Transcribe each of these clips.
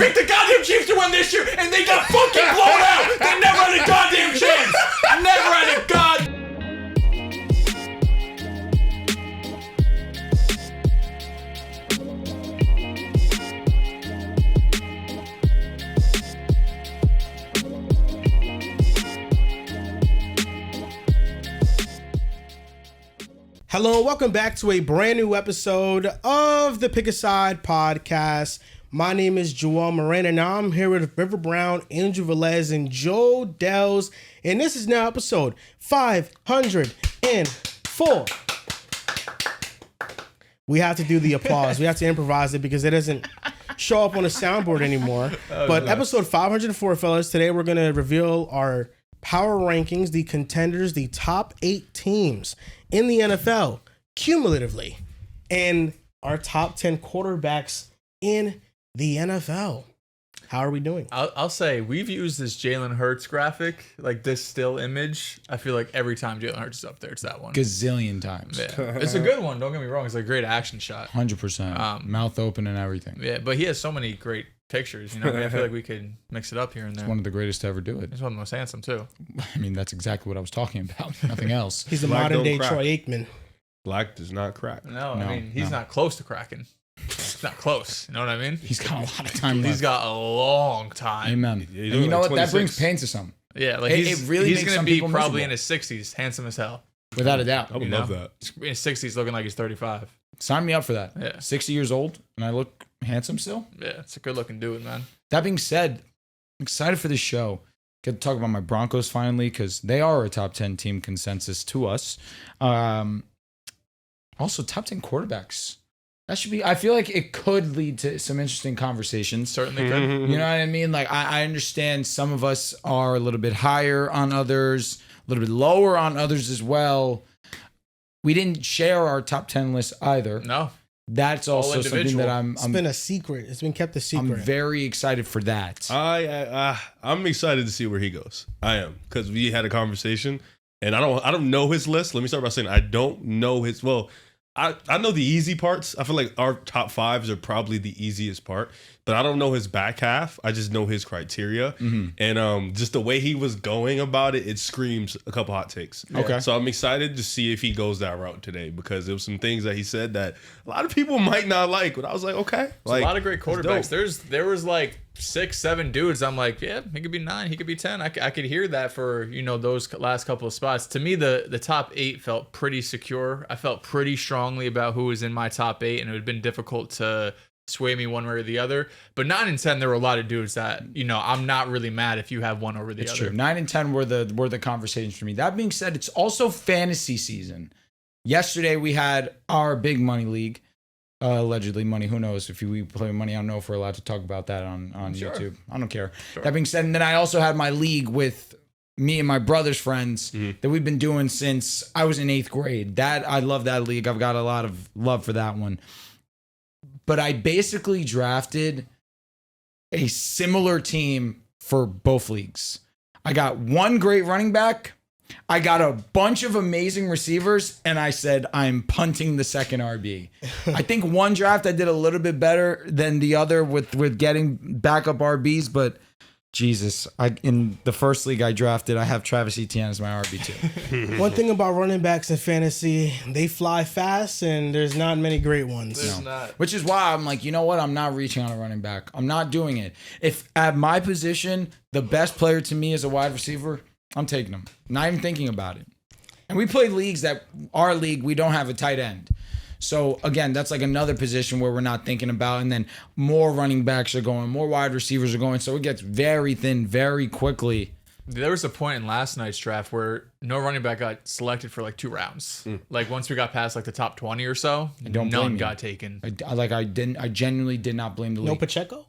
picked the goddamn Chiefs to win this year, and they got fucking blown out. They never had a goddamn chance. Never had a god. Hello and welcome back to a brand new episode of the Pick a Side podcast. My name is Joel Moran and now I'm here with River Brown, Angel Velez, and Joe Dells. And this is now episode 504. We have to do the applause. We have to improvise it because it doesn't show up on the soundboard anymore. But nice. Episode 504, fellas. Today we're going to reveal our power rankings, the contenders, the top 8 teams in the NFL cumulatively, and our top 10 quarterbacks in the NFL. How are we doing? I'll say we've used this Jalen Hurts graphic, like this still image. I feel like every time Jalen Hurts is up there, it's that one. Gazillion times. Yeah. It's a good one. Don't get me wrong. It's a great action shot. 100%. Mouth open and everything. Yeah, but he has so many great pictures. You know, I feel like we could mix it up here and there. He's one of the greatest to ever do it. He's one of the most handsome too. I mean, that's exactly what I was talking about. Nothing else. He's the modern day Troy Aikman. Black does not crack. No, I mean, he's not close to cracking. He's not close. You know what I mean? He's got a lot of time left. He's got a long time. Amen. Yeah, and you know what? That brings pain to some. Yeah, like he's going to be probably in his 60s, handsome as hell. Without a doubt. I would love that. In his 60s, looking like he's 35. Sign me up for that. Yeah. 60 years old, and I look handsome still? Yeah, it's a good-looking dude, man. That being said, I'm excited for this show. Get to talk about my Broncos finally, because they are a top 10 team consensus to us. Also, top 10 quarterbacks. That should be, I feel like it could lead to some interesting conversations. Certainly could. You know what I mean? Like, I understand some of us are a little bit higher on others, a little bit lower on others as well. We didn't share our top 10 list either. No. That's also something that it's been a secret. It's been kept a secret. I'm very excited for that. I'm excited to see where he goes. I am, because we had a conversation, and I don't know his list. Let me start by saying I don't know his. Well, I know the easy parts. I feel like our top 5s are probably the easiest part, but I don't know his back half. I just know his criteria. Mm-hmm. And just the way he was going about it, it screams a couple hot takes. Okay. So I'm excited to see if he goes that route today, because there was some things that he said that a lot of people might not like, but I was like, okay. Like, a lot of great quarterbacks. There was like 6, 7 dudes. I'm like, yeah, he could be 9, he could be 10. I could hear that for, you know, those last couple of spots. To me, the top 8 felt pretty secure. I felt pretty strongly about who was in my top 8, and it would have been difficult to sway me one way or the other. But 9 and 10, there were a lot of dudes that, you know, I'm not really mad if you have one over the other. It's true. 9 and 10 were the conversations for me. That being said, it's also fantasy season. Yesterday we had our big money league. Allegedly money. Who knows if we play money? I don't know if we're allowed to talk about that on YouTube. I don't care. Sure. That being said, and then I also had my league with me and my brother's friends that we've been doing since I was in 8th grade. That I love that league. I've got a lot of love for that one. But I basically drafted a similar team for both leagues. I got one great running back. I got a bunch of amazing receivers, and I said, I'm punting the second RB. I think one draft I did a little bit better than the other with getting backup RBs, but Jesus, in the first league I drafted, I have Travis Etienne as my RB2. One thing about running backs in fantasy, they fly fast, and there's not many great ones. There's not. Which is why I'm like, you know what? I'm not reaching on a running back. I'm not doing it. If at my position, the best player to me is a wide receiver, I'm taking him. Not even thinking about it. And we play leagues that, our league, we don't have a tight end. So, again, that's like another position where we're not thinking about. And then more running backs are going, more wide receivers are going. So it gets very thin very quickly. There was a point in last night's draft where no running back got selected for like 2 rounds. Like once we got past like the top 20 or so, none got taken. I genuinely did not blame the league. No Pacheco?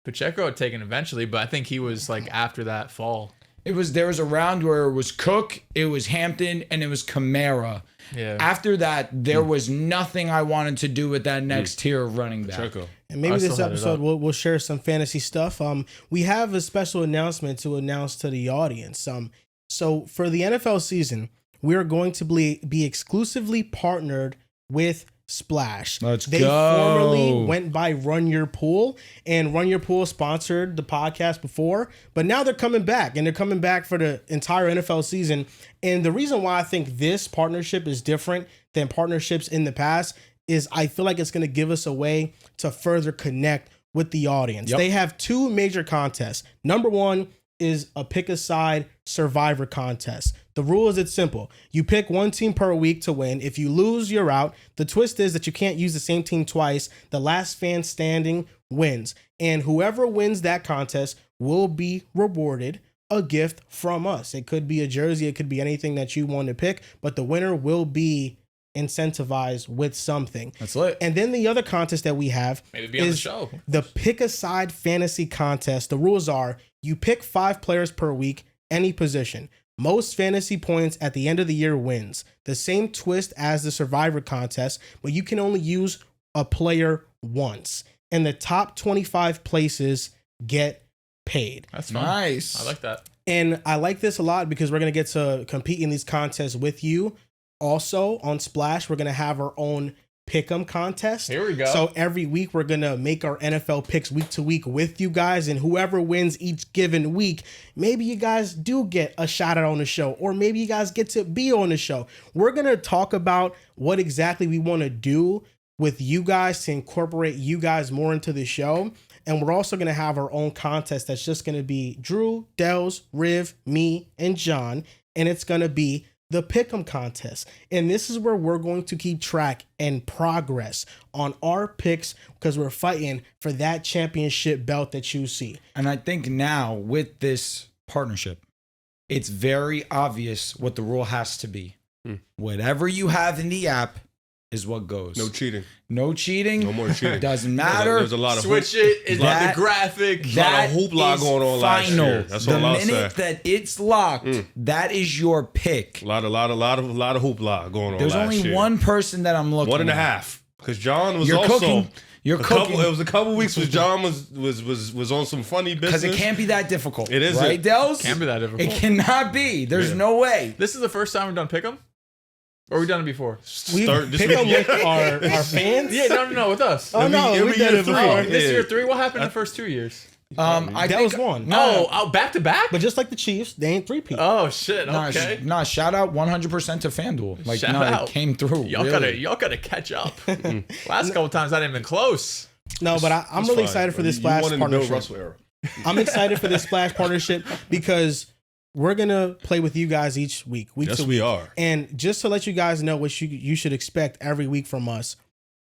Pacheco had taken eventually, but I think he was like after that fall. There was a round where it was Cook, it was Hampton, and it was Kamara. Yeah. After that, there was nothing I wanted to do with that next tier of running back. Pacheco. And maybe this episode we'll share some fantasy stuff. We have a special announcement to announce to the audience. So for the NFL season, we are going to be exclusively partnered with Splash. They formerly went by Run Your Pool, and Run Your Pool sponsored the podcast before, but now they're coming back, and they're coming back for the entire NFL season. And the reason why I think this partnership is different than partnerships in the past is I feel like it's going to give us a way to further connect with the audience. They have two major contests. Number one is a pick-a-side survivor contest. The rule is it's simple. You pick one team per week to win. If you lose, you're out. The twist is that you can't use the same team twice. The last fan standing wins. And whoever wins that contest will be rewarded a gift from us. It could be a jersey. It could be anything that you want to pick. But the winner will be incentivized with something. That's lit. And then the other contest that we have is the pick-a-side fantasy contest. The rules are you pick 5 players per week, any position. Most fantasy points at the end of the year wins. The same twist as the survivor contest, but you can only use a player once. And the top 25 places get paid. That's fun. Nice. I like that. And I like this a lot because we're going to get to compete in these contests with you. Also, on Splash, we're going to have our own Pick'em contest. Here we go. So every week, we're going to make our NFL picks week to week with you guys. And whoever wins each given week, maybe you guys do get a shout out on the show. Or maybe you guys get to be on the show. We're going to talk about what exactly we want to do with you guys to incorporate you guys more into the show. And we're also going to have our own contest that's just going to be Drew, Dels, Riv, me, and John. And it's going to be the Pick'em contest. And this is where we're going to keep track and progress on our picks because we're fighting for that championship belt that you see. And I think now with this partnership, it's very obvious what the rule has to be. Whatever you have in the app is what goes. No cheating. No cheating. No more cheating. Doesn't matter. There's a lot of Switch it. It's not the graphic. A lot of hoopla going on last year. That's all I'll say. The minute that it's locked, that is your pick. A lot of hoopla going on. There's last only year. one person that I'm looking. 1.5. Because John was You're also cooking. You're cooking. It was a couple weeks when John was on some funny business. Because it can't be that difficult. It isn't. Right, Dels? Can't be that difficult. It cannot be. There's no way. This is the first time we've done Pick'em? Or we done it before? We've Pick'em with our fans? Yeah, no, with us. Oh, no, we did it before. This year 3. What happened in the first 2 years? That was one. No, back to back? But just like the Chiefs, they ain't three-peat. Oh, shit. Okay. Nah, shout out 100% to FanDuel. Like, Shout no, out. it came through. Y'all gotta catch up. Last couple times I didn't even close. No, but I'm really excited for this Splash partnership. Russell era. I'm excited for this Splash partnership because we're going to play with you guys each week. Yes, we are. And just to let you guys know what you should expect every week from us,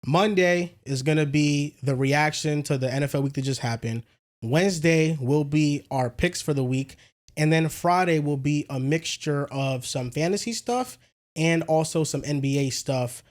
Monday is going to be the reaction to the NFL week that just happened. Wednesday will be our picks for the week. And then Friday will be a mixture of some fantasy stuff and also some NBA stuff,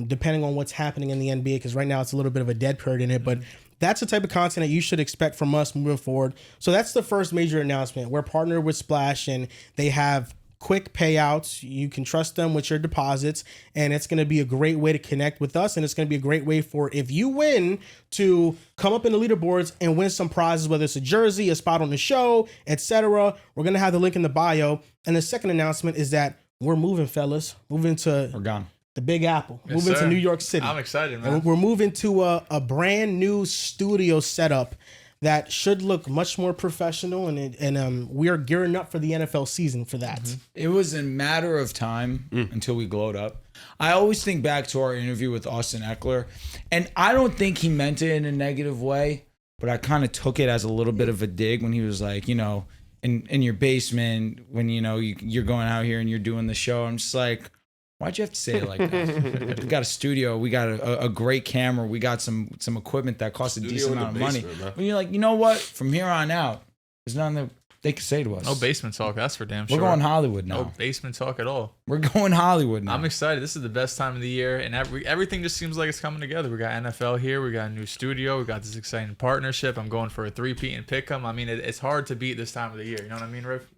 depending on what's happening in the NBA, because right now it's a little bit of a dead period in it. But that's the type of content that you should expect from us moving forward. So that's the first major announcement. We're partnered with Splash, and they have quick payouts. You can trust them with your deposits, and it's going to be a great way to connect with us, and it's going to be a great way for, if you win, to come up in the leaderboards and win some prizes, whether it's a jersey, a spot on the show, etc. We're going to have the link in the bio. And the second announcement is that we're moving, fellas. Moving to... We're gone. The Big Apple. Yes, moving sir. to New York City. I'm excited, man. And we're moving to a brand new studio setup that should look much more professional, and we are gearing up for the NFL season for that. Mm-hmm. It was a matter of time until we glowed up. I always think back to our interview with Austin Eckler, and I don't think he meant it in a negative way, but I kind of took it as a little bit of a dig when he was like, in your basement, when, you're going out here and you're doing the show. I'm just like, why'd you have to say it like that? We got a studio. We got a great camera. We got some equipment that costs a decent amount of money. When you're like, you know what? From here on out, there's nothing that they can say to us. No basement talk. That's for damn sure. We're going Hollywood now. No basement talk at all. We're going Hollywood now. I'm excited. This is the best time of the year, and everything just seems like it's coming together. We got NFL here. We got a new studio. We got this exciting partnership. I'm going for a 3-peat and pick'em. I mean, it's hard to beat this time of the year. You know what I mean, Riff?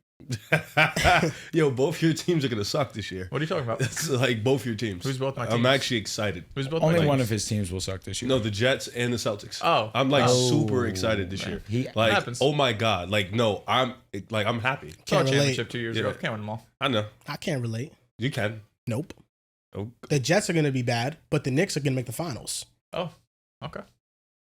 Yo, both your teams are gonna suck this year. What are you talking about? It's like both your teams. Who's both my teams? I'm actually excited. Who's both Only my one teams? of his teams will suck this year. No, the Jets and the Celtics. Oh. I'm super excited this year. Like, happens. oh my god, like no, I'm happy. Saw a Can't relate. championship 2 years ago. Yeah. Can't win them all. I know I can't relate. you can. Nope. Oh, The Jets are going to be bad, but the Knicks are going to make the finals. Oh, okay.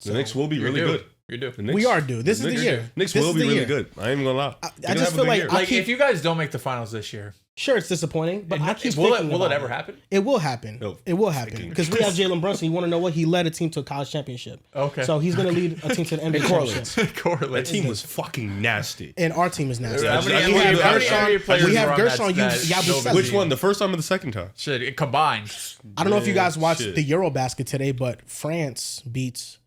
the Knicks will be You're really due. good. You're due. The Knicks, We are due. This is the Knicks- year. Knicks This will is be the really year. good. I ain't even gonna lie. I They're gonna just have a feel good like year. Like, keep- if you guys don't make the finals this year, Sure, it's disappointing, but I keep will thinking it about ever happen? It will happen. No. It will happen because we have Jalen Brunson. You want to know what? He led a team to a college championship. Okay. So he's going to lead a team to the NBA correlates. championship. that Correlates. team was fucking nasty. And our team is nasty. How many We have NBA players we have were on Gershon that Yabusele. Nova Which team? one? The first time or the second time? Shit, it combined. I don't know if you guys watched Shit. the Eurobasket today, but France beats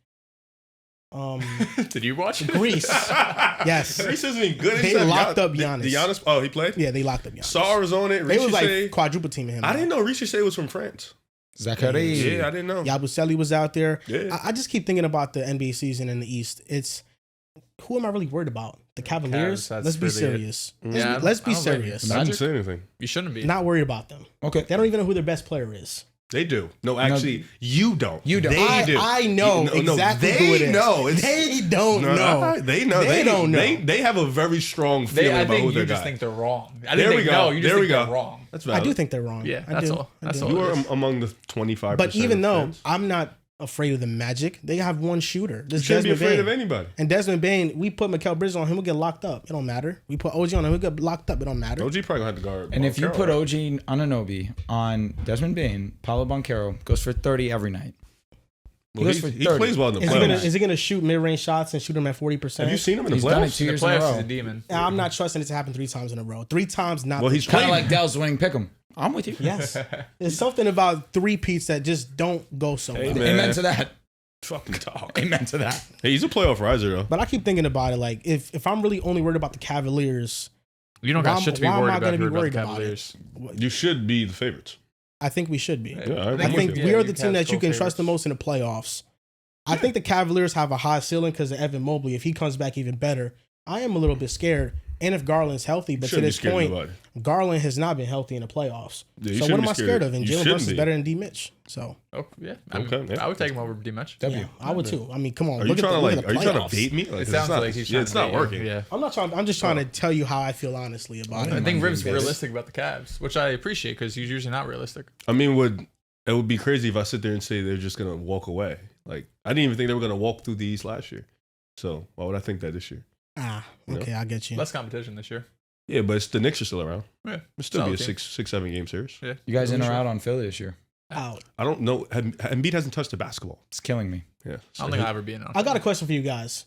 Did you watch it? Greece. Yes. Greece isn't even good. They He said locked up The Giannis. Giannis. Oh, he played. Yeah, they locked up Giannis. Saar was on it. They was like Riche. quadruple teaming him. I didn't know Riche was from France. Zachary. Yeah, I didn't know. Yabusele was out there. Yeah. I just keep thinking about the NBA season in the East. It's who am I really worried about? The Cavaliers? Cavs, that's Let's be really serious. Yeah, Let's be I don't blame you. serious. I didn't say anything. You shouldn't be. Not worried about them. Okay. They don't even know who their best player is. They do. No, actually, you don't. You don't. They do. I know exactly they who it is. know. They don't know. They know. They don't know. They have a very strong feeling I about who think their you just guy. think they're wrong. I There didn't we think go. no. You just There we think they're go. wrong. That's I valid. do think they're wrong. Yeah, I that's do. all. I That's do. all. You are it is. among the 25%. But even of though fans. I'm not afraid of the Magic, they have one shooter. You This shouldn't be Desmond afraid Bane. of anybody. And Desmond Bane, we put Mikal Bridges on him, we'll get locked up. It don't matter. We put OG on him, we'll get locked up. It don't matter. OG probably gonna have to guard. And if you Boncaro, put right? OG Anunoby on Desmond Bane, Paolo Boncaro goes for 30 every night. Well, goes for he 30. plays well in the Is he playoffs. gonna shoot mid-range shots and shoot them at 40%? Have you seen him in the He's done it playoffs? 2 The years in a playoffs is row. a demon. I'm not trusting it to happen 3 times in a row. 3 times, not. Well, he's Kind of played. like Dell's winning pick'em. I'm with you. yes. There's something about 3 peats that just don't go so well. Hey, man. Amen to that. Fucking talk. Amen to that. Hey, he's a playoff riser though. But I keep thinking about it. Like, if I'm really only worried about the Cavaliers, You don't got Why- shit to be why am worried I about gonna if be you're about the worried about it? Cavaliers. You should be the favorites. I think we should be. Yeah, I think yeah, we are you the team Cavs that you can trust the co-favorites. most in the playoffs. I think the Cavaliers have a high ceiling because of Evan Mobley. If he comes back even better, I am a little bit scared. And if Garland's healthy, but to Shouldn't be this scared of point, nobody. Garland has not been healthy in the playoffs. Yeah, you So what shouldn't am be I scared of? And You Jalen shouldn't Brunson's be. better than D. Mitch. So Oh yeah. Okay, yeah. I would take him over D Mitch. yeah, I would too. I mean, come on. Are you look at trying the, to look like? at Are the you trying playoffs. to bait me? Like, It it's sounds not- like he's yeah, trying it's to not bait you. working. Yeah. I'm not trying. I'm just trying to tell you how I feel honestly about I it. think Riv's Yes. realistic about the Cavs, which I appreciate because he's usually not realistic. I mean, it would be crazy if I sit there and say they're just gonna walk away. Like I didn't even think they were gonna walk through the East last year. So why would I think that this year? Okay, I get you. Less competition this year. Yeah, but the Knicks are still around. Yeah. It'll still be a Solid team. 7 game series. Yeah. You guys in or Sure. out on Philly this year? Out. I don't know. Embiid hasn't touched the basketball. It's killing me. Yeah, I don't think I'll ever be in on. I got a question for you guys.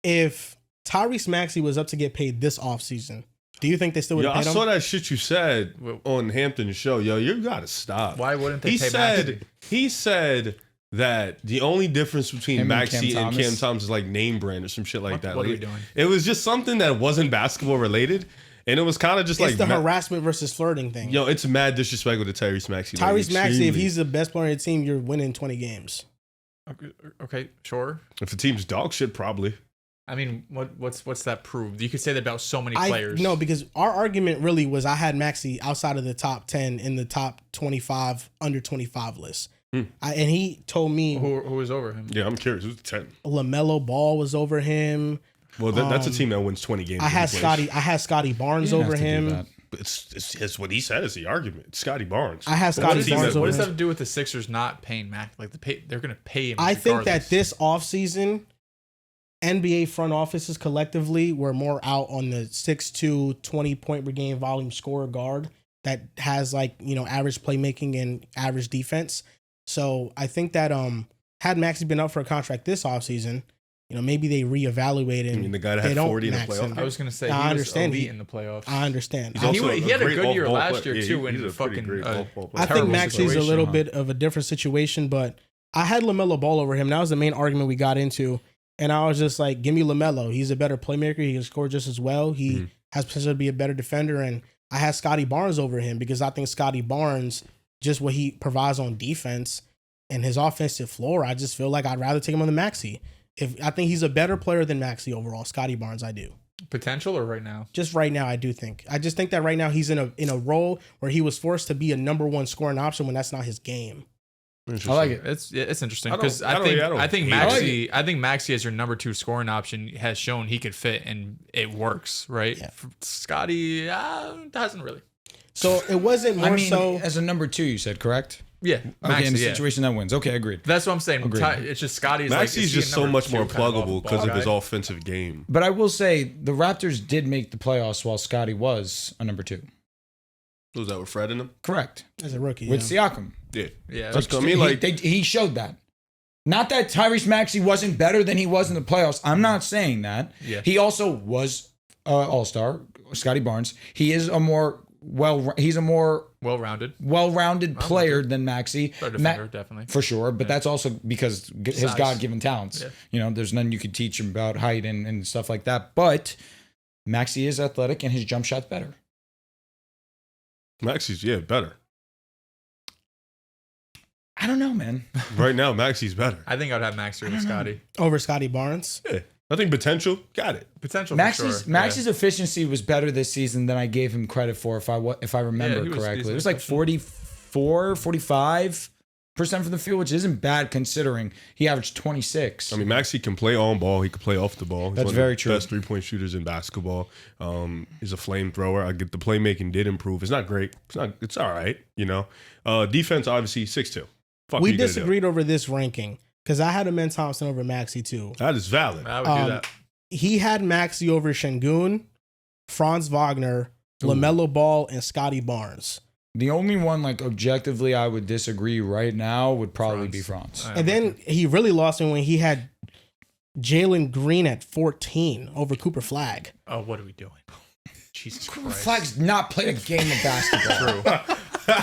If Tyrese Maxey was up to get paid this offseason, do you think they still would Yo, have I paid him? saw that shit you said on Hampton's show. Yo, you gotta stop. Why wouldn't they He pay said Maxey? he said that the only difference between Him and Maxey Cam and Cam Thomas. Thomas is like name brand or some shit like that. What are Like, we doing? It was just something that wasn't basketball related, and it was kind of just It's like the harassment versus flirting thing. Yo, it's mad disrespectful to Tyrese Maxey. like, Tyrese Maxey, if extremely. he's the best player on the team, you're winning 20 games. Okay, sure. If the team's dog shit, probably. I mean, what's that proved? You could say that about so many players. No, because our argument really was I had Maxey outside of the top 10 in the top 25, under 25 list. And he told me who was over him? Yeah, I'm curious. Who's 10? LaMelo Ball was over him. Well, that's a team that wins 20 games. I had in place. Scotty Barnes You didn't over have to do him. that. It's what he said is the argument. Scotty Barnes. I had But Scotty what team Barnes that- over What does him. that have to do with the Sixers not paying Mac? Like they're going to pay him. I think that regardless. this offseason, NBA front offices collectively were more out on the 6'2", 20-point per game volume scorer guard that has average playmaking and average defense. So I think that had Maxey been up for a contract this offseason, maybe they reevaluate I and mean, the guy that they had don't 40 in the max playoff. him. I was going to say I he was understand. elite in the playoffs. I understand. He's I, also he had a great good year off-ball last player. year, Yeah, too, he's in a pretty fucking, great off-ball I player. think terrible Maxey's a situation, little huh? bit of a different situation, but I had LaMelo Ball over him. That was the main argument we got into. And I was just like, give me LaMelo. He's a better playmaker. He can score just as well. He has potential to be a better defender. And I had Scotty Barnes over him because I think Scotty Barnes, just what he provides on defense and his offensive floor, I just feel like I'd rather take him on the Maxey. I think he's a better player than Maxey overall. Scotty Barnes, I do. Potential or right now? Just right now, I do think. I just think that right now he's in a role where he was forced to be a number one scoring option when that's not his game. I like it. It's interesting I don't- because I don't I think hate it. Maxey as your number 2 scoring option has shown he could fit and it works, right? Yeah. Scotty hasn't really. So it wasn't more so as a number 2, you said, correct? Yeah, Okay, Maxey, in the yeah. situation that wins. Okay, agreed. That's what I'm saying. Agreed. It's just Scotty's Maxey's is he just a so number much more 2 kind of pluggable because of his guy? offensive game. But I will say the Raptors did make the playoffs while Scotty was a number 2. Was that with Fred in them? Correct. as a rookie. With Siakam. Yeah. Yeah, That's what I mean. He showed that. Not that Tyrese Maxey wasn't better than he was in the playoffs. I'm not saying that. Yeah. He also was All-Star, Scotty Barnes. He is a more well-rounded player than Maxey. Better defender, definitely. For sure, but that's also because his Size. God-given talents. Yeah. You know, there's nothing you could teach him about height and stuff like that. But Maxey is athletic and his jump shot's better. Maxey's, better. I don't know, man. Right now, Maxey's better. I think I'd have Maxey over Scotty. over Scotty Barnes. Yeah. I think potential, got it. Potential Maxey's for sure. Maxey's efficiency was better this season than I gave him credit for, if I remember he was correctly. decent It was like 45% from the field, which isn't bad considering he averaged 26. I mean, Maxey can play on ball. He can play off the ball. He's That's one of very the true. Best 3-point shooters in basketball. He's a flamethrower. I get the playmaking did improve. It's not great. It's all right. You know, defense obviously 6'2". Fuck We you gonna do? disagreed over this ranking because I had Amen Thompson over Maxey too. That is valid. I would do that. He had Maxey over Şengün, Franz Wagner, LaMelo Ball, and Scotty Barnes. The only one, like, objectively I would disagree right now would probably be France. And then he really lost me when he had Jalen Green at 14 over Cooper Flagg. Oh, what are we doing? Jesus Christ. Flag's not played a game of basketball.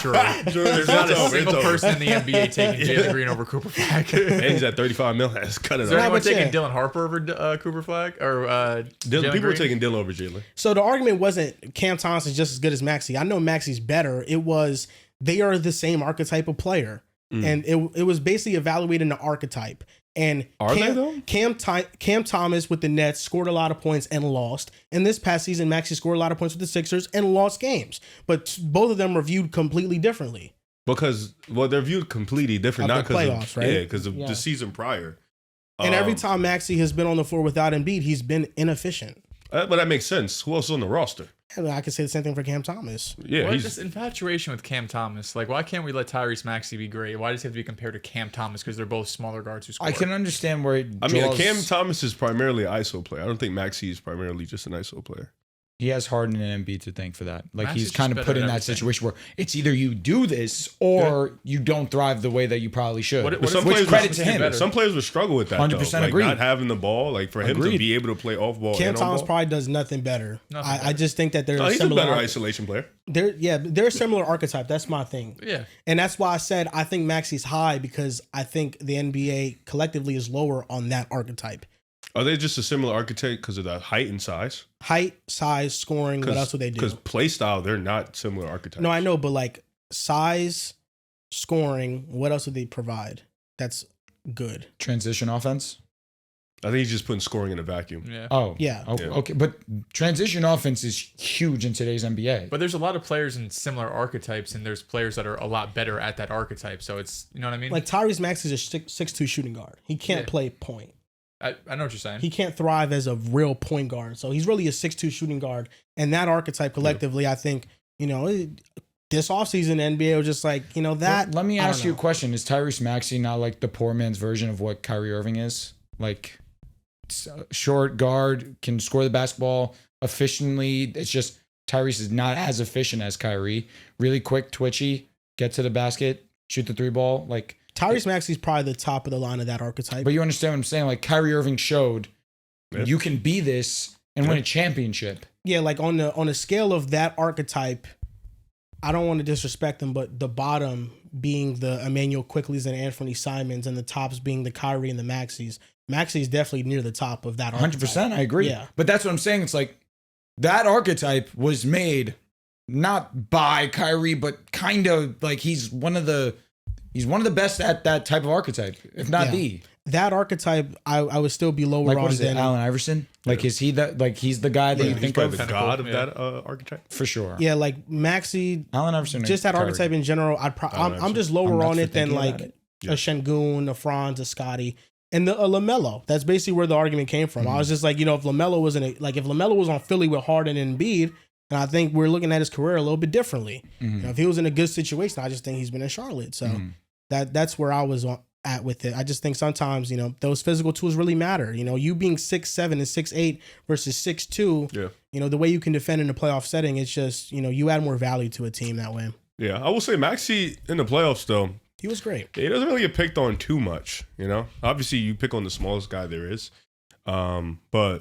True. There's not a single person in the NBA taking Jalen Green over Cooper Flagg. And he's at 35 mil. Let's cut it Is there off. anyone but yeah. taking Dylan Harper over Cooper Flagg or Jalen People are Green? taking Dylan over Jalen. So the argument wasn't Cam Thompson's just as good as Maxey. I know Maxey's better. It was they are the same archetype of player. And it was basically evaluating the archetype. And Are they, though? Cam Thomas with the Nets scored a lot of points and lost. And this past season, Maxey scored a lot of points with the Sixers and lost games. But both of them were viewed completely differently. Because, they're viewed completely different. Of Not the because playoffs, of, right? because of the season prior. And every time Maxey has been on the floor without Embiid, he's been inefficient. But that makes sense. Who else is on the roster? And I could say the same thing for Cam Thomas. Yeah, What is he's this infatuation with Cam Thomas? Like, why can't we let Tyrese Maxey be great? Why does he have to be compared to Cam Thomas? Because they're both smaller guards who score. I can understand where Cam Thomas is primarily an ISO player. I don't think Maxey is primarily just an ISO player. he has Harden and Embiid to thank for that. Like, Maxey's he's kind just of better put in at that everything. situation where it's either you do this or you don't thrive the way that you probably should. What- But some Which players credit would- to him. better. Some players would struggle with that. 100% though. Like, agreed. not having the ball, like for him to Agreed. be able to play off ball. Cam and on Thomas ball. probably does nothing better. Nothing I better. just think that they're No, he's a similar. better isolation player. They're a similar archetype. That's my thing. Yeah. And that's why I said I think Maxey's high because I think the NBA collectively is lower on that archetype. Are they just a similar archetype because of the height and size? Height, size, scoring. What else would they do? Because play style, they're not similar archetypes. No, I know, but like size, scoring. What else would they provide? That's good. Transition offense? I think he's just putting scoring in a vacuum. Yeah. Oh, Yeah. Okay, Yeah. okay. But transition offense is huge in today's NBA. But there's a lot of players in similar archetypes, and there's players that are a lot better at that archetype. So it's, you know what I mean? Like Tyrese Maxey is a 6'2" shooting guard. He can't Yeah. play point. I know what you're saying. He can't thrive as a real point guard. So he's really a 6'2" shooting guard. And that archetype collectively, I think, this offseason, NBA was just like, that. Let me I don't ask you a know. question. Is Tyrese Maxey not like the poor man's version of what Kyrie Irving is? Like, short guard, can score the basketball efficiently. It's just Tyrese is not as efficient as Kyrie. Really quick, twitchy, get to the basket, shoot the three ball. Like, Tyrese Maxey's probably the top of the line of that archetype. but you understand what I'm saying? Like, Kyrie Irving showed Yeah. you can be this and win a championship. Yeah, like on the scale of that archetype, I don't want to disrespect them, but the bottom being the Emmanuel Quickleys and Anthony Simons, and the tops being the Kyrie and the Maxies. Maxi's definitely near the top of that archetype. 100%, I agree. Yeah. But that's what I'm saying. It's like that archetype was made not by Kyrie, but kind of like he's one of the best at that type of archetype, if not Yeah. the. That archetype, I would still be lower Like, on what is it, than Allen Iverson? Like, is he that? Like, he's the guy that you He's think probably of the Kinda god cool, of yeah. that archetype. for sure. yeah, like Maxi, Allen Iverson, or just that Kyrie? archetype in general. I'm Iverson. just lower I'm not on for it than thinking like about it. Yeah. a Şengün, a Franz, a Scotty, and a LaMelo. That's basically where the argument came from. I was just like, if LaMelo was if LaMelo was on Philly with Harden and Embiid, And I think we're looking at his career a little bit differently. You know, if he was in a good situation, I just think he's been in Charlotte. So that's where I was at with it. I just think sometimes, you know, those physical tools really matter. You know, you being 6'7" and 6'8" versus 6'2", you know, the way you can defend in a playoff setting, it's just, you know, you add more value to a team that way. Yeah, I will say Maxey in the playoffs, though, he was great. He doesn't really get picked on too much, you know? Obviously, you pick on the smallest guy there is. But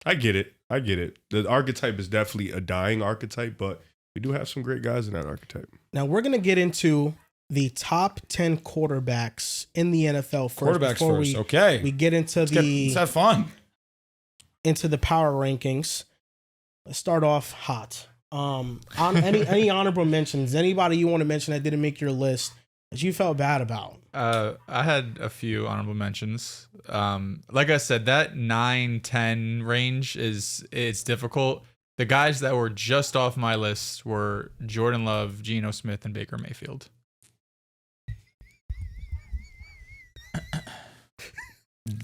I get it. The archetype is definitely a dying archetype, but we do have some great guys in that archetype. Now, we're going to get into the top 10 quarterbacks in the NFL first. Quarterbacks first, okay. We get into let's have fun. Into the power rankings. Let's start off hot. Any honorable mentions? Anybody you want to mention that didn't make your list that you felt bad about? I had a few honorable mentions. Like I said, that 9-10 range it's difficult. The guys that were just off my list were Jordan Love, Geno Smith, and Baker Mayfield.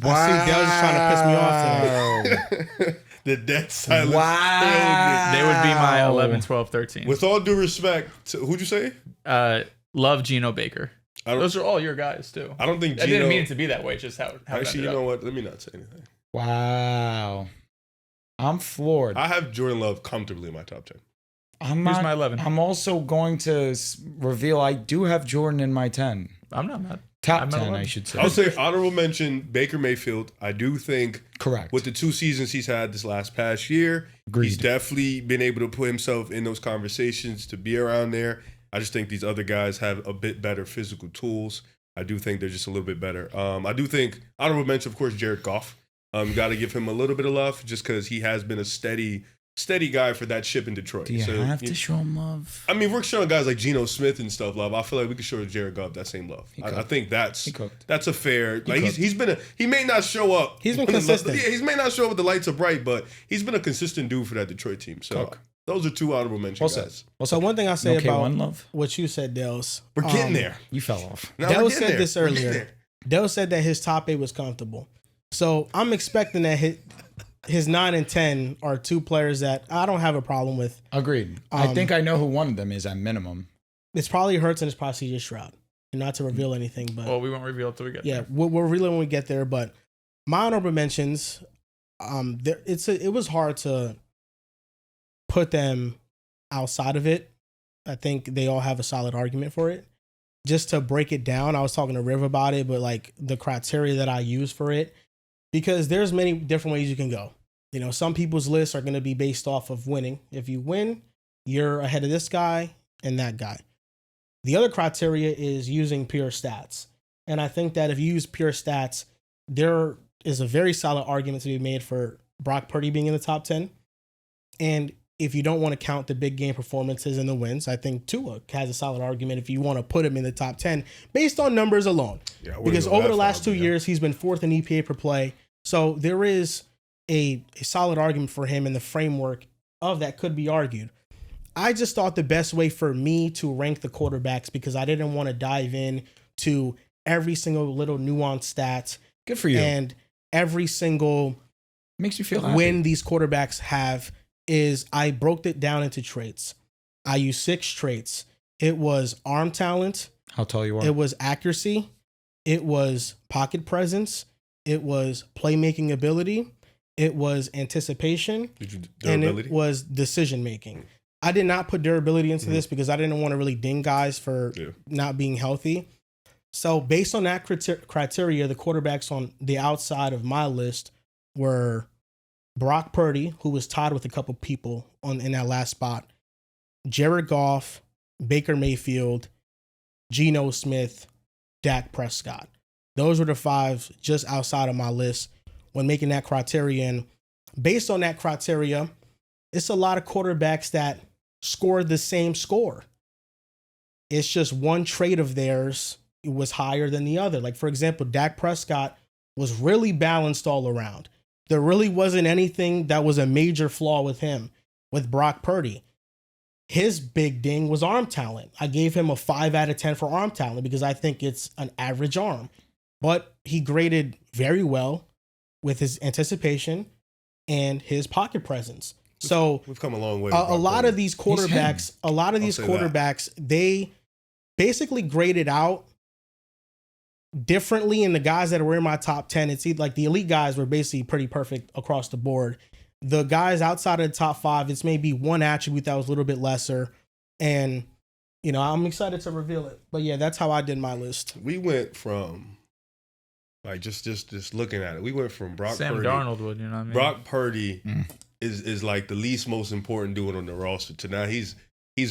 Wow. I see Dale's just trying to piss me off today. The dead silence. Wow. They would be my 11, 12, 13. With all due respect, who'd you say? Love, Geno, Baker. Those are all your guys, too. I don't think Geno... I didn't mean it to be that way, just how actually, you know what? Let me not say anything. Wow. I'm floored. I have Jordan Love comfortably in my top 10. Here's my 11. I'm also going to reveal I do have Jordan in my 10. I'm not mad. Top 10, I should say. I'll say honorable mention, Baker Mayfield. I do think correct with the 2 seasons he's had this past year, he's definitely been able to put himself in those conversations to be around there. I just think these other guys have a bit better physical tools. I do think they're just a little bit better. I do think, honorable mention, of course, Jared Goff. Got to give him a little bit of love just because he has been a steady guy for that ship in Detroit. Do you have to show him love? I mean, we're showing guys like Geno Smith and stuff love. I feel like we could show Jared Goff that same love. I think that's a fair. He may not show up. He's been consistent. He may not show up with the lights are bright, but he's been a consistent dude for that Detroit team. So those are 2 honorable mentions, guys. So one thing I say about love. what you said, Dels. We're getting there. You fell off. Del said this earlier. Del said that his top 8 was comfortable. So I'm expecting that his 9 and 10 are 2 players that I don't have a problem with. Agreed. I think I know who one of them is at minimum. It's probably Hurts and it's probably CJ Stroud. And not to reveal anything, but we won't reveal it till we get there. Yeah, we'll reveal it when we get there. But my honorable mentions, it was hard to put them outside of it. I think they all have a solid argument for it. Just to break it down, I was talking to Riv about it, but like the criteria that I use for it. Because there's many different ways you can go. You know, some people's lists are going to be based off of winning. If you win, you're ahead of this guy and that guy. The other criteria is using pure stats. And I think that if you use pure stats, there is a very solid argument to be made for Brock Purdy being in the top 10. And if you don't want to count the big game performances and the wins, I think Tua has a solid argument if you want to put him in the top 10 based on numbers alone. Yeah, because over the last 2 years, he's been 4th in EPA per play. So there is a solid argument for him, and the framework of that could be argued. I just thought the best way for me to rank the quarterbacks, because I didn't want to dive in to every single little nuanced stat. Good for you. And every single makes you feel win these quarterbacks have is I broke it down into traits. I used 6 traits. It was arm talent. How tall you are. It was accuracy. It was pocket presence. It was playmaking ability. It was anticipation. And it was decision making. I did not put durability into this because I didn't want to really ding guys for not being healthy. So based on that criteria, the quarterbacks on the outside of my list were Brock Purdy, who was tied with a couple people in that last spot, Jared Goff, Baker Mayfield, Geno Smith, Dak Prescott. Those were the 5 just outside of my list when making that criteria. And based on that criteria, it's a lot of quarterbacks that scored the same score. It's just one trait of theirs was higher than the other. Like, for example, Dak Prescott was really balanced all around. There really wasn't anything that was a major flaw with him. With Brock Purdy, his big ding was arm talent. I gave him a 5 out of 10 for arm talent because I think it's an average arm. But he graded very well with his anticipation and his pocket presence. So we've come a long way. A lot of these quarterbacks, they basically graded out differently. And the guys that were in my top 10, it's either like the elite guys were basically pretty perfect across the board. The guys outside of the top 5, it's maybe one attribute that was a little bit lesser. And, I'm excited to reveal it. But yeah, that's how I did my list. We went from, like, just looking at it, we went from Brock Sam Purdy. Darnold would, you know what I mean? Brock Purdy is like the least most important dude on the roster to now he's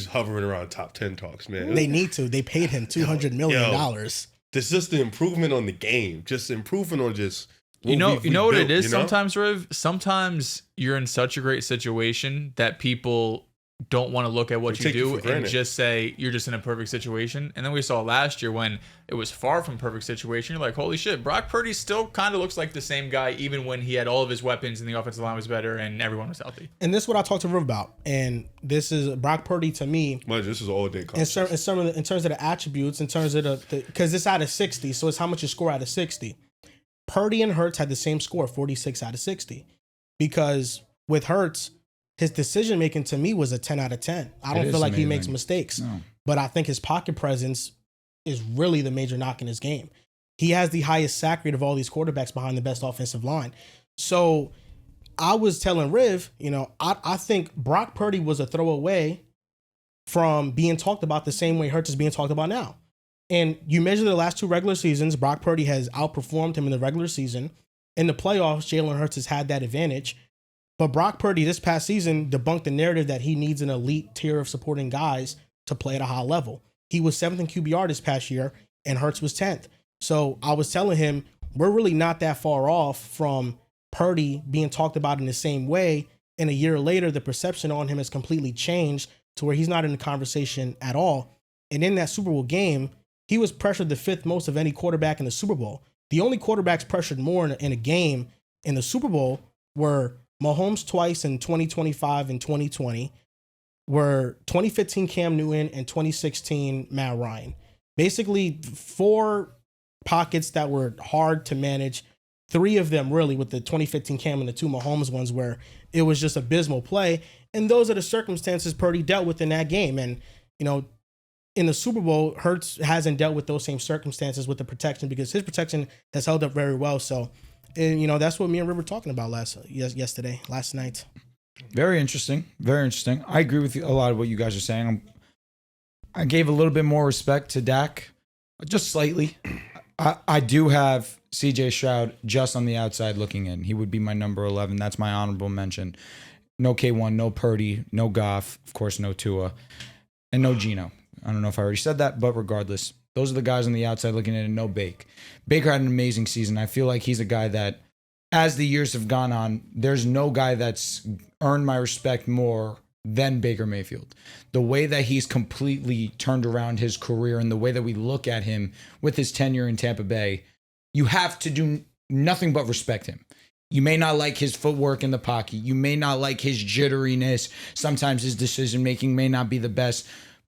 hovering around top 10 talks, man. They need to. They paid him $200 million. It's just the improvement on the game. Just improvement on just you know what built, it is sometimes, Riv? Sometimes you're in such a great situation that people don't want to look at what you do and just say you're just in a perfect situation. And then we saw last year when it was far from perfect situation, you're like, holy shit, Brock Purdy still kind of looks like the same guy even when he had all of his weapons and the offensive line was better and everyone was healthy. And this is what I talked to Riv about. And this is Brock Purdy to me. Well, this is all day in terms of the attributes, in terms of the because it's out of 60, so it's how much you score out of 60. Purdy and Hurts had the same score, 46 out of 60. Because with Hurts, his decision making to me was a 10 out of 10. I don't feel like he makes mistakes, but I think his pocket presence is really the major knock in his game. He has the highest sack rate of all these quarterbacks behind the best offensive line. So I was telling Riv, I think Brock Purdy was a throwaway from being talked about the same way Hurts is being talked about now. And you measure the last 2 regular seasons, Brock Purdy has outperformed him in the regular season. In the playoffs, Jalen Hurts has had that advantage. But Brock Purdy this past season debunked the narrative that he needs an elite tier of supporting guys to play at a high level. He was 7th in QBR this past year, and Hurts was 10th. So I was telling him, we're really not that far off from Purdy being talked about in the same way. And a year later, the perception on him has completely changed to where he's not in the conversation at all. And in that Super Bowl game, he was pressured the 5th most of any quarterback in the Super Bowl. The only quarterbacks pressured more in a game in the Super Bowl were Mahomes twice in 2025 and 2020, were 2015 Cam Newton and 2016 Matt Ryan. Basically 4 pockets that were hard to manage. 3 of them really with the 2015 Cam and the 2 Mahomes ones where it was just abysmal play. And those are the circumstances Purdy dealt with in that game. And, in the Super Bowl, Hurts hasn't dealt with those same circumstances with the protection because his protection has held up very well. So, and, that's what me and Riv were talking about last night. Very interesting. Very interesting. I agree with a lot of what you guys are saying. I gave a little bit more respect to Dak, just slightly. I do have CJ Stroud just on the outside looking in. He would be my number 11. That's my honorable mention. No K1, no Purdy, no Goff, of course, no Tua, and no Geno. I don't know if I already said that, but regardless, those are the guys on the outside looking in and no Bake. Baker had an amazing season. I feel like he's a guy that, as the years have gone on, there's no guy that's earned my respect more than Baker Mayfield. The way that he's completely turned around his career and the way that we look at him with his tenure in Tampa Bay, you have to do nothing but respect him. You may not like his footwork in the pocket. You may not like his jitteriness. Sometimes his decision-making may not be the best.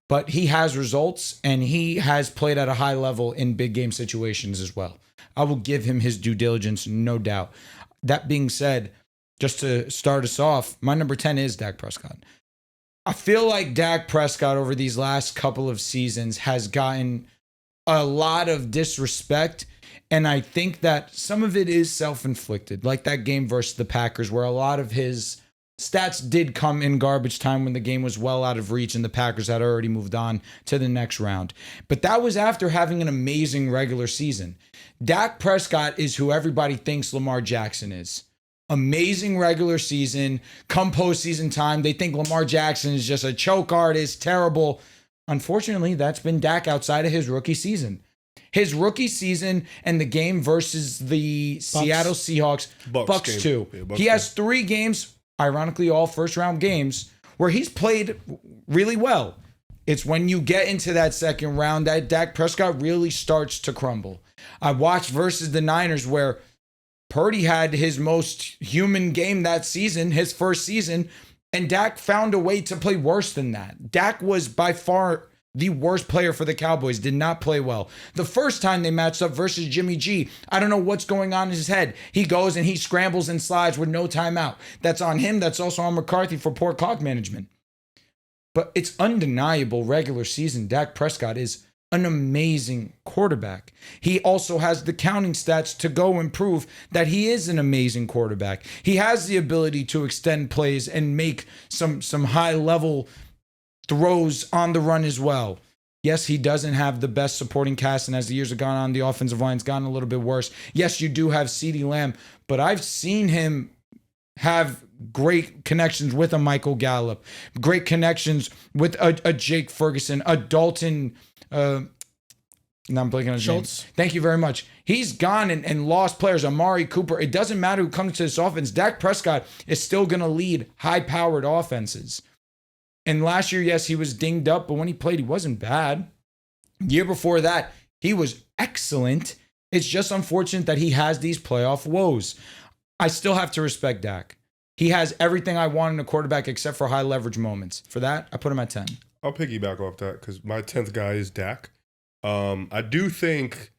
But he has results, and he has played at a high level in big game situations as well. I will give him his due diligence, no doubt. That being said, just to start us off, my number 10 is Dak Prescott. I feel like Dak Prescott over these last couple of seasons has gotten a lot of disrespect, and I think that some of it is self-inflicted, like that game versus the Packers, where a lot of his stats did come in garbage time when the game was well out of reach and the Packers had already moved on to the next round. But that was after having an amazing regular season. Dak Prescott is who everybody thinks Lamar Jackson is. Amazing regular season. Come postseason time, they think Lamar Jackson is just a choke artist, terrible. Unfortunately, that's been Dak outside of his rookie season. His rookie season and the game versus the Seattle Seahawks, Bucks 2. Yeah, Bucks he has 3 games, ironically, all first-round games, where he's played really well. It's when you get into that second round that Dak Prescott really starts to crumble. I watched versus the Niners where Purdy had his most human game that season, his first season, and Dak found a way to play worse than that. Dak was by far the worst player for the Cowboys, did not play well. The first time they matched up versus Jimmy G, I don't know what's going on in his head. He goes and he scrambles and slides with no timeout. That's on him. That's also on McCarthy for poor clock management. But it's undeniable regular season. Dak Prescott is an amazing quarterback. He also has the counting stats to go and prove that he is an amazing quarterback. He has the ability to extend plays and make some high level throws on the run as well. Yes, he doesn't have the best supporting cast, and as the years have gone on, the offensive line's gotten a little bit worse. Yes, you do have CeeDee Lamb, but I've seen him have great connections with a Michael Gallup, great connections with a Jake Ferguson, a Dalton. Now I'm blanking on his name. Schultz. Thank you very much. He's gone and lost players. Amari Cooper. It doesn't matter who comes to this offense. Dak Prescott is still going to lead high-powered offenses. And last year, yes, he was dinged up, but when he played, he wasn't bad. Year before that, he was excellent. It's just unfortunate that he has these playoff woes. I still have to respect Dak. He has everything I want in a quarterback except for high leverage moments. For that, I put him at 10. I'll piggyback off that because my 10th guy is Dak. I do think,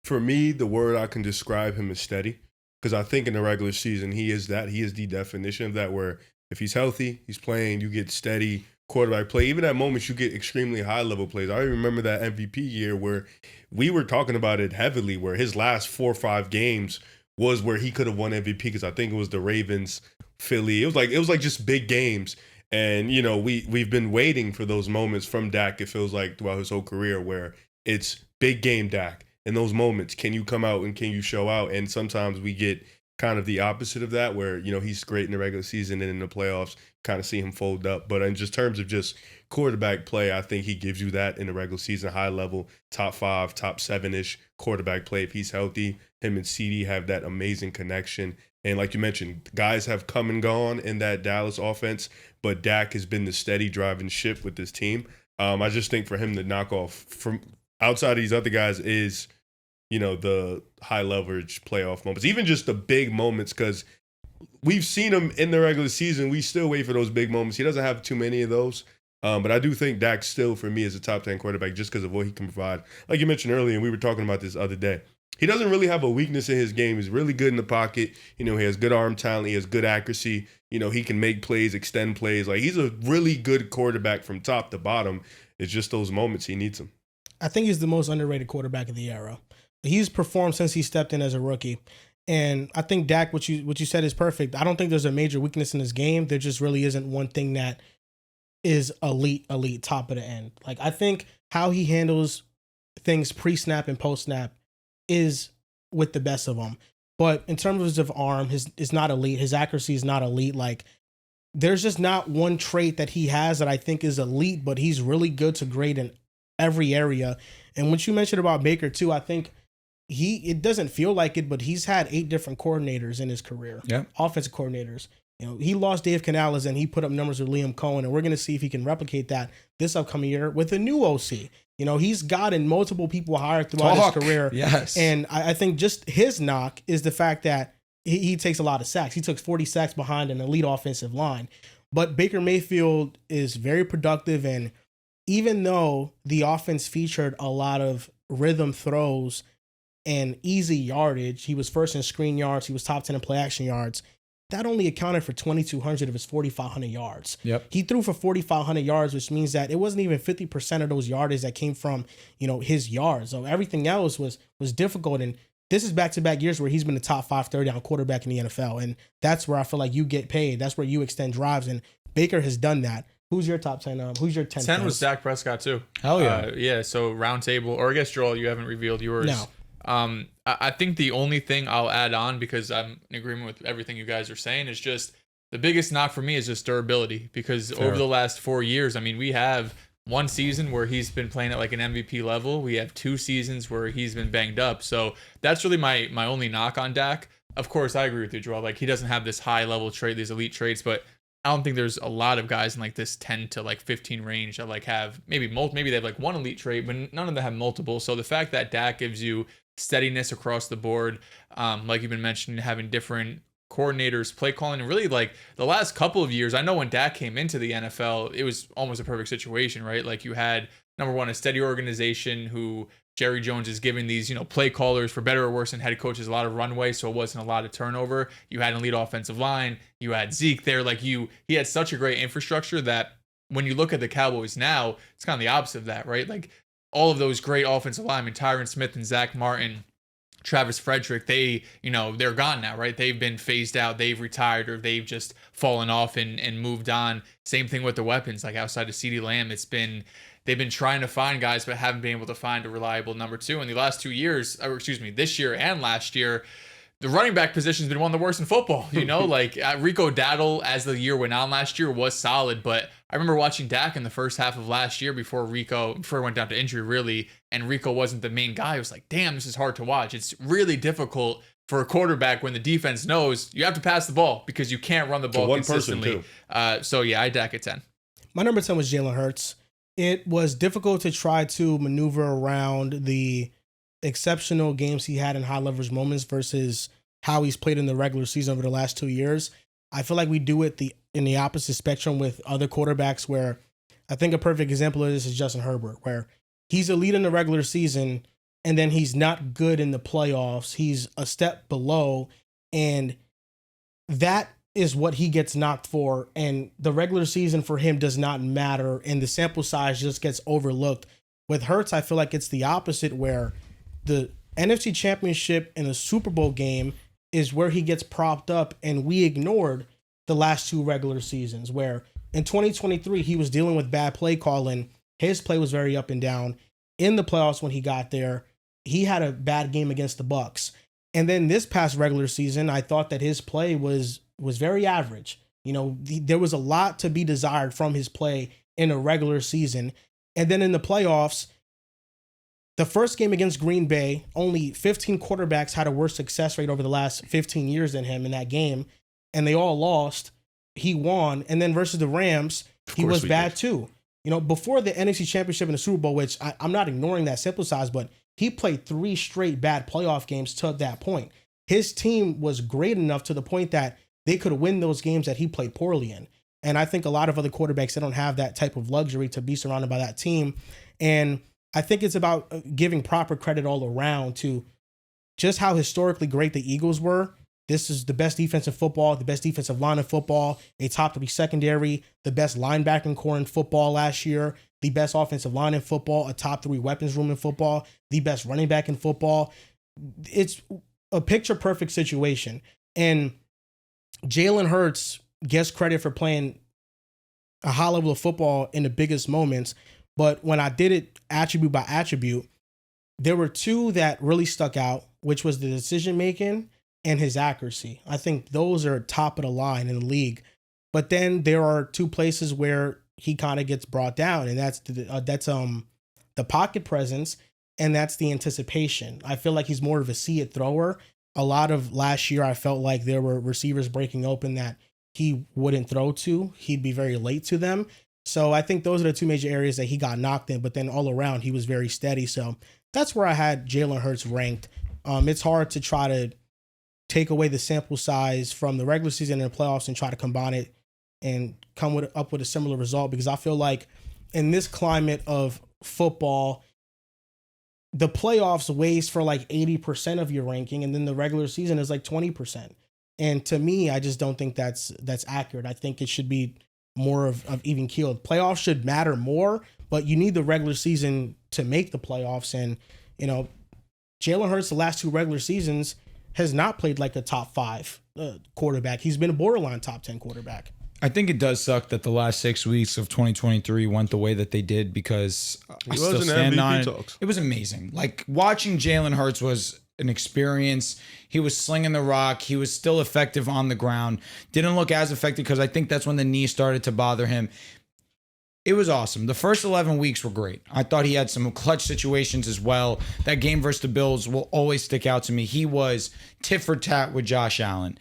for me, the word I can describe him is steady, because I think in the regular season, he is that. He is the definition of that, where if he's healthy, he's playing, you get steady quarterback play. Even at moments, you get extremely high-level plays. I remember that MVP year where we were talking about it heavily, where his last 4 or 5 games was where he could have won MVP, because I think it was the Ravens, Philly. It was like just big games. And, you know, we've been waiting for those moments from Dak, it feels like, throughout his whole career, where it's big game Dak. In those moments, can you come out and can you show out? And sometimes we get kind of the opposite of that, where, you know, he's great in the regular season and in the playoffs, kind of see him fold up. But in just terms of just quarterback play, I think he gives you that in the regular season, high level, top 5, top 7-ish quarterback play. If he's healthy, him and CD have that amazing connection. And like you mentioned, guys have come and gone in that Dallas offense, but Dak has been the steady driving ship with this team. I just think for him to knock off from outside of these other guys is, you know, the high leverage playoff moments, even just the big moments, because we've seen him in the regular season. We still wait for those big moments. He doesn't have too many of those. But I do think Dak still, for me, is a top 10 quarterback just because of what he can provide. Like you mentioned earlier, and we were talking about this other day, he doesn't really have a weakness in his game. He's really good in the pocket. You know, he has good arm talent. He has good accuracy. You know, he can make plays, extend plays. Like, he's a really good quarterback from top to bottom. It's just those moments he needs them. I think he's the most underrated quarterback of the era. He's performed since he stepped in as a rookie. And I think Dak, what you said is perfect. I don't think there's a major weakness in his game. There just really isn't one thing that is elite, top of the end. Like, I think how he handles things pre-snap and post-snap is with the best of them. But in terms of arm, is not elite. His accuracy is not elite. Like, there's just not one trait that he has that I think is elite, but he's really good to great in every area. And what you mentioned about Baker too, I think it doesn't feel like it, but he's had 8 different coordinators in his career. Yeah. Offensive coordinators. You know, he lost Dave Canales and he put up numbers with Liam Cohen, and we're going to see if he can replicate that this upcoming year with a new OC. You know, he's gotten multiple people hired throughout his career. Yes. And I think just his knock is the fact that he takes a lot of sacks. He took 40 sacks behind an elite offensive line. But Baker Mayfield is very productive, and even though the offense featured a lot of rhythm throws and easy yardage, he was first in screen yards, he was top 10 in play action yards, that only accounted for 2,200 of his 4,500 yards. Yep. He threw for 4,500 yards, which means that it wasn't even 50% of those yardage that came from, you know, his yards. So everything else was difficult. And this is back-to-back years where he's been the top 5 third-down quarterback in the NFL. And that's where I feel like you get paid. That's where you extend drives. And Baker has done that. Who's your top 10? Who's your 10? 10 was Dak Prescott, too. Hell yeah. Yeah, so round table. Or I guess, Joel, you haven't revealed yours. No. I think the only thing I'll add on, because I'm in agreement with everything you guys are saying, is just the biggest knock for me is just durability. Because over the last 4 years, I mean, we have one season where he's been playing at like an MVP level. We have 2 seasons where he's been banged up. So that's really my only knock on Dak. Of course, I agree with you, Joel. Like, he doesn't have this high level trait, these elite traits, but I don't think there's a lot of guys in like this 10 to like 15 range that like have maybe they have like one elite trait, but none of them have multiple. So the fact that Dak gives you steadiness across the board, like you've been mentioning, having different coordinators, play calling, and really like the last couple of years, I know when Dak came into the NFL, it was almost a perfect situation, right? Like, you had number one, a steady organization who Jerry Jones is giving these, play callers, for better or worse, and head coaches a lot of runway, so it wasn't a lot of turnover. You had an elite offensive line. You had Zeke there. He had such a great infrastructure that when you look at the Cowboys now, it's kind of the opposite of that, right? Like, all of those great offensive linemen, Tyron Smith and Zach Martin, Travis Frederick, they're gone now, right? They've been phased out, they've retired, or they've just fallen off and moved on. Same thing with the weapons, like outside of CeeDee Lamb, they've been trying to find guys, but haven't been able to find a reliable number two. In the last 2 years, this year and last year, the running back position has been one of the worst in football. Rico Dowdle, as the year went on last year, was solid, but I remember watching Dak in the first half of last year before he went down to injury, really, and Rico wasn't the main guy. I was like, damn, this is hard to watch. It's really difficult for a quarterback when the defense knows you have to pass the ball because you can't run the ball consistently. I Dak at 10. My number 10 was Jalen Hurts. It was difficult to try to maneuver around the exceptional games he had in high leverage moments versus how he's played in the regular season over the last 2 years. I feel like we do it in the opposite spectrum with other quarterbacks, where I think a perfect example of this is Justin Herbert, where he's elite in the regular season and then he's not good in the playoffs. He's a step below, and that is what he gets knocked for. And the regular season for him does not matter, and the sample size just gets overlooked. With Hurts, I feel like it's the opposite, where the NFC Championship and the Super Bowl game is where he gets propped up, and we ignored the last 2 regular seasons, where in 2023 he was dealing with bad play calling. His play was very up and down. In the playoffs, when he got there, he had a bad game against the Bucs. And then this past regular season, I thought that his play was very average. There was a lot to be desired from his play in a regular season. And then in the playoffs, the first game against Green Bay, only 15 quarterbacks had a worse success rate over the last 15 years than him in that game, and they all lost. He won. And then versus the Rams, he was bad too. Before the NFC Championship and the Super Bowl, which I'm not ignoring that sample size, but he played 3 straight bad playoff games to that point. His team was great enough to the point that they could win those games that he played poorly in. And I think a lot of other quarterbacks, they don't have that type of luxury to be surrounded by that team. And I think it's about giving proper credit all around to just how historically great the Eagles were. This is the best defense in football, the best defensive line in football, a top 3 secondary, the best linebacking core in football last year, the best offensive line in football, a top 3 weapons room in football, the best running back in football. It's a picture perfect situation. And Jalen Hurts gets credit for playing a high level of football in the biggest moments. But when I did it attribute by attribute, there were 2 that really stuck out, which was the decision making and his accuracy. I think those are top of the line in the league. But then there are 2 places where he kind of gets brought down, and that's the pocket presence, and that's the anticipation. I feel like he's more of a see it thrower. A lot of last year, I felt like there were receivers breaking open that he wouldn't throw to. He'd be very late to them. So I think those are the 2 major areas that he got knocked in, but then all around he was very steady. So that's where I had Jalen Hurts ranked. It's hard to try to take away the sample size from the regular season and the playoffs and try to combine it and come up with a similar result, because I feel like in this climate of football, the playoffs weighs for like 80% of your ranking, and then the regular season is like 20%. And to me, I just don't think that's accurate. I think it should be more of even keeled. Playoffs should matter more, but you need the regular season to make the playoffs. And, Jalen Hurts, the last 2 regular seasons, has not played like a top 5 quarterback. He's been a borderline top 10 quarterback. I think it does suck that the last 6 weeks of 2023 went the way that they did, because I still stand on it. It was amazing. Like, watching Jalen Hurts was an experience. He was slinging the rock. He was still effective on the ground. Didn't look as effective because I think that's when the knee started to bother him. It was awesome. The first 11 weeks were great. I thought he had some clutch situations as well. That game versus the Bills will always stick out to me. He was tit for tat with Josh Allen.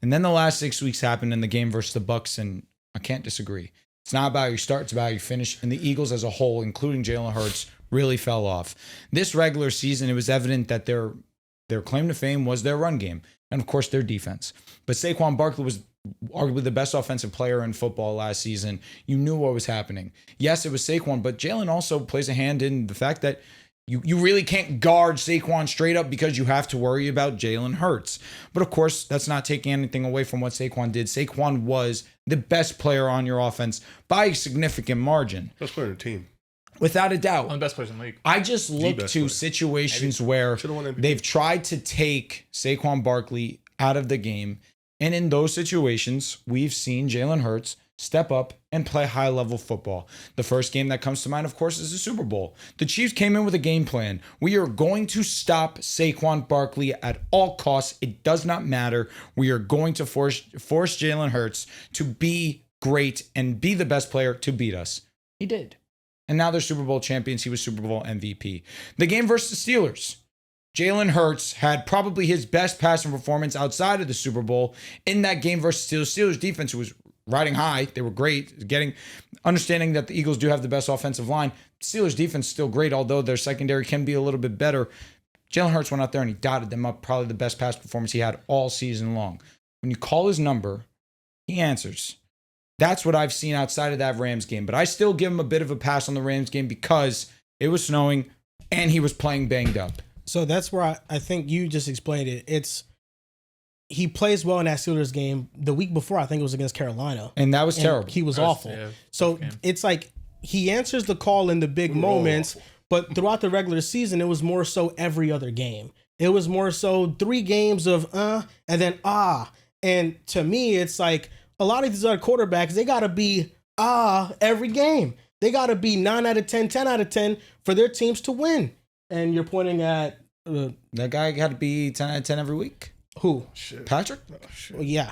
And then the last 6 weeks happened in the game versus the Bucs, and I can't disagree. It's not about your start, it's about your finish. And the Eagles as a whole, including Jalen Hurts, really fell off. This regular season, it was evident that their claim to fame was their run game, and of course their defense. But Saquon Barkley was arguably the best offensive player in football last season. You knew what was happening. Yes, it was Saquon, but Jalen also plays a hand in the fact that you really can't guard Saquon straight up because you have to worry about Jalen Hurts. But of course, that's not taking anything away from what Saquon did. Saquon was the best player on your offense by a significant margin. Best player on the team. Without a doubt. One of the best players in the league. I just look best to player. situations where they've tried to take Saquon Barkley out of the game. And in those situations, we've seen Jalen Hurts step up and play high-level football. The first game that comes to mind, of course, is the Super Bowl. The Chiefs came in with a game plan. We are going to stop Saquon Barkley at all costs. It does not matter. We are going to force Jalen Hurts to be great and be the best player to beat us. He did. And now they're Super Bowl champions. He was Super Bowl MVP. The game versus the Steelers. Jalen Hurts had probably his best passing performance outside of the Super Bowl in that game versus Steelers. Steelers defense was riding high. They were great. Understanding that the Eagles do have the best offensive line. Steelers defense is still great, although their secondary can be a little bit better. Jalen Hurts went out there and he dotted them up. Probably the best pass performance he had all season long. When you call his number, he answers. That's what I've seen outside of that Rams game. But I still give him a bit of a pass on the Rams game because it was snowing and he was playing banged up. So that's where I think you just explained it. He plays well in that Steelers game. The week before, I think it was against Carolina. And that was terrible. He was awful. Yeah, so it's like he answers the call in the big moments, but throughout the regular season, it was more so every other game. It was more so 3 games of and then And to me, it's like a lot of these other quarterbacks, they got to be every game. They got to be 9 out of 10, 10 out of 10 for their teams to win. And you're pointing at... that guy got to be 10 out of 10 every week. Who? Shit. Patrick? Oh, shit. Well, yeah.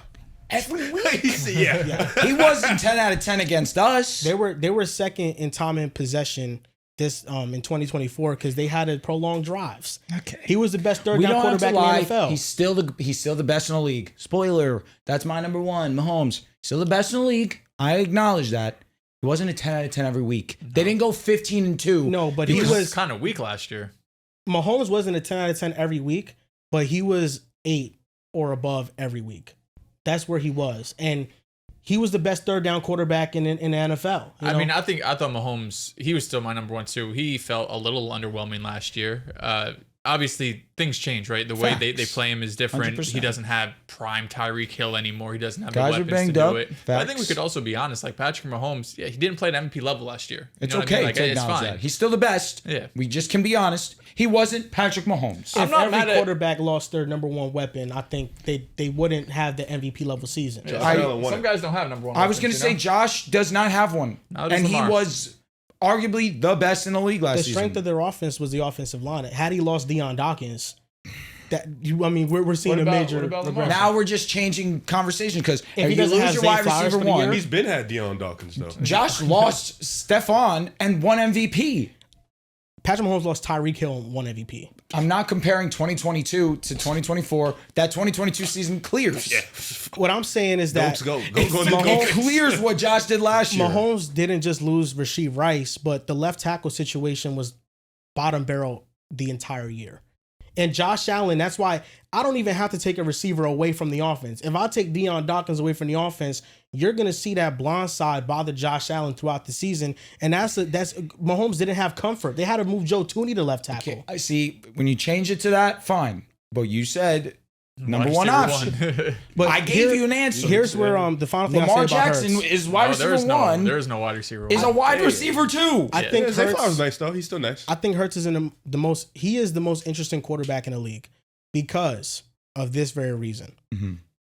Every week. Yeah. He wasn't 10 out of 10 against us. They were second in time in possession this in 2024 because they had prolonged drives. Okay. He was the best third down quarterback in the NFL. He's still the best in the league. Spoiler, that's my number one, Mahomes. Still the best in the league. I acknowledge that. He wasn't a 10 out of 10 every week. They didn't go 15-2. No, but He was kind of weak last year. Mahomes wasn't a 10 out of 10 every week, but he was 8 or above every week. That's where he was. And he was the best third down quarterback in the NFL. I mean, I thought Mahomes, he was still my number one too. He felt a little underwhelming last year. Obviously, things change, right? The way they play him is different. 100%. He doesn't have prime Tyreek Hill anymore. He doesn't have Guys the are weapons banged to up. do it. But I think we could also be honest. Like Patrick Mahomes, he didn't play at MVP level last year. You It's know what okay I mean? Like, to it's acknowledge fine. that. He's still the best. Yeah. We just can be honest. He wasn't Patrick Mahomes. I'm if not every mad at- quarterback lost their number one weapon, I think they wouldn't have the MVP level season. Some guys don't have number one. I was going to weapons, say you know? Josh does not have one. Neither does And he Lamar. was arguably the best in the league last The season. strength of their offense was the offensive line. Had he lost Deion Dawkins, we're seeing What a about- major what about Lamar? regression. Now we're just changing conversation because If if he you doesn't lose have your Zay wide Flowers receiver for the year, one, He's been had Deion Dawkins though. Josh lost Stephon and won MVP. Patrick Mahomes lost Tyreek Hill and won MVP. I'm not comparing 2022 to 2024. That 2022 season clears. Yeah. What I'm saying is that Go It clears what Josh did last year. Mahomes didn't just lose Rasheed Rice, but the left tackle situation was bottom barrel the entire year. And Josh Allen, that's why I don't even have to take a receiver away from the offense. If I take Deion Dawkins away from the offense, you're going to see that blind side bother Josh Allen throughout the season. And that's Mahomes didn't have comfort. They had to move Joe Tooney to left tackle. Okay, I see. When you change it to that, fine. But you said number Wide one receiver option. one. But I gave you an answer. Here's where the final thing Lamar I say about Jackson Hurts. is wide receiver one. There is no wide receiver Is a one. wide receiver two. I think Zay Hurts, Flowers nice though. He's still nice. I think Hurts is he is the most interesting quarterback in the league because of this very reason.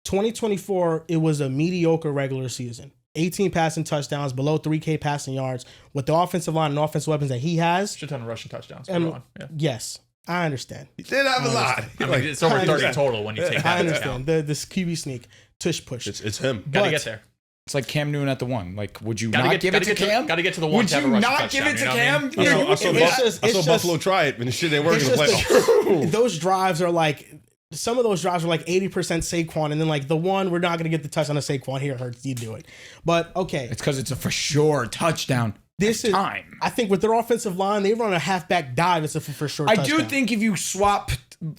2024, it was a mediocre regular season. 18 passing touchdowns, below 3K passing yards. With the offensive line and offensive weapons that he has, Shit ton of rushing touchdowns. and Go on. Yeah. yes, I understand. He did have a lot. I mean, it's over 30 total when you take that I into understand. account. This QB sneak, tush push. It's him. Gotta But- get there. It's like Cam Newton at the one. Like, would you Gotta not get, give gotta it to get Cam? Gotta get to the one. Would to have you a rushing not give touchdown, it to you know what I Cam? mean? Yeah, I saw, it's just- Buffalo try it, and the shit ain't working in the It's just playoffs. those drives are like, some of those drives are like 80% Saquon, and then like the one, we're not going to get the touch on a Saquon. Here, Hurts, you do it. But okay, It's because it's a for sure touchdown. this is time. I think with their offensive line, they run a halfback dive. It's a for sure I touchdown. do think if you swap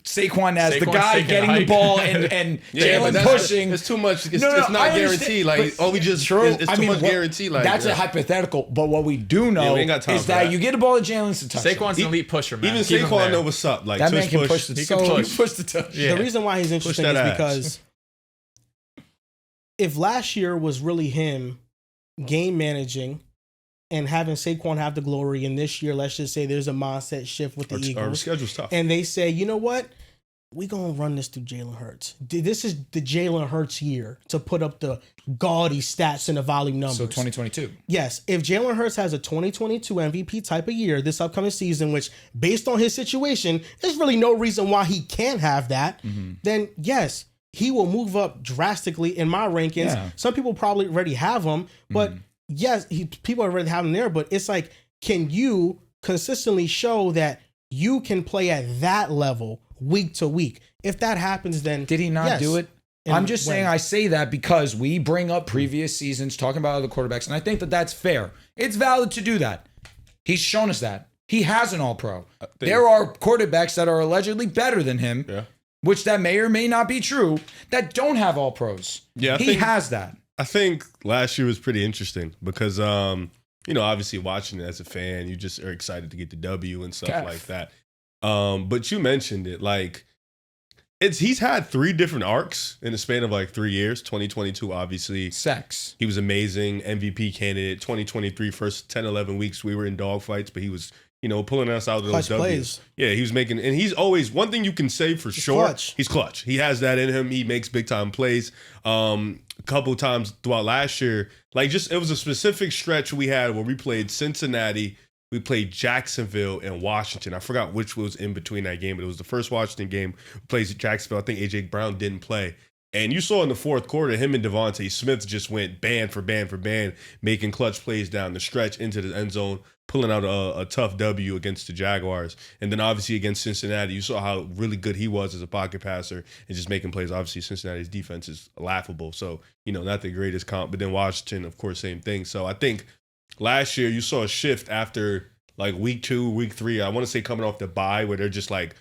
Saquon as the Saquon's guy taking getting a the hike. ball and Jalen pushing. It's too much. It's No, not I guaranteed. understand, Like, we just true. it's too much guarantee. Like, that's a hypothetical. But what we do know we ain't got time is for that that. you get a ball to Jalen's to touch. Saquon's an elite pusher, man. even Keep him Saquon there. know what's up. Like, That man can push. push the He so can he push. push the touch. Yeah. The reason why he's interesting that is ass. because if last year was really him game managing and having Saquon have the glory, and this year, let's just say there's a mindset shift with the Our Eagles, schedule's tough. and they say, you know what? We gonna run this through Jalen Hurts. This is the Jalen Hurts year to put up the gaudy stats and the volume numbers. So 2022. Yes, if Jalen Hurts has a 2022 MVP type of year this upcoming season, which based on his situation, there's really no reason why he can't have that, then yes, he will move up drastically in my rankings. Yeah. Some people probably already have him, but yes, people already have him there. But it's like, can you consistently show that you can play at that level week to week? If that happens, then Did he not yes. do it? And I'm just saying when? I say that because we bring up previous seasons talking about other quarterbacks, and I think that that's fair. It's valid to do that. He's shown us that. He has an all-pro. There are quarterbacks that are allegedly better than him, which that may or may not be true, that don't have all-pros. Yeah, I he think- has that. I think last year was pretty interesting because, obviously watching it as a fan, you just are excited to get the W and stuff like that. But you mentioned it, like he's had 3 different arcs in the span of like 3 years. 2022, obviously, Sex. he was amazing, MVP candidate. 2023, first 10, 11 weeks, we were in dogfights, but he was, pulling us out of those Clutch W's. plays. Yeah, he was making, and he's always, one thing you can say for sure, clutch. he's clutch. He has that in him. He makes big time plays. A couple times throughout last year, like just, it was a specific stretch we had where we played Cincinnati, we played Jacksonville and Washington. I forgot which was in between that game, but it was the first Washington game. We played Jacksonville. I think AJ Brown didn't play. And you saw in the fourth quarter, him and Devontae Smith just went band for band for band, making clutch plays down the stretch into the end zone, pulling out a tough W against the Jaguars. And then obviously against Cincinnati, you saw how really good he was as a pocket passer and just making plays. Obviously, Cincinnati's defense is laughable. So, not the greatest comp. But then Washington, of course, same thing. So I think last year you saw a shift after like week 2, week 3. I want to say coming off the bye where they're just like,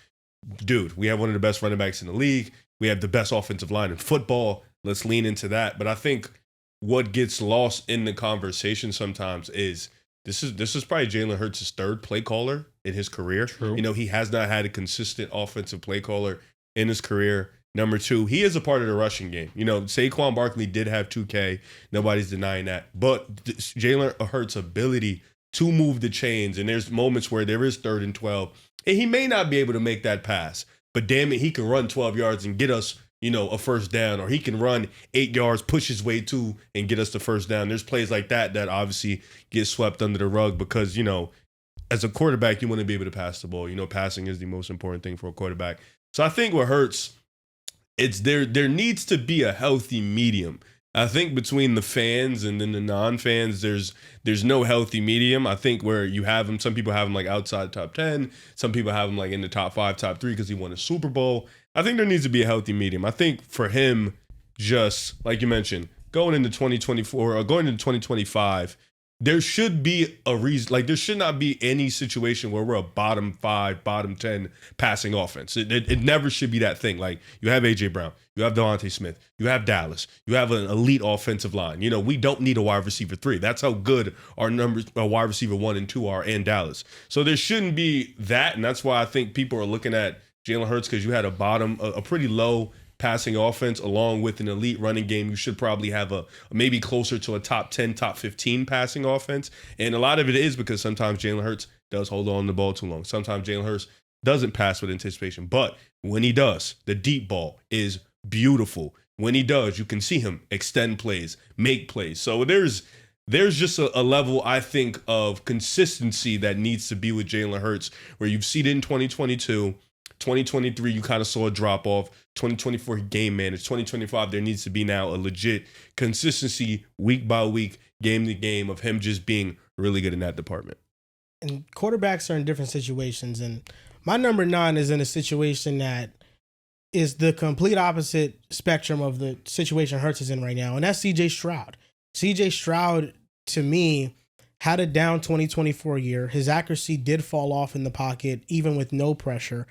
dude, we have one of the best running backs in the league. We have the best offensive line in football. Let's lean into that. But I think what gets lost in the conversation sometimes is this is probably Jalen Hurts' 3rd play caller in his career. True. He has not had a consistent offensive play caller in his career. Number 2, he is a part of the rushing game. Saquon Barkley did have 2K. Nobody's denying that. But Jalen Hurts' ability to move the chains, and there's moments where there is 3rd and 12, and he may not be able to make that pass. But damn it, he can run 12 yards and get us, a first down, or he can run 8 yards, push his way to, and get us the first down. There's plays like that obviously get swept under the rug because, as a quarterback, you want to be able to pass the ball. Passing is the most important thing for a quarterback. So I think what hurts, it's there needs to be a healthy medium. I think between the fans and then the non-fans, there's no healthy medium. I think where you have him, some people have him like outside top 10. Some people have him like in the top 5, top 3 because he won a Super Bowl. I think there needs to be a healthy medium. I think for him, just like you mentioned, going into 2024 or going into 2025, there should be a reason. Like there should not be any situation where we're a bottom 5, bottom 10 passing offense. It never should be that thing. Like you have AJ Brown, you have Devontae Smith, you have Dallas, you have an elite offensive line. We don't need a wide receiver 3. That's how good our numbers, wide receiver 1 and 2 are in Dallas. So there shouldn't be that, and that's why I think people are looking at Jalen Hurts because you had a pretty low passing offense along with an elite running game. You should probably have a maybe closer to a top 10, top 15 passing offense. And a lot of it is because sometimes Jalen Hurts does hold on to the ball too long. Sometimes Jalen Hurts doesn't pass with anticipation. But when he does, the deep ball is beautiful. When he does, you can see him extend plays, make plays. So there's just a level, I think, of consistency that needs to be with Jalen Hurts where you've seen it in 2022. 2023, you kind of saw a drop off. 2024, game managed. 2025, there needs to be now a legit consistency week by week, game to game of him just being really good in that department. And quarterbacks are in different situations. And my number 9 is in a situation that is the complete opposite spectrum of the situation Hurts is in right now. And that's CJ Stroud. CJ Stroud, to me, had a down 2024 year. His accuracy did fall off in the pocket, even with no pressure.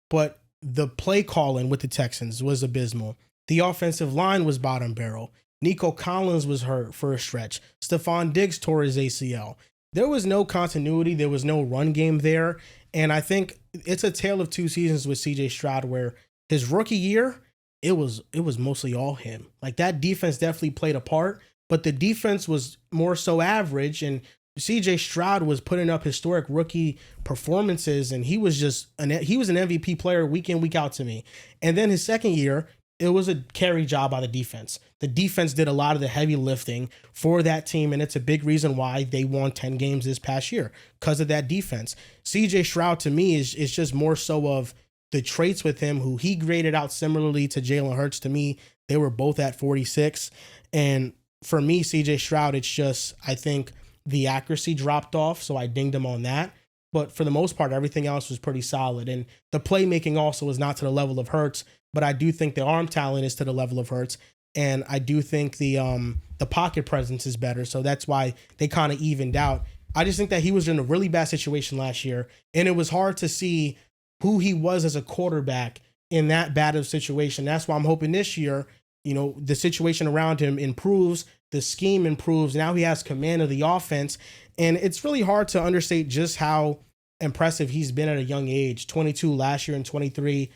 But the play calling with the Texans was abysmal. The offensive line was bottom barrel. Nico Collins was hurt for a stretch. Stephon Diggs tore his ACL. There was no continuity. There was no run game there. And I think it's a tale of two seasons with CJ Stroud, where his rookie year, it was mostly all him. Like, that defense definitely played a part, but the defense was more so average, and CJ Stroud was putting up historic rookie performances, and he was an MVP player week in, week out to me. And then his second year, it was a carry job by the defense. The defense did a lot of the heavy lifting for that team, and it's a big reason why they won 10 games this past year, because of that defense. CJ Stroud, to me, is just more so of the traits with him, who he graded out similarly to Jalen Hurts. To me, they were both at 46. And for me, CJ Stroud, it's just, I think the accuracy dropped off, so I dinged him on that. But for the most part, everything else was pretty solid. And the playmaking also is not to the level of Hurts, but I do think the arm talent is to the level of Hurts. And I do think the pocket presence is better. So that's why they kind of evened out. I just think that he was in a really bad situation last year, and it was hard to see who he was as a quarterback in that bad of a situation. That's why I'm hoping this year, the situation around him improves, the scheme improves. Now he has command of the offense, and it's really hard to understate just how impressive he's been at a young age. 22 last year and 23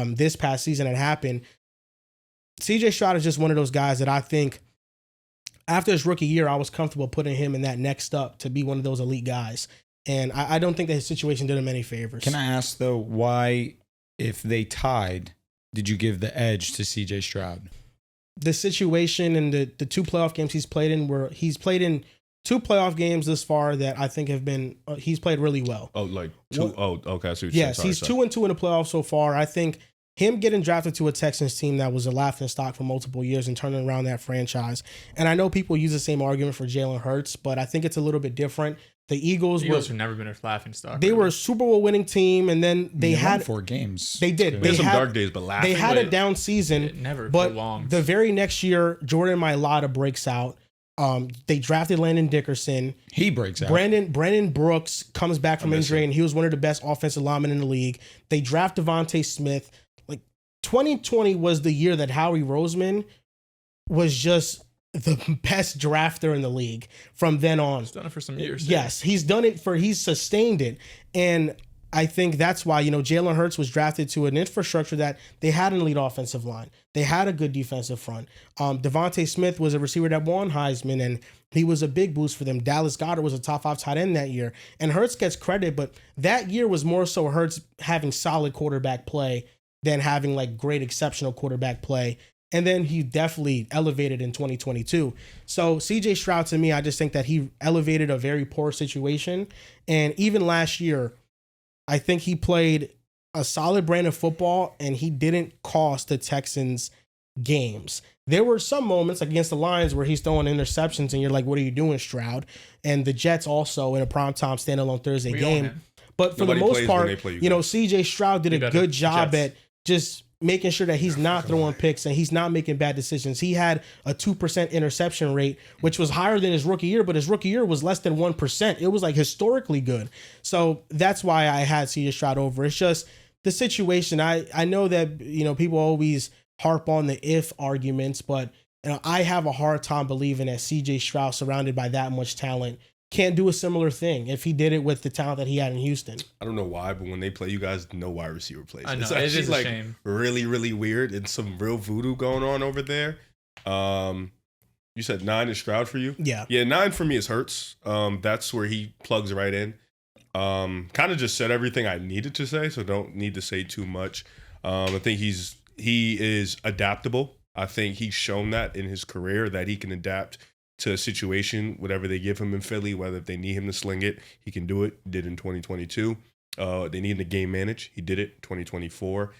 this past season it happened. CJ Stroud is just one of those guys that I think after his rookie year, I was comfortable putting him in that next step to be one of those elite guys. And I don't think that his situation did him any favors. Can I ask, though, why, if they tied, did you give the edge to CJ Stroud? The situation and the two playoff games he's played in two playoff games this far that I think have been, he's played really well. Oh, like two? Okay. I see what yes, sorry, he's 2-2 in the playoffs so far. I think him getting drafted to a Texans team that was a laughing stock for multiple years and turning around that franchise. And I know people use the same argument for Jalen Hurts, but I think it's a little bit different. The Eagles have never been a laughing stock. They were a Super Bowl winning team, and then they had 4 games. They did. They had some dark days, but laughing. They had a down season. It never but prolonged. The very next year, Jordan Mailata breaks out. They drafted Landon Dickerson. He breaks out. Brandon Brooks comes back from injury, and he was one of the best offensive linemen in the league. They draft Devontae Smith. 2020 was the year that Howie Roseman was just the best drafter in the league from then on. He's done it for some years. Yes, he's sustained it. And I think that's why, Jalen Hurts was drafted to an infrastructure that they had an elite offensive line. They had a good defensive front. Devontae Smith was a receiver that won Heisman, and he was a big boost for them. Dallas Goedert was a top 5 tight end that year. And Hurts gets credit, but that year was more so Hurts having solid quarterback play than having great exceptional quarterback play. And then he definitely elevated in 2022. So CJ Stroud, to me, I just think that he elevated a very poor situation. And even last year, I think he played a solid brand of football, and he didn't cost the Texans games. There were some moments against the Lions where he's throwing interceptions, and you're like, what are you doing, Stroud? And the Jets also in a primetime standalone Thursday game. But for the most part, CJ Stroud did a good job at just making sure that he's not throwing picks and he's not making bad decisions. He had a 2% interception rate, which was higher than his rookie year, but his rookie year was less than 1%. It was historically good. So that's why I had CJ Stroud over. It's just the situation. I know that, people always harp on the if arguments, but I have a hard time believing that CJ Stroud, surrounded by that much talent, can't do a similar thing if he did it with the talent that he had in Houston. I don't know why, but when they play you guys, no wide receiver plays. I know, it's it actually is a shame. Really, really weird and some real voodoo going on over there. You said 9 is Stroud for you? Yeah. Yeah, 9 for me is Hurts. That's where he plugs right in. Kind of just said everything I needed to say, so don't need to say too much. I think he is adaptable. I think he's shown that in his career that he can adapt to a situation, whatever they give him in Philly, whether if they need him to sling it, he can do it. Did in 2022. They need him to game manage. He did it 2024.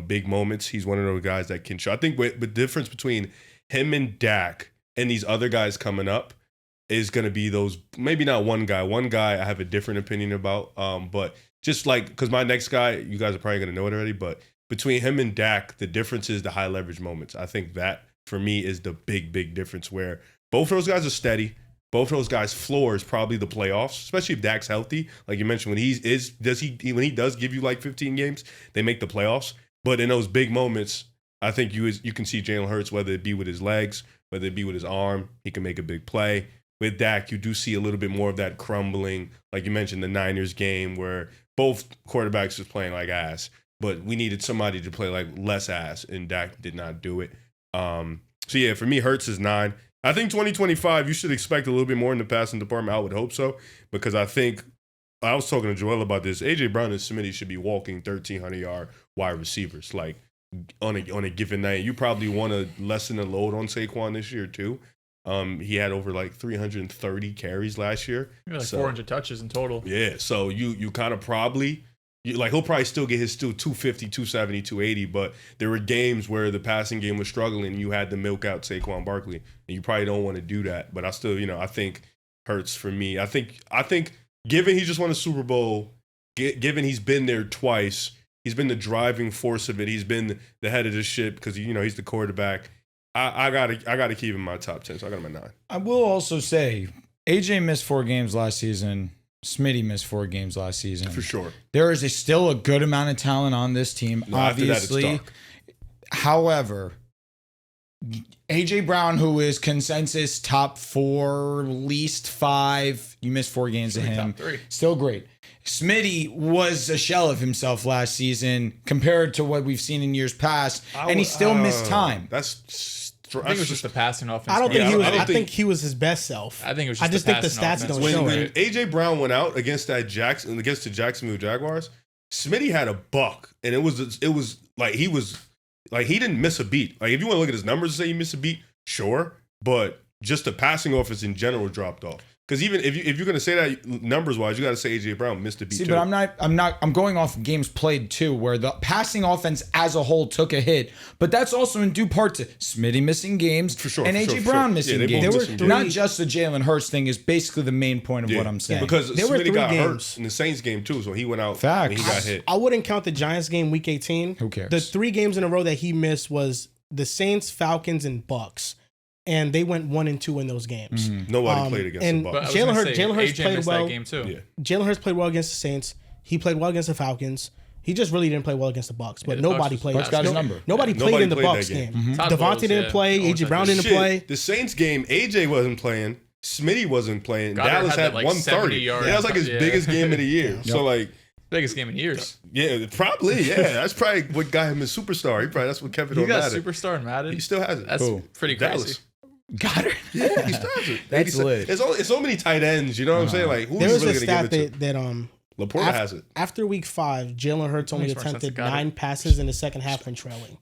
Big moments. He's one of those guys that can show. I think the difference between him and Dak and these other guys coming up is going to be those, maybe not one guy. One guy I have a different opinion about. But just because my next guy, you guys are probably going to know it already, but between him and Dak, the difference is the high leverage moments. I think that for me is the big, big difference where both of those guys are steady. Both of those guys' floor is probably the playoffs, especially if Dak's healthy. Like you mentioned, when he does give you 15 games, they make the playoffs. But in those big moments, I think you can see Jalen Hurts, whether it be with his legs, whether it be with his arm, he can make a big play. With Dak, you do see a little bit more of that crumbling. Like you mentioned, the Niners game where both quarterbacks was playing like ass, but we needed somebody to play like less ass, and Dak did not do it. So yeah, for me, Hurts is 9. I think 2025, you should expect a little bit more in the passing department. I would hope so, because I think I was talking to Joel about this. AJ Brown and Smitty should be walking 1,300-yard wide receivers. Like on a given night, you probably want to lessen the load on Saquon this year too. He had over like 330 carries last year. Like 400 touches in total. Yeah, so you kind of probably he'll probably still get his 250, 270, 280, but there were games where the passing game was struggling and you had to milk out Saquon Barkley, and you probably don't want to do that. But I still, I think Hurts for me. I think given he just won a Super Bowl, given he's been there twice, he's been the driving force of it. He's been the head of the ship because he's the quarterback. I gotta keep him in my top 10, so I got him at 9. I will also say AJ missed 4 games last season. Smitty missed 4 games last season. For sure. There is still a good amount of talent on this team, obviously. After that, it's However, AJ Brown, who is consensus top 4, least 5, you missed 4 games of him. Top 3. Still great. Smitty was a shell of himself last season compared to what we've seen in years past, and he still missed time. I think it was just the passing offense. I don't think he was. I think he was his best self. I think it was. Just I just think the stats don't show when it. AJ Brown went out against the Jacksonville Jaguars, Smitty had a buck, and it was like he didn't miss a beat. Like if you want to look at his numbers and say he missed a beat, sure, but just the passing offense in general dropped off. Because even if you're going to say that numbers wise, you got to say AJ Brown missed a beat. See, too. but I'm going off games played too, where the passing offense as a whole took a hit. But that's also in due part to Smitty missing games and AJ Brown missing games. Not just the Jalen Hurts thing is basically the main point of what I'm saying. Because Smitty got hurt in the Saints game too, so he went out. Facts. And he got hit. I wouldn't count the Giants game week 18. Who cares? The 3 games in a row that he missed was the Saints, Falcons, and Bucks. And they went 1-2 in those games. Mm-hmm. Nobody played against the Bucs. Jalen Hurts played well. That game too. Yeah. Jalen Hurts played well against the Saints. He played well against the Falcons. He just really didn't play well against the Bucs. But nobody played. Bucs got his number. Nobody played in the Bucs game. Mm-hmm. Devontae didn't play. AJ Brown didn't play. The Saints game, AJ wasn't playing. Smitty wasn't playing. Dallas had 130. That was like his biggest game of the year. Yep. So like. Biggest game in years. Yeah, probably. Yeah, that's probably what got him a superstar. That's what kept it on Madden. He got superstar in Madden. He still has it. That's pretty crazy. Dallas. Got it. Yeah, he still has it. That's lit. It's so many tight ends. You know what I'm saying? Like, who's there was really a going to stat give it to? that Laporta has it. After week 5, Jalen Hurts only Makes more sense. attempted Got it. 9 passes in the second half when trailing.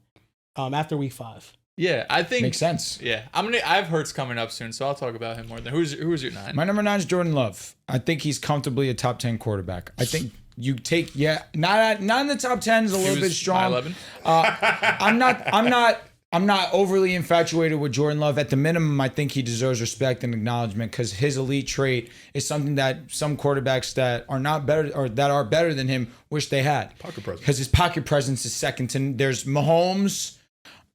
After week 5. Yeah, I think Makes sense. Yeah, I have Hurts coming up soon, so I'll talk about him more. Than who's your 9? My number 9 is Jordan Love. I think he's comfortably a top 10 quarterback. I think you take not in the top 10 is a little bit strong. 11. I'm not overly infatuated with Jordan Love. At the minimum, I think he deserves respect and acknowledgement because his elite trait is something that some quarterbacks that are not better or that are better than him wish they had. Pocket presence. Because his pocket presence is second to. There's Mahomes.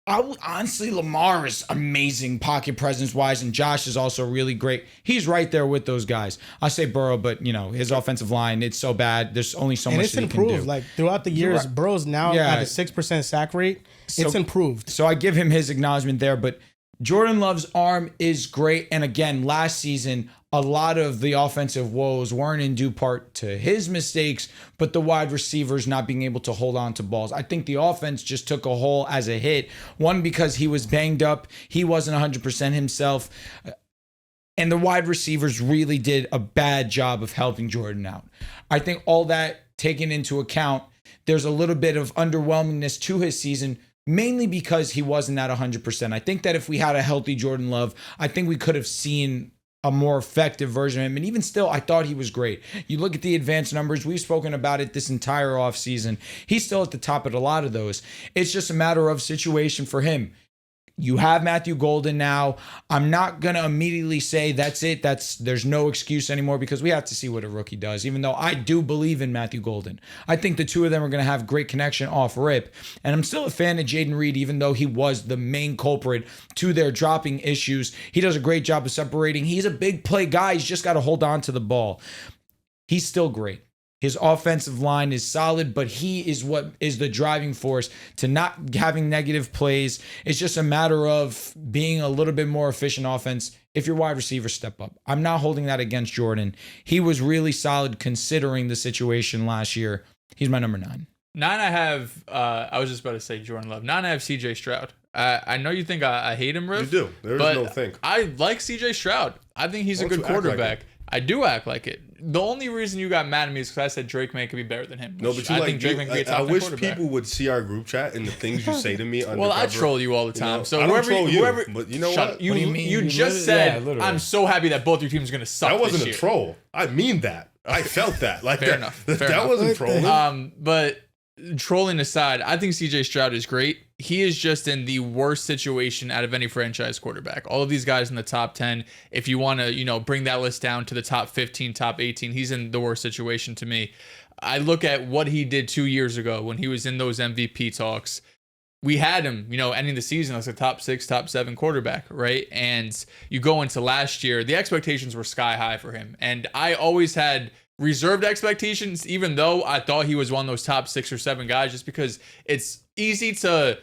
Honestly, Lamar is amazing pocket presence wise, and Josh is also really great. He's right there with those guys. I say Burrow, but his offensive line, it's so bad. There's only so much that he can do. Like throughout the years, Burrow's now at a 6% sack rate. It's improved. So I give him his acknowledgement there, but Jordan Love's arm is great. And again, last season, a lot of the offensive woes weren't in due part to his mistakes, but the wide receivers not being able to hold on to balls. I think the offense just took a hole as a hit. One, because he was banged up. He wasn't 100% himself. And the wide receivers really did a bad job of helping Jordan out. I think all that taken into account, there's a little bit of underwhelmingness to his season, mainly because he wasn't at 100%. I think that if we had a healthy Jordan Love, I think we could have seen a more effective version of him. And even still, I thought he was great. You look at the advanced numbers, we've spoken about it this entire offseason. He's still at the top of a lot of those. It's just a matter of situation for him. You have Matthew Golden now. I'm not going to immediately say that's it. There's no excuse anymore because we have to see what a rookie does, even though I do believe in Matthew Golden. I think the two of them are going to have great connection off rip. And I'm still a fan of Jayden Reed, even though he was the main culprit to their dropping issues. He does a great job of separating. He's a big play guy. He's just got to hold on to the ball. He's still great. His offensive line is solid, but he is what is the driving force to not having negative plays. It's just a matter of being a little bit more efficient offense if your wide receivers step up. I'm not holding that against Jordan. He was really solid considering the situation last year. He's my number 9. 9, I have, I was just about to say Jordan Love. 9, I have CJ Stroud. I know you think I hate him, Riff. You do. There is but no think. I like CJ Stroud. I think he's a good quarterback. I do act like it. The only reason you got mad at me is because I said Drake May could be better than him. No, but you I think Drake May could be a top 10 wish quarterback. people would see our group chat and the things you say to me. Well, I troll you all the time. You know, so I don't troll whoever, you, but you know shut what? up. You, What do you mean? you You just literally- said, yeah, I'm so happy that both your teams are going to suck That wasn't this a year. troll. I mean that. I felt that. Like Fair that. enough. That Fair enough. wasn't trolling. But trolling aside, I think CJ Stroud is great. He is just in the worst situation out of any franchise quarterback. All of these guys in the top 10, if you want to, bring that list down to the top 15, top 18, he's in the worst situation to me. I look at what he did 2 years ago when he was in those MVP talks. We had him, ending the season as a top 6, top 7 quarterback, right? And you go into last year, the expectations were sky high for him. And I always had reserved expectations, even though I thought he was one of those top 6 or 7 guys, just because it's easy to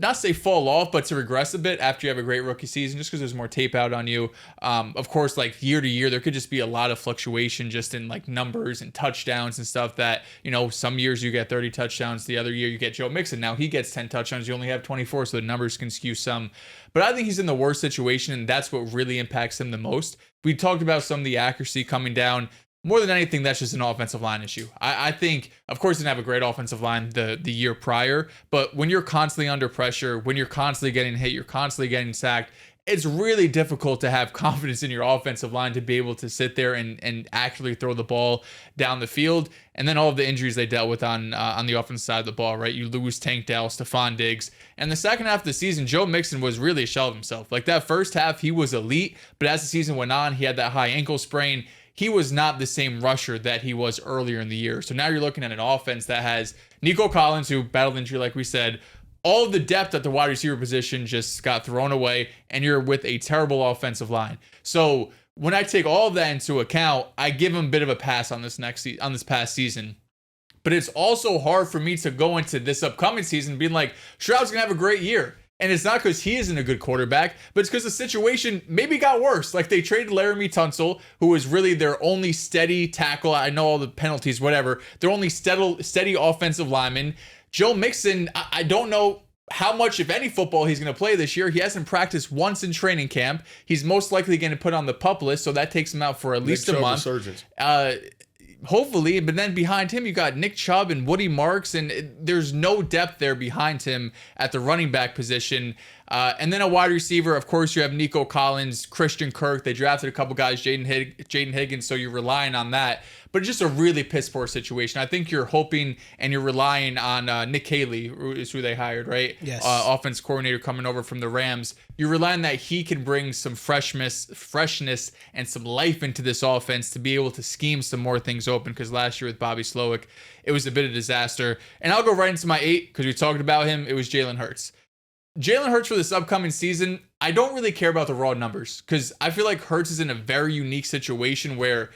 not say fall off, but to regress a bit after you have a great rookie season, just because there's more tape out on you. Of course, like year to year, there could just be a lot of fluctuation just in like numbers and touchdowns and stuff that, some years you get 30 touchdowns. The other year you get Joe Mixon. Now he gets 10 touchdowns. You only have 24. So the numbers can skew some, but I think he's in the worst situation. And that's what really impacts him the most. We talked about some of the accuracy coming down. More than anything, that's just an offensive line issue. I think, of course, he didn't have a great offensive line the year prior, but when you're constantly under pressure, when you're constantly getting hit, you're constantly getting sacked, it's really difficult to have confidence in your offensive line to be able to sit there and actually throw the ball down the field. And then all of the injuries they dealt with on the offensive side of the ball, right? You lose Tank Dell, Stephon Diggs. And the second half of the season, Joe Mixon was really a shell of himself. Like that first half, he was elite, but as the season went on, he had that high ankle sprain. He was not the same rusher that he was earlier in the year. So now you're looking at an offense that has Nico Collins, who battled injury, like we said. All of the depth at the wide receiver position just got thrown away, and you're with a terrible offensive line. So when I take all of that into account, I give him a bit of a pass on this past season. But it's also hard for me to go into this upcoming season being like, Stroud's gonna have a great year. And it's not because he isn't a good quarterback, but it's because the situation maybe got worse. Like they traded Laramie Tunsil, who was really their only steady tackle. I know all the penalties, whatever. Their only steady offensive lineman. Joe Mixon, I don't know how much, if any, football he's going to play this year. He hasn't practiced once in training camp. He's most likely going to put on the PUP list, so that takes him out for at least a month. Hopefully, but then behind him, you got Nick Chubb and Woody Marks, and there's no depth there behind him at the running back position. And then a wide receiver, of course, you have Nico Collins, Christian Kirk. They drafted a couple guys, Jayden Higgins, so you're relying on that. But it's just a really piss poor situation. I think you're hoping and you're relying on Nick Haley, is who they hired, right? Yes. Offense coordinator coming over from the Rams. You're relying that he can bring some freshness and some life into this offense to be able to scheme some more things open, because last year with Bobby Slowick, it was a bit of a disaster. And I'll go right into my 8 because we talked about him. It was Jalen Hurts. Jalen Hurts for this upcoming season, I don't really care about the raw numbers because I feel like Hurts is in a very unique situation where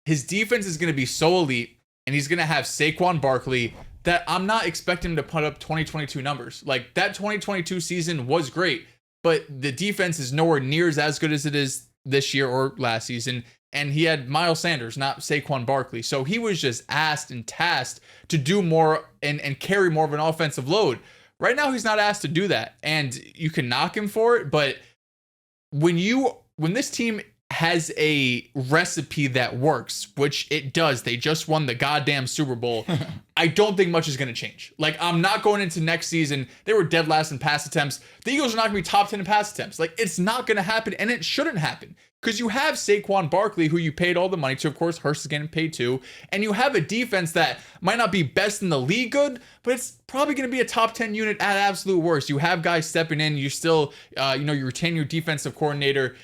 his defense is going to be so elite and he's going to have Saquon Barkley that I'm not expecting him to put up 2022 numbers. Like that 2022 season was great, but the defense is nowhere near as good as it is this year or last season. And he had Miles Sanders, not Saquon Barkley. So he was just asked and tasked to do more and carry more of an offensive load. Right now, he's not asked to do that. And you can knock him for it, but when this team has a recipe that works, which it does, they just won the goddamn Super Bowl, I don't think much is going to change. Like, I'm not going into next season. They were dead last in pass attempts. The Eagles are not going to be top 10 in pass attempts. Like, it's not going to happen, and it shouldn't happen. Because you have Saquon Barkley, who you paid all the money to. Of course, Hurst is getting paid too. And you have a defense that might not be best in the league good, but it's probably going to be a top 10 unit at absolute worst. You have guys stepping in. You still, you retain your defensive coordinator.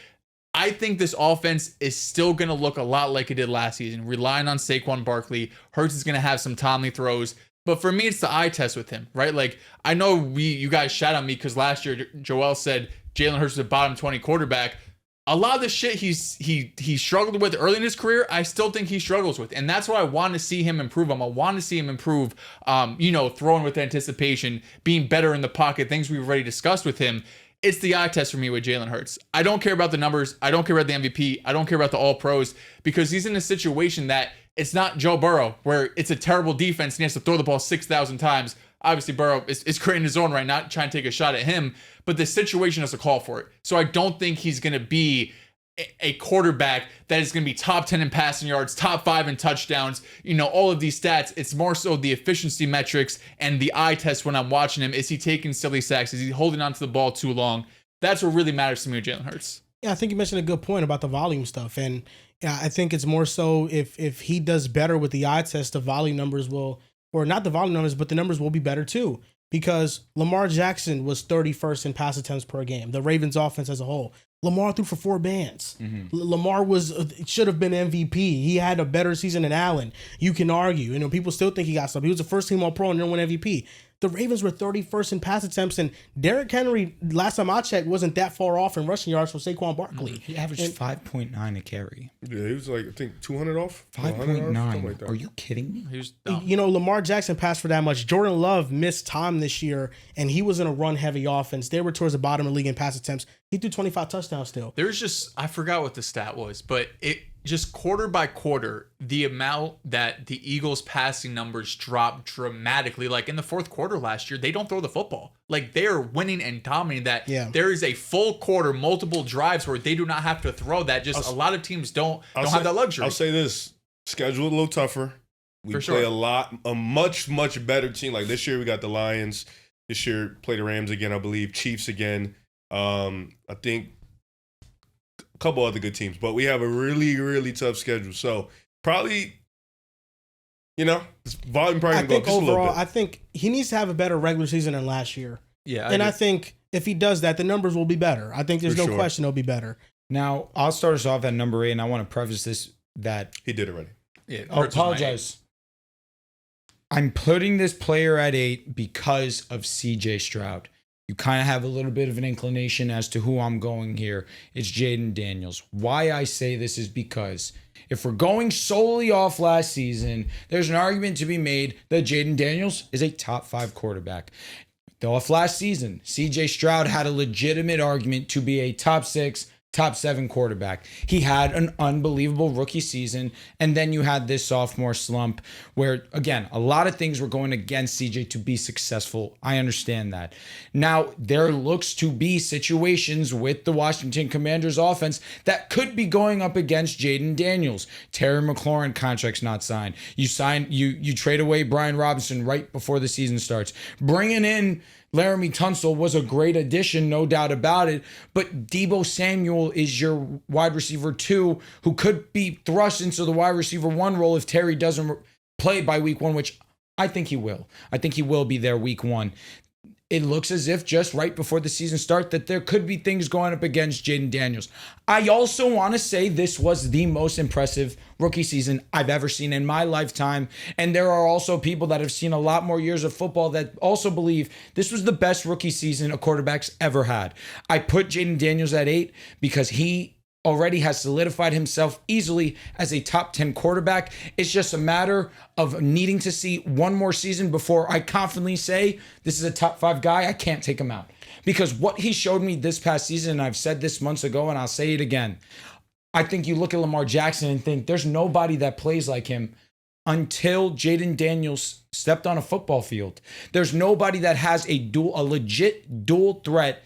I think this offense is still going to look a lot like it did last season, relying on Saquon Barkley. Hurts is going to have some timely throws. But for me, it's the eye test with him, right? Like, I know you guys shout at me because last year Joel said Jalen Hurts was a bottom 20 quarterback. a lot of the shit he struggled with early in his career, I still think he struggles with. And that's why I want to see him improve. I want to see him improve, throwing with anticipation, being better in the pocket, things we've already discussed with him. It's the eye test for me with Jalen Hurts. I don't care about the numbers. I don't care about the MVP. I don't care about the All-Pros, because he's in a situation that it's not Joe Burrow, where it's a terrible defense and he has to throw the ball 6,000 times. Obviously, Burrow is creating his own right, not trying to take a shot at him, but the situation has a call for it. So I don't think he's going to be a quarterback that is going to be top 10 in passing yards, top 5 in touchdowns, all of these stats. It's more so the efficiency metrics and the eye test when I'm watching him. Is he taking silly sacks? Is he holding onto the ball too long? That's what really matters to me with Jalen Hurts. Yeah, I think you mentioned a good point about the volume stuff. And I think it's more so if he does better with the eye test, the volume numbers will, or not the volume numbers, but the numbers will be better too. Because Lamar Jackson was 31st in pass attempts per game. The Ravens offense as a whole. Lamar threw for 4 bands. Lamar should have been MVP. He had a better season than Allen. You can argue. People still think he got stuff. He was a first team All-Pro and then won MVP. The Ravens were 31st in pass attempts, and Derrick Henry, last time I checked, wasn't that far off in rushing yards from Saquon Barkley. He averaged 5.9 a carry. Yeah, he was like, I think 200 off. 5.9. Like that. Are you kidding me? He was Lamar Jackson passed for that much. Jordan Love missed time this year, and he was in a run-heavy offense. They were towards the bottom of the league in pass attempts. He threw 25 touchdowns still. There's just, I forgot what the stat was, but it just quarter by quarter, the amount that the Eagles passing numbers dropped dramatically. Like in the fourth quarter last year, they don't throw the football. Like they are winning and dominating that. Yeah. There is a full quarter, multiple drives where they do not have to throw that. Just a lot of teams don't have that luxury. I'll say this, schedule a little tougher. We For play sure. a much, much better team. Like this year we got the Lions. This year play the Rams again, I believe. Chiefs again. I think a couple other good teams, but we have a really, really tough schedule. So probably, this volume probably I gonna go think just a little overall, bit. I think he needs to have a better regular season than last year. Yeah. I think if he does that, the numbers will be better. I think there's For no sure. question they'll be better. Now, I'll start us off at number 8, and I want to preface this that He did already. Yeah, I'll Hurts was my apologize. I'm putting this player at 8 because of CJ Stroud. You kind of have a little bit of an inclination as to who I'm going here. It's Jayden Daniels. Why I say this is because if we're going solely off last season, there's an argument to be made that Jayden Daniels is a top 5 quarterback. Off last season, CJ Stroud had a legitimate argument to be a top 6, top 7 quarterback. He had an unbelievable rookie season, and then you had this sophomore slump where, again, a lot of things were going against CJ to be successful. I understand that. Now, there looks to be situations with the Washington Commanders offense that could be going up against Jayden Daniels. Terry McLaurin contract's not signed. You trade away Brian Robinson right before the season starts. Bringing in Laramie Tunsil was a great addition, no doubt about it. But Deebo Samuel is your wide receiver 2, who could be thrust into the wide receiver 1 role if Terry doesn't play by week 1, which I think he will. I think he will be there week 1. It looks as if just right before the season start that there could be things going up against Jayden Daniels. I also want to say this was the most impressive rookie season I've ever seen in my lifetime. And there are also people that have seen a lot more years of football that also believe this was the best rookie season a quarterback's ever had. I put Jayden Daniels at 8 because he already has solidified himself easily as a top 10 quarterback. It's just a matter of needing to see one more season before I confidently say this is a top 5 guy. I can't take him out. Because what he showed me this past season, and I've said this months ago and I'll say it again, I think you look at Lamar Jackson and think there's nobody that plays like him until Jayden Daniels stepped on a football field. There's nobody that has a legit dual threat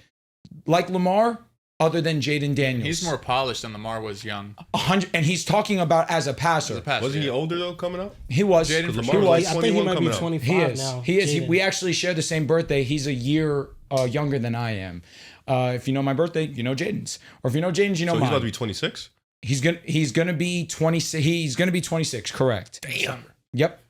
like Lamar other than Jayden Daniels. He's more polished than Lamar was young. 100, and he's talking about as a passer. Wasn't he older though coming up? He was. Jaden for Lamar sure. was I like think he 21 might be coming out. 25 He is. now. He is. Jayden. We actually share the same birthday. He's a year younger than I am. If you know my birthday, you know Jaden's. Or if you know Jaden's, you know So he's mine. about to be 26? He's gonna be 26. He's gonna be 26. Correct. Damn. Yep.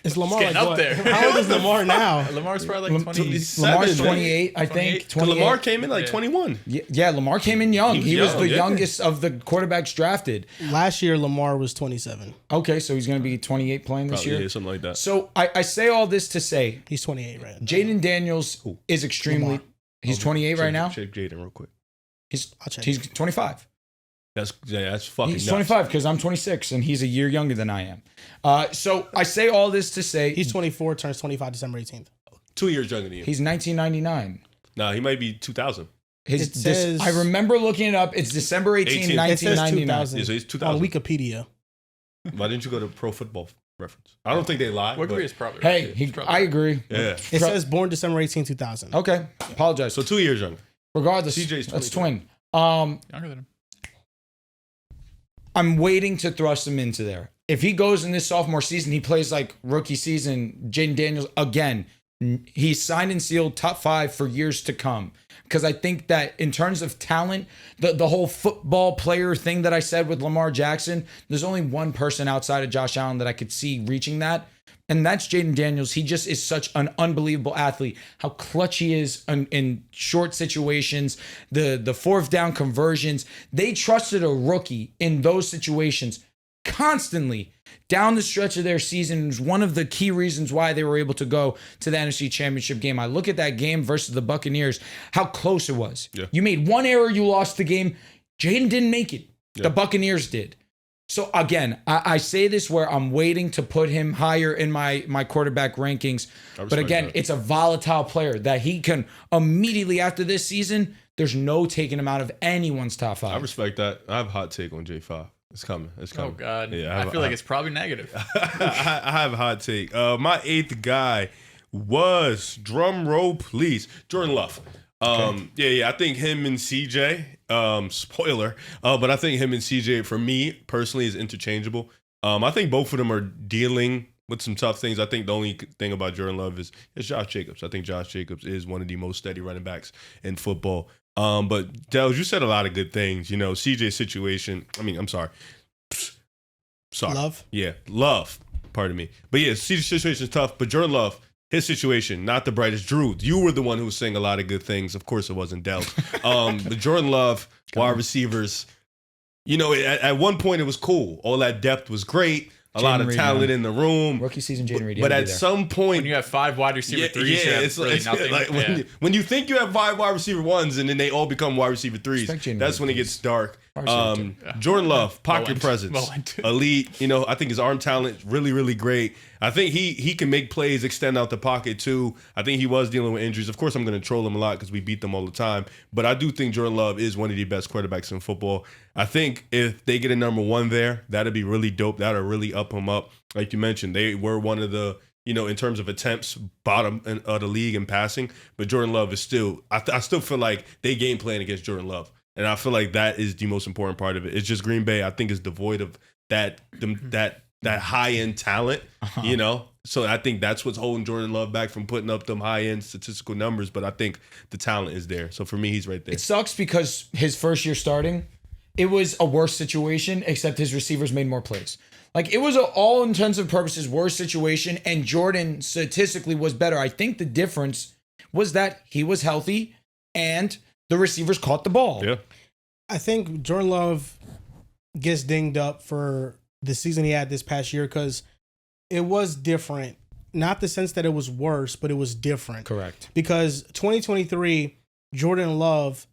Is Lamar getting like up what? there. How old is Lamar now? Lamar's probably like 20. Lamar's 27, 28, I think. 28? 28. Lamar came in like Yeah. 21. Yeah, Lamar came in young. He was young, the yeah. youngest of the quarterbacks drafted. Last year, Lamar was 27. Okay, so he's gonna be 28 playing this Probably, year. yeah, something like that. So I say all this to say He's 28 right now. Jaden Daniels is extremely. Lamar. He's 28 right now. Check Jayden real quick. I'll check. He's 25. That's fucking He's nuts. 25 because I'm 26 and he's a year younger than I am. So I say all this to say He's 24, turns 25 December 18th. 2 years younger than you. he's 1999. Nah, he might be 2000. It says- I remember looking it up. It's December 18, 18. It says 1999. 2000 Yeah, so he's on 2000. Wikipedia. Why didn't you go to Pro Football Reference? I don't think they lie. Wikipedia but- is probably. Hey, it's probably I agree. Yeah. It says born December 18, 2000. Okay, apologize. So 2 years younger. Regardless, CJ's that's 22. twin. younger than him. I'm waiting to thrust him into there. If he goes in this sophomore season, he plays like rookie season, Jayden Daniels again. He's signed and sealed top 5 for years to come. Because I think that in terms of talent, the whole football player thing that I said with Lamar Jackson, there's only one person outside of Josh Allen that I could see reaching that. And that's Jayden Daniels. He just is such an unbelievable athlete. How clutch he is in short situations, the fourth down conversions. They trusted a rookie in those situations constantly down the stretch of their season. It was one of the key reasons why they were able to go to the NFC Championship game. I look at that game versus the Buccaneers, how close it was. Yeah. You made one error, you lost the game. Jayden didn't make it. Yeah. The Buccaneers did. So again, I say this where I'm waiting to put him higher in my quarterback rankings. But again, that. it's a volatile player that he can immediately after this season, there's no taking him out of anyone's top 5. I respect that. I have a hot take on J5. It's coming. It's Oh coming. God. Yeah, I feel like it's probably negative. I have a hot take. My 8th guy was, drum roll please, Jordan Love. Yeah, I think him and CJ, spoiler, but I think him and CJ for me personally is interchangeable. I think both of them are dealing with some tough things. I think the only thing about Jordan Love is Josh Jacobs. I think Josh Jacobs is one of the most steady running backs in football. But Dels, you said a lot of good things. You know, CJ's situation. I mean, I'm sorry. Sorry. Love? Yeah, Love. Pardon me. But yeah, CJ's situation is tough. But Jordan Love, his situation, not the brightest. Drew, you were the one who was saying a lot of good things. Of course, it wasn't Dels. But Jordan Love, wide receivers. You know, at one point it was cool. All that depth was great. A lot of Reed, talent man. in the room. Rookie season, Jayden Reed. But at some point, When you have 5 wide receiver threes, you have it's really it's nothing. like Yeah. when you think you have 5 wide receiver ones and then they all become wide receiver threes. Respect Jayden That's Reed, when it gets dark. Wide receiver Jordan Love, pocket end. presence, Low end. elite. You know, I think his arm talent really, really great. I think he can make plays, extend out the pocket too. I think he was dealing with injuries. Of course, I'm going to troll him a lot because we beat them all the time. But I do think Jordan Love is one of the best quarterbacks in football. I think if they get a number 1 there, that'd be really dope. That'll really up him up. Like you mentioned, they were one of the, you know, in terms of attempts, bottom of the league in passing. But Jordan Love is still, I still feel like they game plan against Jordan Love. And I feel like that is the most important part of it. It's just Green Bay, I think, is devoid of that high-end talent, you know? So I think that's what's holding Jordan Love back from putting up them high-end statistical numbers. But I think the talent is there. So for me, he's right there. It sucks because his first year starting, it was a worse situation, except his receivers made more plays. Like, it was all intents and purposes worse situation, and Jordan statistically was better. I think the difference was that he was healthy and the receivers caught the ball. Yeah. I think Jordan Love gets dinged up for the season he had this past year because it was different. Not the sense that it was worse, but it was different. Correct. Because 2023, Jordan Love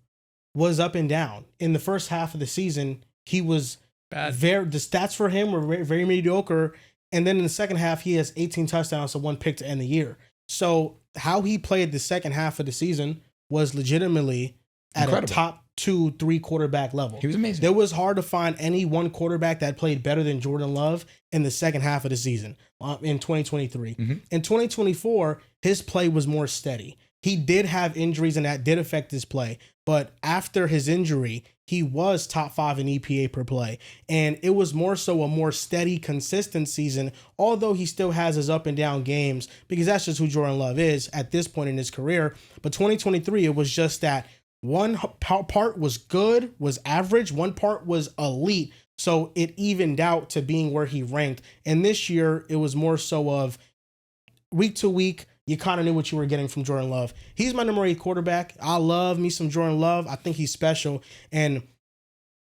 was up and down. In the first half of the season, he was Bad. the stats for him were very, very mediocre. And then in the second half, he has 18 touchdowns, so 1 pick to end the year. So how he played the second half of the season was legitimately at Incredible. a top 2-3 quarterback level. He was amazing. There was hard to find any one quarterback that played better than Jordan Love in the second half of the season in 2023. Mhm. In 2024, his play was more steady. He did have injuries and that did affect his play. But after his injury, he was top 5 in EPA per play. And it was more so a more steady, consistent season, although he still has his up and down games because that's just who Jordan Love is at this point in his career. But 2023, it was just that one part was good, was average, one part was elite. So it evened out to being where he ranked. And this year, it was more so of week to week, you kind of knew what you were getting from Jordan Love. He's my number 8 quarterback. I love me some Jordan Love. I think he's special. And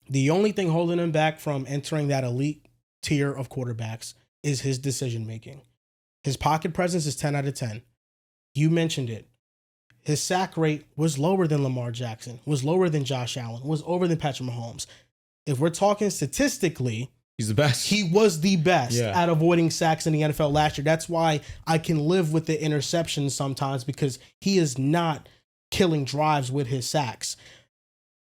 the only thing holding him back from entering that elite tier of quarterbacks is his decision making. His pocket presence is 10 out of 10. You mentioned it. his sack rate was lower than Lamar Jackson, was lower than Josh Allen, was over than Patrick Mahomes. If we're talking statistically, He's the best. he was the best at avoiding sacks in the NFL last year. That's why I can live with the interceptions sometimes, because he is not killing drives with his sacks.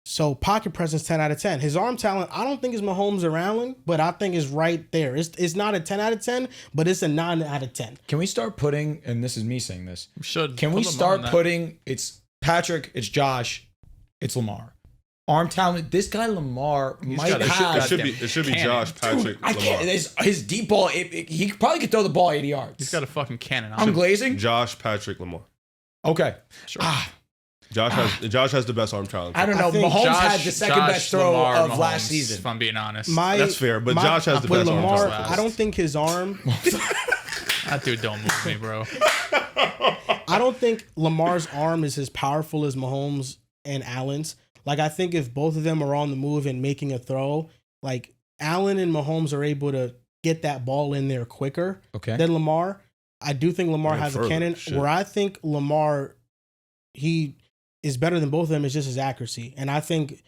So pocket presence, 10 out of 10. His arm talent, I don't think is Mahomes or Allen, but I think is right there. It's not a 10 out of 10, but it's a 9 out of 10. Can we start putting, and this is me saying this, Should can we start putting, it's Patrick, it's Josh, it's Lamar. Arm talent, this guy Lamar might have. It should be Josh, Patrick, I Lamar. can't, his deep ball, he probably could throw the ball 80 yards. He's got a fucking cannon on I'm him. glazing. Josh, Patrick, Lamar. Okay. Sure. Josh has the best arm talent. I don't know. I think Mahomes Josh- had the second Josh, best throw Lamar, of Mahomes, last season. If I'm being honest. That's fair, but Josh has the with best arm Lamar, talent. I don't think his arm. That dude don't move me, bro. I don't think Lamar's arm is as powerful as Mahomes and Allen's. Like, I think if both of them are on the move and making a throw, like Allen and Mahomes are able to get that ball in there quicker than Lamar. I do think Lamar has a cannon. Where I think Lamar, he is better than both of them is just his accuracy. And I think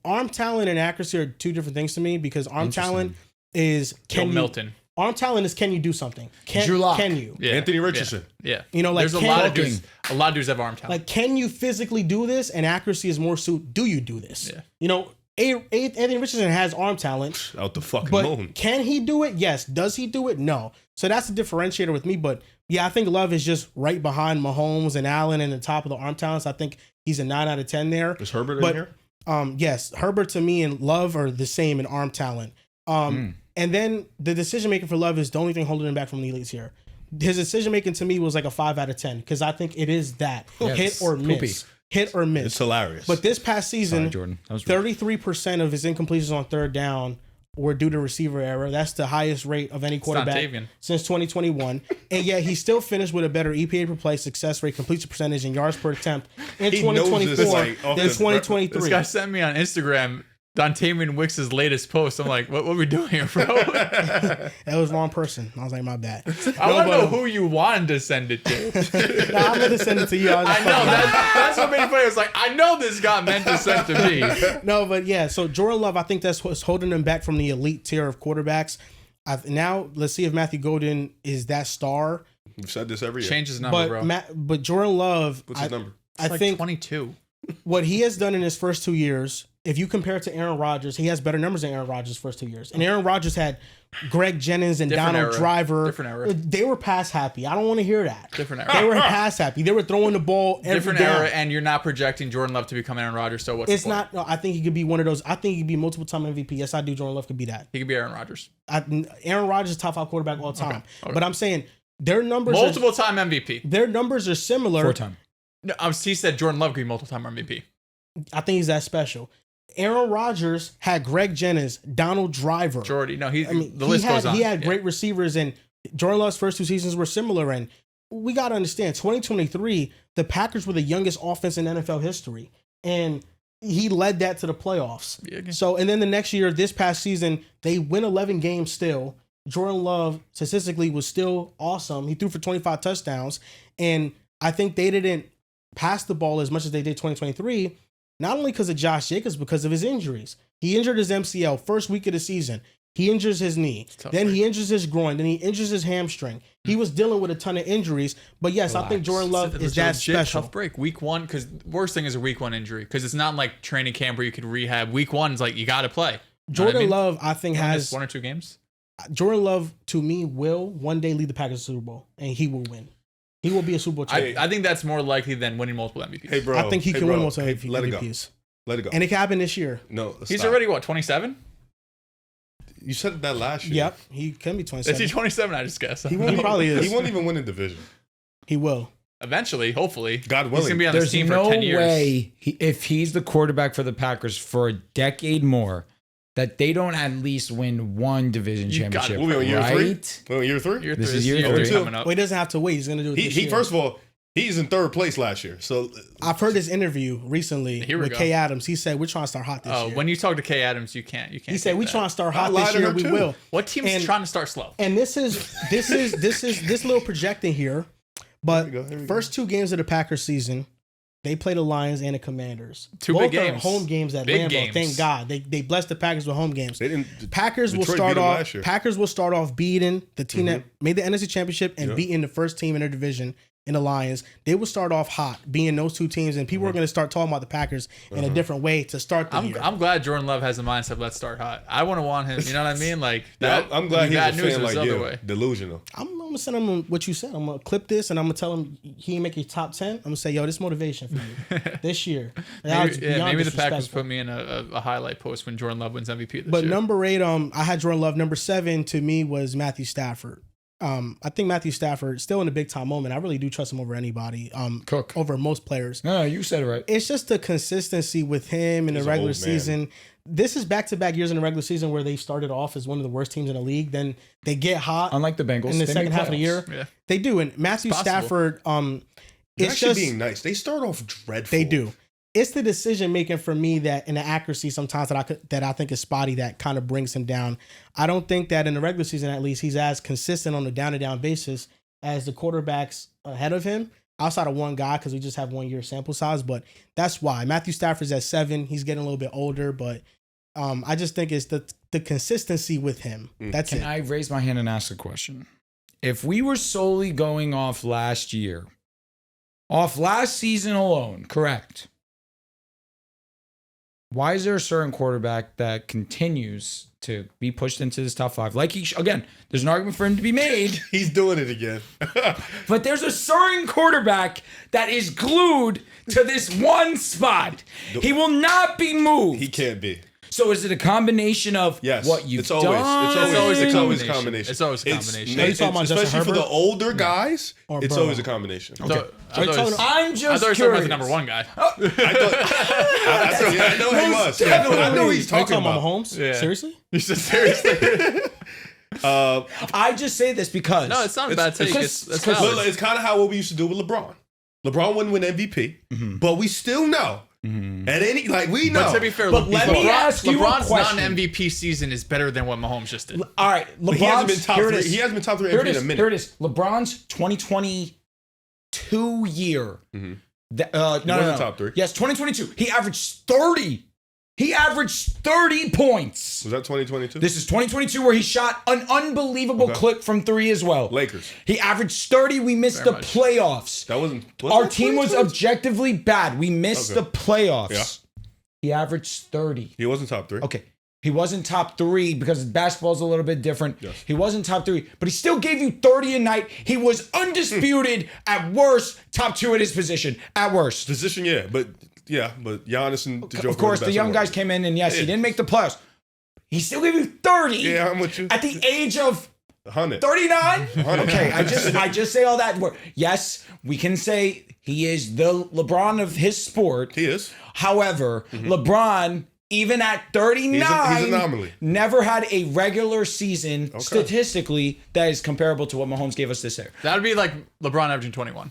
arm talent and accuracy are two different things to me, because arm talent is Milton. Arm talent is, can you do something? Can you? Yeah. Anthony Richardson. Yeah. You know, like, there's a lot of dudes. A lot of dudes have arm talent. Like, can you physically do this? And accuracy is more suit. Do you do this? Yeah. You know, Anthony Richardson has arm talent. Out the fucking But moon. can he do it? Yes. Does he do it? No. So that's the differentiator with me. But yeah, I think Love is just right behind Mahomes and Allen in the top of the arm talents. I think he's a 9 out of 10 there. Is Herbert in here? Yes. Herbert to me and Love are the same in arm talent. And then the decision making for Love is the only thing holding him back from the elites here. His decision making to me was like a 5 out of 10, because I think it is that hit or miss. Hit or miss. It's hilarious. But this past season, Sorry, Jordan. That was 33% of his incompletions on third down were due to receiver error. That's the highest rate of any quarterback since 2021. And yet he still finished with a better EPA per play, success rate, completion percentage, and yards per attempt in 2024 than 2023. This guy sent me on Instagram Dontayvion Wicks' latest post. I'm like, what are we doing here, bro? That was the wrong person. I was like, my bad. I want to know who you wanted to send it to. I'm going to send it to you. I know. That's what made me funny. I was like, I know this got meant to send to me. No, but yeah. So Jordan Love, I think that's what's holding him back from the elite tier of quarterbacks. Now, let's see if Matthew Golden is that star. We've said this every year. Change his number, bro. But Jordan Love, What's his number? I think 22. What he has done in his first 2 years, if you compare it to Aaron Rodgers, he has better numbers than Aaron Rodgers' first 2 years. And Aaron Rodgers had Greg Jennings and Donald Driver. Different era. They were pass happy. I don't want to hear that. Different era. They were pass happy. They were throwing the ball every Different down. era, and you're not projecting Jordan Love to become Aaron Rodgers. So what's It's the point? not. No, I think he could be one of those. I think he could be multiple time MVP. Yes, I do. Jordan Love could be that. He could be Aaron Rodgers. Aaron Rodgers is top 5 quarterback all time. Okay. But I'm saying their numbers. Multiple time MVP. Their numbers are similar. 4-time. No, he said Jordan Love could be multiple time MVP. I think he's that special. Aaron Rodgers had Greg Jennings, Donald Driver. Jordy, no, the he list goes on. He had great receivers, and Jordan Love's first 2 seasons were similar. And we got to understand, 2023, the Packers were the youngest offense in NFL history, and he led that to the playoffs. Yeah, okay. So, and then the next year, this past season, they win 11 games still. Jordan Love statistically was still awesome. He threw for 25 touchdowns, and I think they didn't pass the ball as much as they did 2023. Not only because of Josh Jacobs, because of his injuries. He injured his MCL first week of the season. He injures his knee. Then he injures his groin. Then he injures his hamstring. He was dealing with a ton of injuries. But yes, I think Jordan Love is that special. Tough break. Week 1, because worst thing is a week 1 injury. Because it's not like training camp where you could rehab. Week 1 is like, you got to play. Jordan Love, I think, has 1 or 2 games. Jordan Love, to me, will one day lead the Packers to the Super Bowl. And he will win. He will be a Super Bowl champion. I think that's more likely than winning multiple MVPs. Hey, bro. I think he can win multiple MVPs. Let it go. Let it go. And it can happen this year. No, he's stop. already, what, 27? You said that last year. Yep, he can be 27. Is he 27? I just guess. He probably is. He won't even win a division. He will. Eventually, hopefully. God willing. He's going to be on this team no for 10 years. way, if he's the quarterback for the Packers for a decade more, that they don't at least win one division championship. We'll be on year right? 3. We're on year 3. This is year 3 coming up. Well, he doesn't have to wait. He's going to do it this year. First of all, he's in 3rd place last year. So I've heard his interview recently with go. Kay Adams. He said, we're trying to start hot this year. When you talk to Kay Adams, you can't. He said, we trying to start hot lied this to year. her We too. will. What team's trying to start slow? And this little projecting here. But Here we go. first 2 games of the Packers season, They play the Lions and the Commanders. Two Both big are games. home games at Big Lambeau. games. Thank God. They blessed the Packers with home games. They didn't. Packers will Detroit start beat them off. last year. Packers will start off beating the team that made the NFC Championship and beating the first team in their division in the Lions. They will start off hot, being those two teams, and people are going to start talking about the Packers in a different way to start the year. I'm glad Jordan Love has the mindset, let's start hot. I wouldn't want him, you know what I mean? Like, Yeah, that, I'm glad he's bad a news fan was like the other you. way. Delusional. I'm going to send him what you said. I'm going to clip this, and I'm going to tell him he ain't make your top 10. I'm going to say, yo, this motivation for you this year. Maybe the Packers put me in a highlight post when Jordan Love wins MVP this But year. number 8, I had Jordan Love. Number 7 to me was Matthew Stafford. I think Matthew Stafford still in a big time moment. I really do trust him over anybody. Cook. Over most players. No, you said it right. It's just the consistency with him in the He's an regular old man. season. This is back-to-back years in the regular season where they started off as one of the worst teams in the league. Then they get hot Unlike the Bengals, in the they second make half of the year. playoffs. Yeah. They do. And Matthew It's possible. Stafford, They're it's actually just being nice. They start off dreadful. they do. It's the decision making for me that and the accuracy sometimes that I think is spotty that kind of brings him down. I don't think that in the regular season at least he's as consistent on a down-to-down basis as the quarterbacks ahead of him, outside of one guy because we just have 1 year sample size. But that's why Matthew Stafford's at 7. He's getting a little bit older, but I just think it's the consistency with him. That's Can it. I raise my hand and ask a question? If we were solely going off last year, off last season alone, correct? Why is there a certain quarterback that continues to be pushed into this top 5? Like again, there's an argument for him to be made, He's doing it again. but there's a certain quarterback that is glued to this one spot. He will not be moved. He can't be. So is it a combination of Yes. what you've it's always, done? It's always a combination. combination. It's always a combination. Are you talking about Justin especially for the Herbert? older guys, Or it's Burrow? always a combination. So, I Are you thought it was- talking- I'm I just thought you were talking about curious. the number 1 guy. I know he was. I know he's Are you talking about. Mahomes? Yeah. Seriously? You said seriously? I just say this because No, it's not a bad take. It's- It's it's- valid. It's kind of how what we used to do with LeBron. LeBron wouldn't win MVP, but we still know. And any we know. But to be fair, But let me ask you a LeBron's question. non-MVP season is better than what Mahomes just did. all right, But he hasn't been LeBron's top here it 3. is. He hasn't been top 3 Here MVP it in a is. minute. Here it is. LeBron's 2022 year. Mhm. No, wasn't no. top 3. Yes, 2022. He averaged 30. He averaged 30 points. Was that 2022? This is 2022 where he shot an unbelievable clip from 3 as well. Lakers. He averaged 30. We missed the much. playoffs. That wasn't. Our that team was 2022? objectively bad. We missed Okay. the playoffs. Yeah. He averaged 30. He wasn't top 3. Okay. He wasn't top 3 because basketball's a little bit different. Yes. He wasn't top 3, but he still gave you 30 a night. He was undisputed at worst, top 2 at his position. At worst. Position, yeah, but Giannis and the Joker. Of course, were the best young in guys world. came in, and yes, he didn't make the playoffs. He still gave you 30 Yeah, I'm with you. at the age of 100. 39? Okay, I just say all that. Yes, we can say he is the LeBron of his sport. He is. However, LeBron, even at 39, He's an anomaly. never had a regular season statistically that is comparable to what Mahomes gave us this year. That would be like LeBron averaging 21.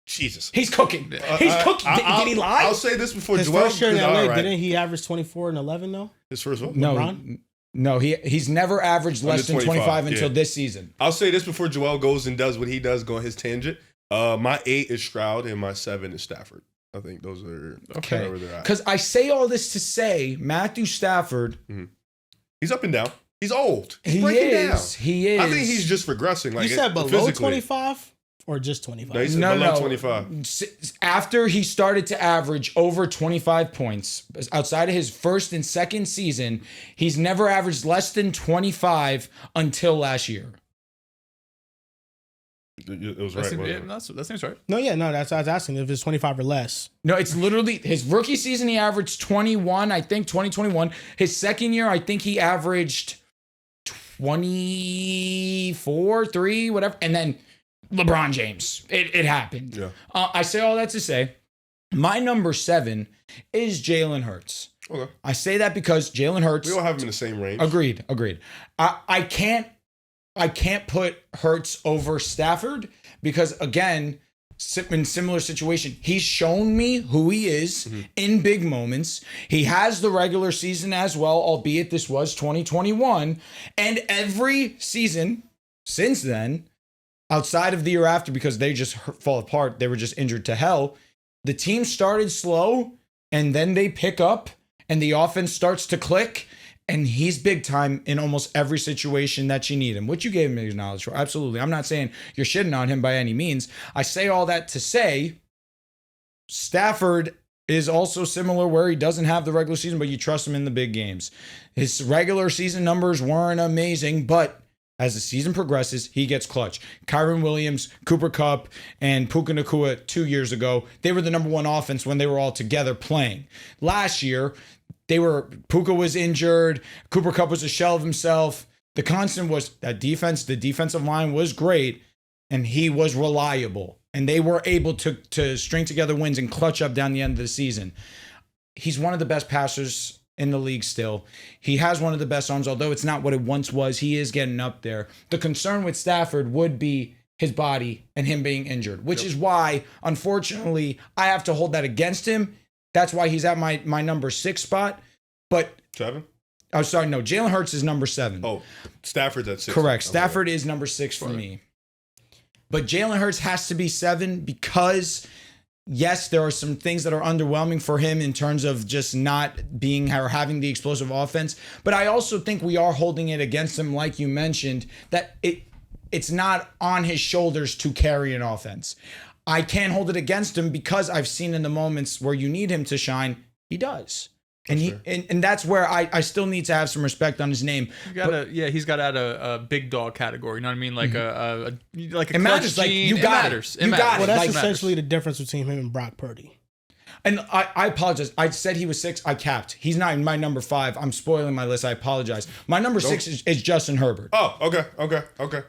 Jesus. He's cooking. He's cooking. Did he lie? I'll say this before His Joel. first year in all LA, right. didn't he average 24 and 11 though? His first one? No, LeBron? no. He's never averaged less Under than 25 25, until yeah. this season. I'll say this before Joel goes and does what he does, go on his tangent. My 8 is Stroud and my 7 is Stafford. I think those are Okay. where they're at. Because I say all this to say Matthew Stafford. He's up and down. He's old. He's He breaking is. down. He is. I think he's just regressing. Like You said below physically. 25 or just 25? No, he said below 25. After he started to average over 25 points, outside of his first and second season, he's never averaged less than 25 until last year. It was right. That seems right. No, that's what I was asking if it's 25 or less. No, it's literally his rookie season. He averaged 21, I think 2021. His second year, I think he averaged 24, 3, whatever. And then LeBron James. It happened. Yeah. I say all that to say, my number 7 is Jalen Hurts. Okay. I say that because Jalen Hurts. We all have him in the same range. Agreed. I can't put Hurts over Stafford because again, in similar situation, he's shown me who he is in big moments. He has the regular season as well, albeit this was 2021, and every season since then, outside of the year after, because they just fall apart, they were just injured to hell. The team started slow, and then they pick up, and the offense starts to click, and he's big time in almost every situation that you need him, which you gave him his knowledge for. Absolutely. I'm not saying you're shitting on him by any means. I say all that to say Stafford is also similar where he doesn't have the regular season, but you trust him in the big games. His regular season numbers weren't amazing, but as the season progresses, he gets clutch. Kyron Williams, Cooper Kupp, and Puka Nacua 2 years ago, they were the number one offense when they were all together playing. Last year, Puka was injured, Cooper Kupp was a shell of himself. The constant was that defense, the defensive line was great, and he was reliable. And they were able to string together wins and clutch up down the end of the season. He's one of the best passers in the league still. He has one of the best arms, although it's not what it once was. He is getting up there. The concern with Stafford would be his body and him being injured, which is why, unfortunately, I have to hold that against him. That's why he's at my number 6 spot. But 7? Oh, sorry, no. Jalen Hurts is number 7. Oh, Stafford's at 6. Correct. Stafford is number 6 for me. But Jalen Hurts has to be 7 because, yes, there are some things that are underwhelming for him in terms of just not being or having the explosive offense. But I also think we are holding it against him, like you mentioned, that it's not on his shoulders to carry an offense. I can't hold it against him because I've seen in the moments where you need him to shine, he does. And and that's where I still need to have some respect on his name. He's got to add a big dog category. You know what I mean? Like a it matters. Like it matters. You got it. Well, that's like, essentially the difference between him and Brock Purdy. And I apologize. I said he was 6. I capped. He's not in my number 5. I'm spoiling my list. I apologize. My number 6 is Justin Herbert. Oh, okay.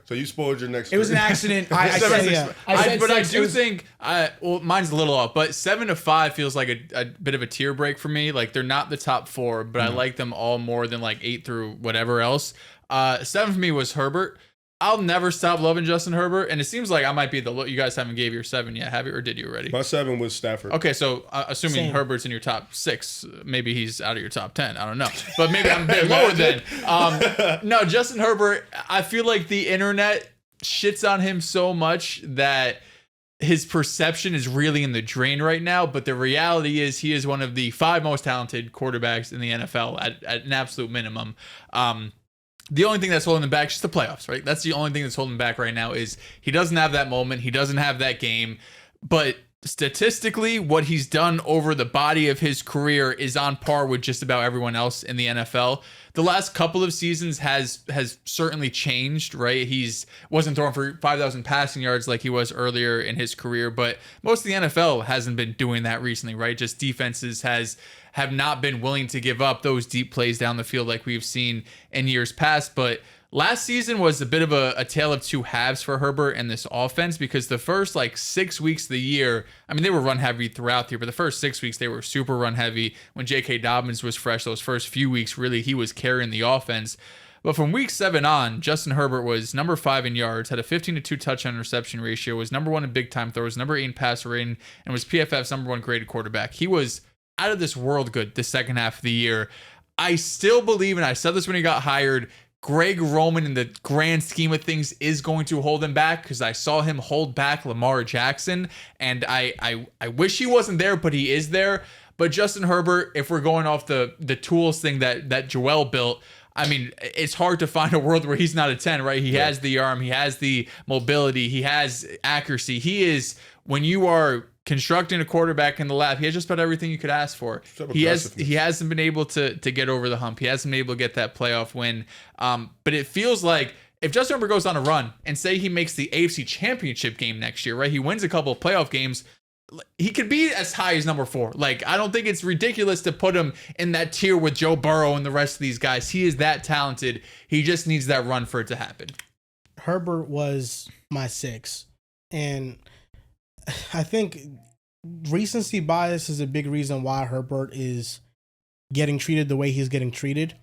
So you spoiled your next. It was an accident. I do think mine's a little off, but 7 to 5 feels like a bit of a tier break for me. Like they're not the top 4, but I like them all more than like 8 through whatever else. 7 for me was Herbert. I'll never stop loving Justin Herbert, and it seems like I might be you guys haven't gave your 7 yet, have you, or did you already? My 7 was Stafford. Okay, so assuming Herbert's in your top 6, maybe he's out of your top 10. I don't know, but maybe I'm a bit lower then. No, Justin Herbert. I feel like the internet shits on him so much that his perception is really in the drain right now. But the reality is, he is one of the 5 most talented quarterbacks in the NFL at an absolute minimum. The only thing that's holding him back is just the playoffs, right? That's the only thing that's holding him back right now is he doesn't have that moment. He doesn't have that game. But statistically, what he's done over the body of his career is on par with just about everyone else in the NFL. The last couple of seasons has certainly changed, right? He's wasn't throwing for 5,000 passing yards like he was earlier in his career, but most of the NFL hasn't been doing that recently, right? Just defenses have not been willing to give up those deep plays down the field like we've seen in years past. But last season was a bit of a tale of two halves for Herbert and this offense, because the first 6 weeks of the year, I mean, they were run heavy throughout the year, but the first 6 weeks they were super run heavy. When J.K. Dobbins was fresh, those first few weeks, really, he was carrying the offense. But from week 7 on, Justin Herbert was number 5 in yards, had a 15-2 touchdown interception ratio, was number 1 in big time throws, number 8 in passer rating, and was PFF's number 1 graded quarterback. He was out of this world good the second half of the year. I still believe, and I said this when he got hired, Greg Roman in the grand scheme of things is going to hold him back, because I saw him hold back Lamar Jackson, and I wish he wasn't there, but he is there. But Justin Herbert, if we're going off the tools thing that Joel built, I mean, it's hard to find a world where he's not a 10, right? He has the arm, he has the mobility, he has accuracy. He is, when you are constructing a quarterback in the lab, he has just about everything you could ask for. He hasn't been able to get over the hump. He hasn't been able to get that playoff win. But it feels like if Justin Herbert goes on a run and say he makes the AFC Championship game next year, right? He wins a couple of playoff games. He could be as high as number 4. I don't think it's ridiculous to put him in that tier with Joe Burrow and the rest of these guys. He is that talented. He just needs that run for it to happen. Herbert was my 6. And I think recency bias is a big reason why Herbert is getting treated the way he's getting treated.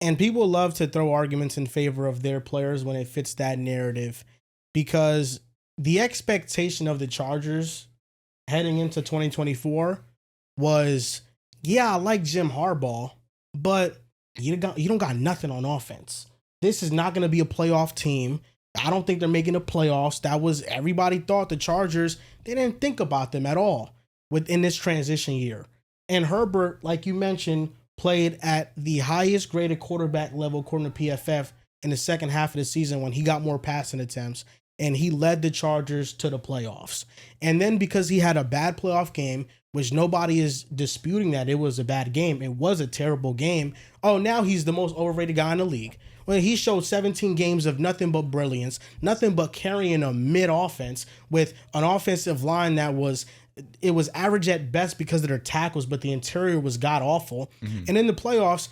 And people love to throw arguments in favor of their players when it fits that narrative, because the expectation of the Chargers heading into 2024 was, yeah, I like Jim Harbaugh, but you don't got nothing on offense. This is not going to be a playoff team. I don't think they're making the playoffs. That was, everybody thought the Chargers, they didn't think about them at all. within this transition year. And Herbert, like you mentioned, played at the highest graded quarterback level according to PFF in the second half of the season when he got more passing attempts, and he led the Chargers to the playoffs. And then because he had a bad playoff game, which nobody is disputing that it was a bad game, it was a terrible game. Oh, now he's the most overrated guy in the league. When he showed 17 games of nothing but brilliance, nothing but carrying a mid offense with an offensive line that was average at best because of their tackles, but the interior was god awful. And in the playoffs,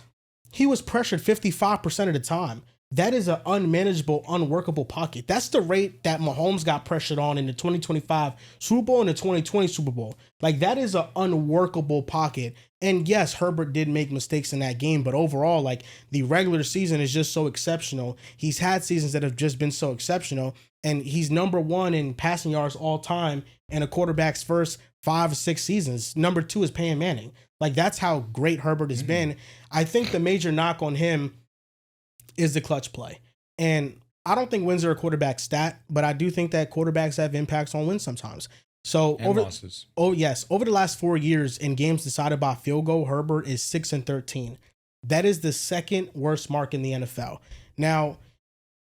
he was pressured 55% of the time. That is an unmanageable, unworkable pocket. That's the rate that Mahomes got pressured on in the 2025 Super Bowl and the 2020 Super Bowl. Like, that is an unworkable pocket. And yes, Herbert did make mistakes in that game, but overall, like, the regular season is just so exceptional. He's had seasons that have just been so exceptional, and he's number one in passing yards all time in a quarterback's first 5 or 6 seasons. Number 2 is Peyton Manning. Like, that's how great Herbert has been. I think the major knock on him is the clutch play. And I don't think wins are a quarterback stat, but I do think that quarterbacks have impacts on wins sometimes. So losses. Over the last 4 years in games decided by field goal, Herbert is 6-13. That is the second worst mark in the NFL. Now,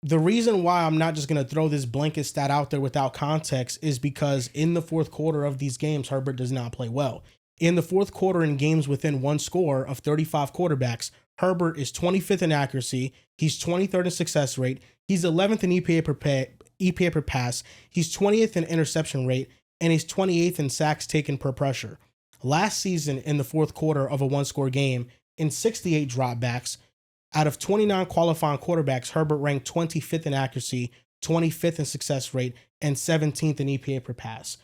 the reason why I'm not just going to throw this blanket stat out there without context is because in the fourth quarter of these games, Herbert does not play well. In the fourth quarter in games within one score of 35 quarterbacks, Herbert is 25th in accuracy. He's 23rd in success rate. He's 11th in EPA per pass. He's 20th in interception rate, and he's 28th in sacks taken per pressure. Last season in the fourth quarter of a one-score game, in 68 dropbacks, out of 29 qualifying quarterbacks, Herbert ranked 25th in accuracy, 25th in success rate, and 17th in EPA per pass.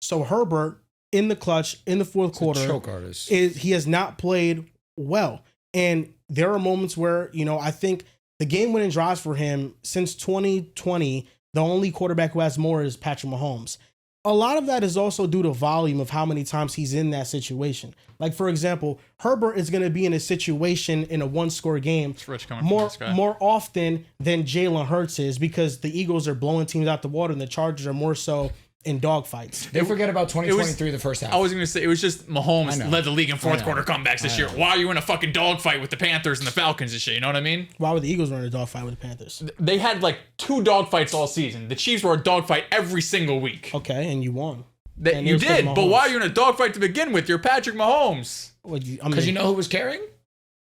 So Herbert, in the clutch, in the fourth quarter, choke artist. He has not played well. And there are moments where, I think the game-winning drives for him since 2020, the only quarterback who has more is Patrick Mahomes. A lot of that is also due to volume of how many times he's in that situation. Like, for example, Herbert is going to be in a situation in a one-score game more often than Jalen Hurts is, because the Eagles are blowing teams out the water and the Chargers are more so in dogfights. They forget about 2023, the first half. I was going to say, it was just Mahomes led the league in fourth quarter comebacks this year. Why are you in a fucking dogfight with the Panthers and the Falcons and shit? You know what I mean? Why were the Eagles in a dogfight with the Panthers? They had like 2 dogfights all season. The Chiefs were a dogfight every single week. Okay, and you won. You did, but why are you in a dogfight to begin with? You're Patrick Mahomes. Because you know who was carrying?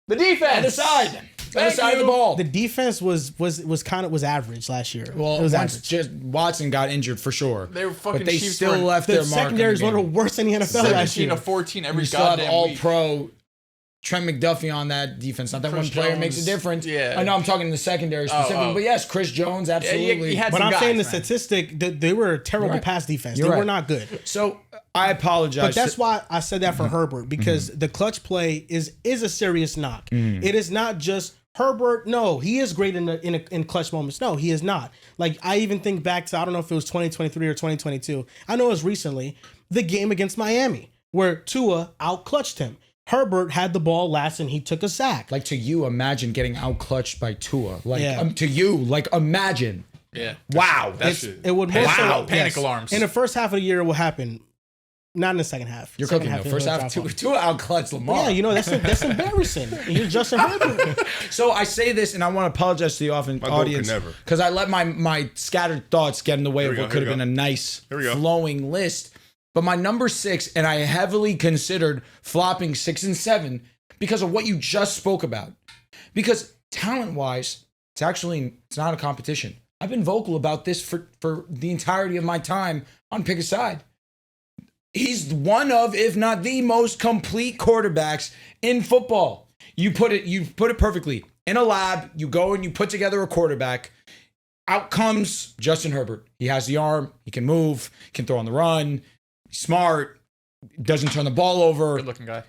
The defense. On the side. Other side of the ball. The defense was average last year. Well, it was once average. just Watson got injured for sure. They were fucking. But they Chiefs still left their The mark. secondary is one of the worst in the NFL last year. 17-14 every You still have goddamn all week. pro Trent McDuffie on that defense. Not that Chris one player Jones. makes a difference. Yeah. I know I'm talking in the secondary specifically, but yes, Chris Jones, absolutely. he had But some I'm guys, saying the man. statistic, they were a terrible You're right. pass defense. You're They were right. not good. So I apologize. But that's why I said that for Herbert, because the clutch play is a serious knock. It is not just Herbert. No, he is great in clutch moments. No, he is not. Like, I even think back to, I don't know if it was 2023 or 2022. I know it was recently, the game against Miami where Tua out-clutched him. Herbert had the ball last and he took a sack. Like, to you, imagine getting out-clutched by Tua. Like, Yeah. to you, like, imagine. Yeah. Wow. It would more so, Panic alarms. In the first half of the year, it will happen. Not in the second half. You're Second cooking, though. it First will half, drop off. Tua out-clutched Lamar. Yeah, that's embarrassing. You're Justin Herbert. So I say this, and I want to apologize to the audience never. because I let my scattered thoughts get in the way Here of we what go, could here have we been a go. nice Here we go. flowing list. But my number 6, and I heavily considered flopping 6 and 7 because of what you just spoke about. Because talent-wise, it's not a competition. I've been vocal about this for the entirety of my time on Pick a Side. He's one of, if not the most complete quarterbacks in football. You put it perfectly. In a lab, you go and you put together a quarterback. Out comes Justin Herbert. He has the arm. He can move. Can throw on the run. He's smart. Doesn't turn the ball over. Good looking guy.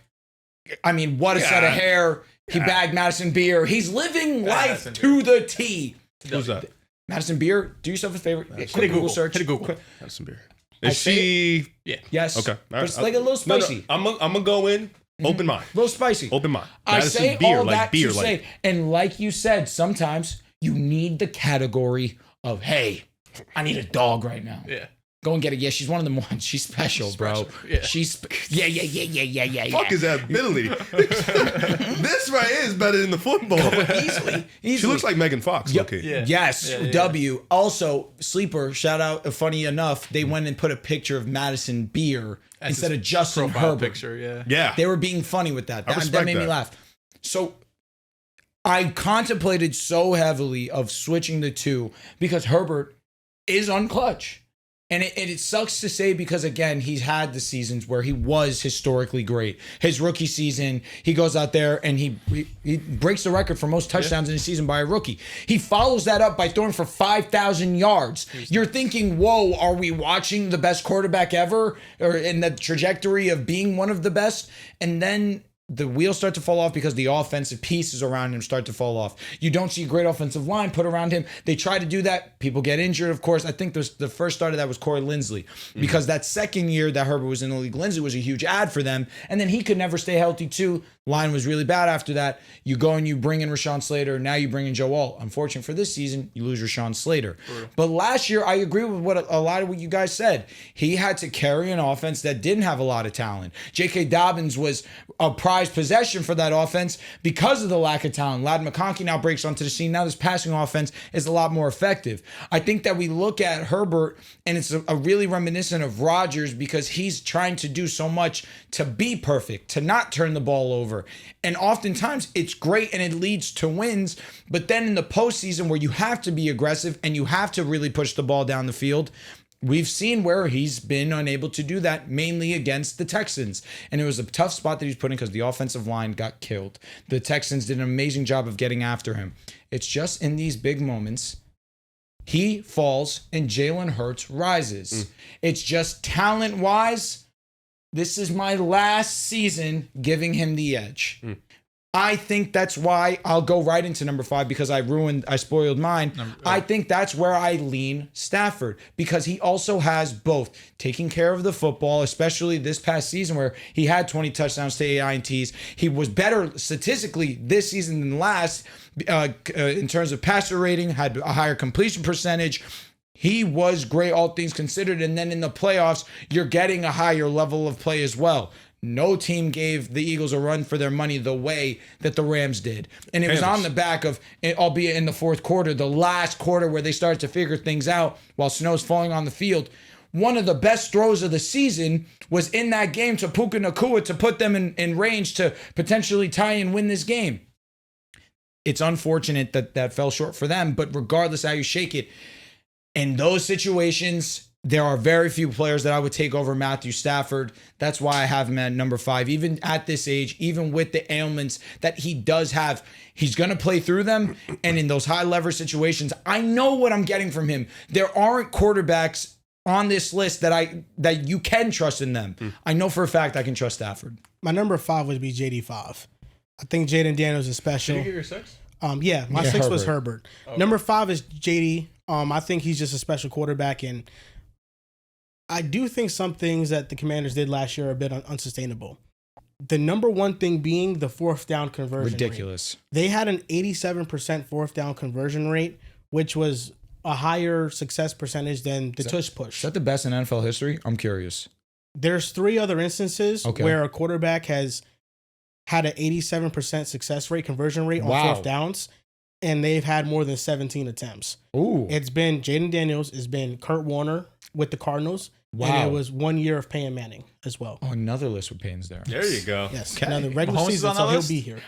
I mean, what a set of hair. He bagged Madison Beer. He's living life Madison to the T. Who's that? Madison Beer, do yourself a favor. Quick Hit a Google search. Hit a Google. That's some beer. I Is she? Yes. Okay. All But it's right. like a little No, spicy. I'm gonna go in open mind. A little spicy. Open mind. I Madison say beer, all like that beer, to like say, and like you said, sometimes you need the category of, hey, I need a dog right now. Yeah. Go and get it. Yeah, she's one of the ones. She's special, bro. Yeah. Yeah. Fuck his ability. This right here is better than the football. Easily. She looks like Megan Fox. Okay. Yeah. Yes, Yeah. W. Also, sleeper, shout out, funny enough, they went and put a picture of Madison Beer That's instead his of Justin profile Herbert. picture. Yeah. Yeah. They were being funny with that. I That respect made me that. laugh. So I contemplated so heavily of switching the two because Herbert is unclutch. And it sucks to say because, again, he's had the seasons where he was historically great. His rookie season, he goes out there and he breaks the record for most touchdowns in a season by a rookie. He follows that up by throwing for 5,000 yards. You're thinking, whoa, are we watching the best quarterback ever? Or in the trajectory of being one of the best? And then the wheels start to fall off because the offensive pieces around him start to fall off. You don't see a great offensive line put around him. They try to do that. People get injured, of course. I think the first start of that was Corey Linsley because that second year that Herbert was in the league, Linsley was a huge ad for them. And then he could never stay healthy too. Line was really bad after that. You go and you bring in Rashawn Slater. Now you bring in Joe Alt. Unfortunate for this season, you lose Rashawn Slater. But last year, I agree with what a lot of what you guys said. He had to carry an offense that didn't have a lot of talent. J.K. Dobbins was a prized possession for that offense because of the lack of talent. Ladd McConkey now breaks onto the scene. Now this passing offense is a lot more effective. I think that we look at Herbert, and it's a really reminiscent of Rodgers because he's trying to do so much to be perfect, to not turn the ball over. And oftentimes it's great and it leads to wins. But then in the postseason where you have to be aggressive and you have to really push the ball down the field, we've seen where he's been unable to do that, mainly against the Texans. And it was a tough spot that he's put in because the offensive line got killed. The Texans did an amazing job of getting after him. It's just in these big moments, he falls and Jalen Hurts rises. It's just talent-wise, this is my last season giving him the edge. I think that's why I'll go right into number 5 because I spoiled mine. I think that's where I lean Stafford because he also has both taking care of the football, especially this past season where he had 20 touchdowns to 8 INTs. He was better statistically this season than last in terms of passer rating, had a higher completion percentage. He was great, all things considered. And then in the playoffs, you're getting a higher level of play as well. No team gave the Eagles a run for their money the way that the Rams did. And it was on the back of, albeit in the fourth quarter, the last quarter where they started to figure things out while snow's falling on the field. One of the best throws of the season was in that game to Puka Nacua to put them in range to potentially tie and win this game. It's unfortunate that that fell short for them, but regardless how you shake it, in those situations, there are very few players that I would take over Matthew Stafford. That's why I have him at number 5. Even at this age, even with the ailments that he does have, he's going to play through them. And in those high leverage situations, I know what I'm getting from him. There aren't quarterbacks on this list that you can trust in them. I know for a fact I can trust Stafford. My number 5 would be JD5. I think Jayden Daniels is special. Did you get your 6? Yeah, my 6 was Herbert. Okay. Number 5 is JD. I think he's just a special quarterback, and I do think some things that the Commanders did last year are a bit unsustainable. The number one thing being the fourth down conversion Ridiculous. rate. They had an 87% fourth down conversion rate, which was a higher success percentage than the tush push. Is that the best in NFL history? I'm curious. There's 3 other instances where a quarterback has had an 87% success rate, conversion rate on fourth downs, and they've had more than 17 attempts. Ooh. It's been Jayden Daniels, it's been Kurt Warner with the Cardinals, and it was 1 year of Peyton Manning as well. Oh, another list with Payne's there. There you go. Yes, Okay. another regular Mahomes season, is on so that he'll list? be here.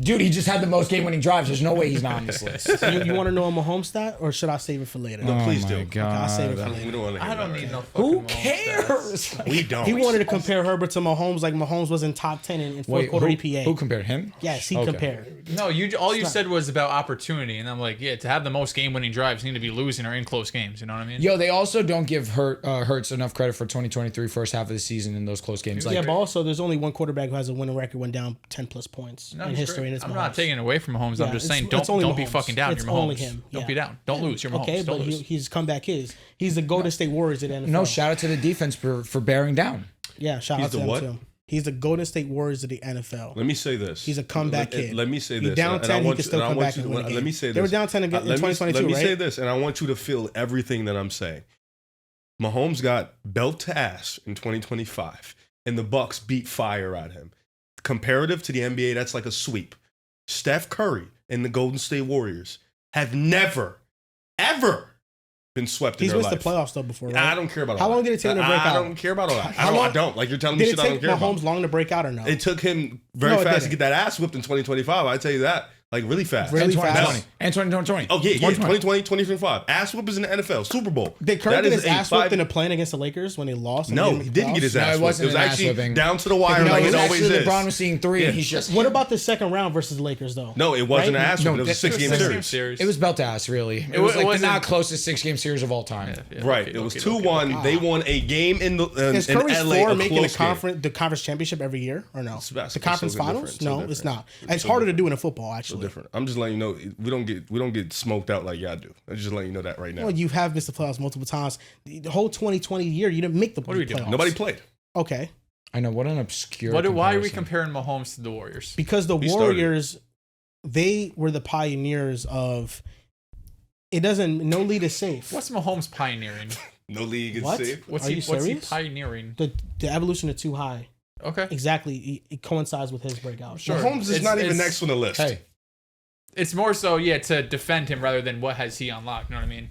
Dude, he just had the most game-winning drives. There's no way he's not on this list. You want to know a Mahomes stat, or should I save it for later? No, please Oh do. my Okay, I'll save it for God. later. We don't want to hear I don't that need right no now. fucking Who Mahomes cares? stats. We don't. He wanted to compare Herbert to Mahomes like Mahomes was in top 10 in fourth quarter EPA. Who compared him? Yes, he Okay. compared. No, all you said was about opportunity, and I'm like, yeah, to have the most game-winning drives, you need to be losing or in close games. You know what I mean? Yo, they also don't give Hurts enough credit for 2023 first half of the season in those close games. Yeah, but also there's only one quarterback who has a winning record when down 10 plus points No, in he's history, great. and it's I'm Mahomes. not taking it away from Mahomes. I'm Yeah, just it's- saying, it's only don't be Mahomes. fucking down. It's You're Mahomes. only him. Don't Yeah. be down. Don't lose. You're Mahomes. Okay, Don't but lose. he's comeback is. He's the Golden State Warriors at NFL. No, shout out to the defense for bearing down. Yeah, shout He's out to the him what? too. He's the Golden State Warriors of the NFL. Let me say this. He's a comeback kid. Let me say He's this. down and I 10, he want can you- still and I come want back you- and win a Let game. me say this. They were down 10 in Let me 2022, Let me right? say this, and I want you to feel everything that I'm saying. Mahomes got belt to ass in 2025, and the Bucks beat fire at him. Comparative to the NBA, that's like a sweep. Steph Curry and the Golden State Warriors have never, ever been swept in He's their missed life. the playoffs though before, right? I don't care about all How long that. did it take him to break out? I don't care about all that. I don't. Like, you're telling me Did shit it I don't take care about. Mahomes long to break out or no? It took him very No, it fast to didn't. get that ass whipped in 2025. I tell you that. Like, really fast. Really And fast. 2020. And 2020. Oh, yeah, 2020. 2025. Ass whoopers in the NFL. Super Bowl. Did Kirk That get is his a ass five- whipped in a plane against the Lakers when they lost? and No, made he the didn't get playoffs? his No, ass it whipped. wasn't It was an ass actually whipping. down to the wire No, like it it was always actually is. LeBron was seeing three, and he's just. What about the second round versus the Lakers though? No, it wasn't Right? an ass No, whipping. It was a it was six-game a series. It was belt to ass, really. It was like the wasn't- not closest 6-game series of all time. Right. It was 2-1. They won a game in the Is in Curry's LA, floor a making the close game. conference championship every year or no? basketball. The conference So finals? different. So No, it's different. not. It's harder to do in a football actually. Different. I'm just letting you know we don't get smoked out like y'all do. I'm just letting you know that right now. Well, you have missed the playoffs multiple times. The whole 2020 year, you didn't make the What are we doing? playoffs. Nobody played. Okay, I know, what an obscure. Why are we comparison. comparing Mahomes to the Warriors? because the He started. Warriors, they were the pioneers of. It doesn't. No lead is safe. What's Mahomes pioneering? No league is What? safe. What's Are he you What's he serious? pioneering? The evolution of too high. Okay, Exactly. It coincides with his breakout. Sure. Mahomes is It's- not even it's- next on the list. Hey, it's more so to defend him rather than what has he unlocked. You know what I mean?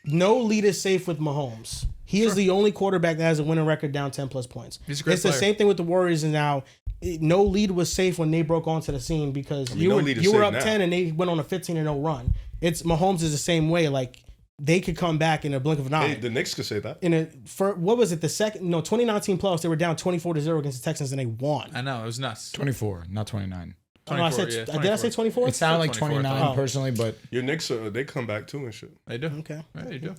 No lead is safe with Mahomes. He is the only quarterback that has a winning record down 10 plus points. He's a great It's the player. same thing with the Warriors, and now no lead was safe when they broke onto the scene because no lead is you were safe up now. 10 and they went on a 15-0 run. It's Mahomes is the same way. Like they could come back in a blink of an eye. Hey, the Knicks could say that. What was it? 2019 playoffs. They were down 24-0 against the Texans and they won. I know it was nuts. 24, not 29. Oh, no, I said, 24, yeah, did I say 24? It sounded like 24, 29 oh. personally, but Your Knicks, they come back too and shit. They do. Okay. Yeah, they do.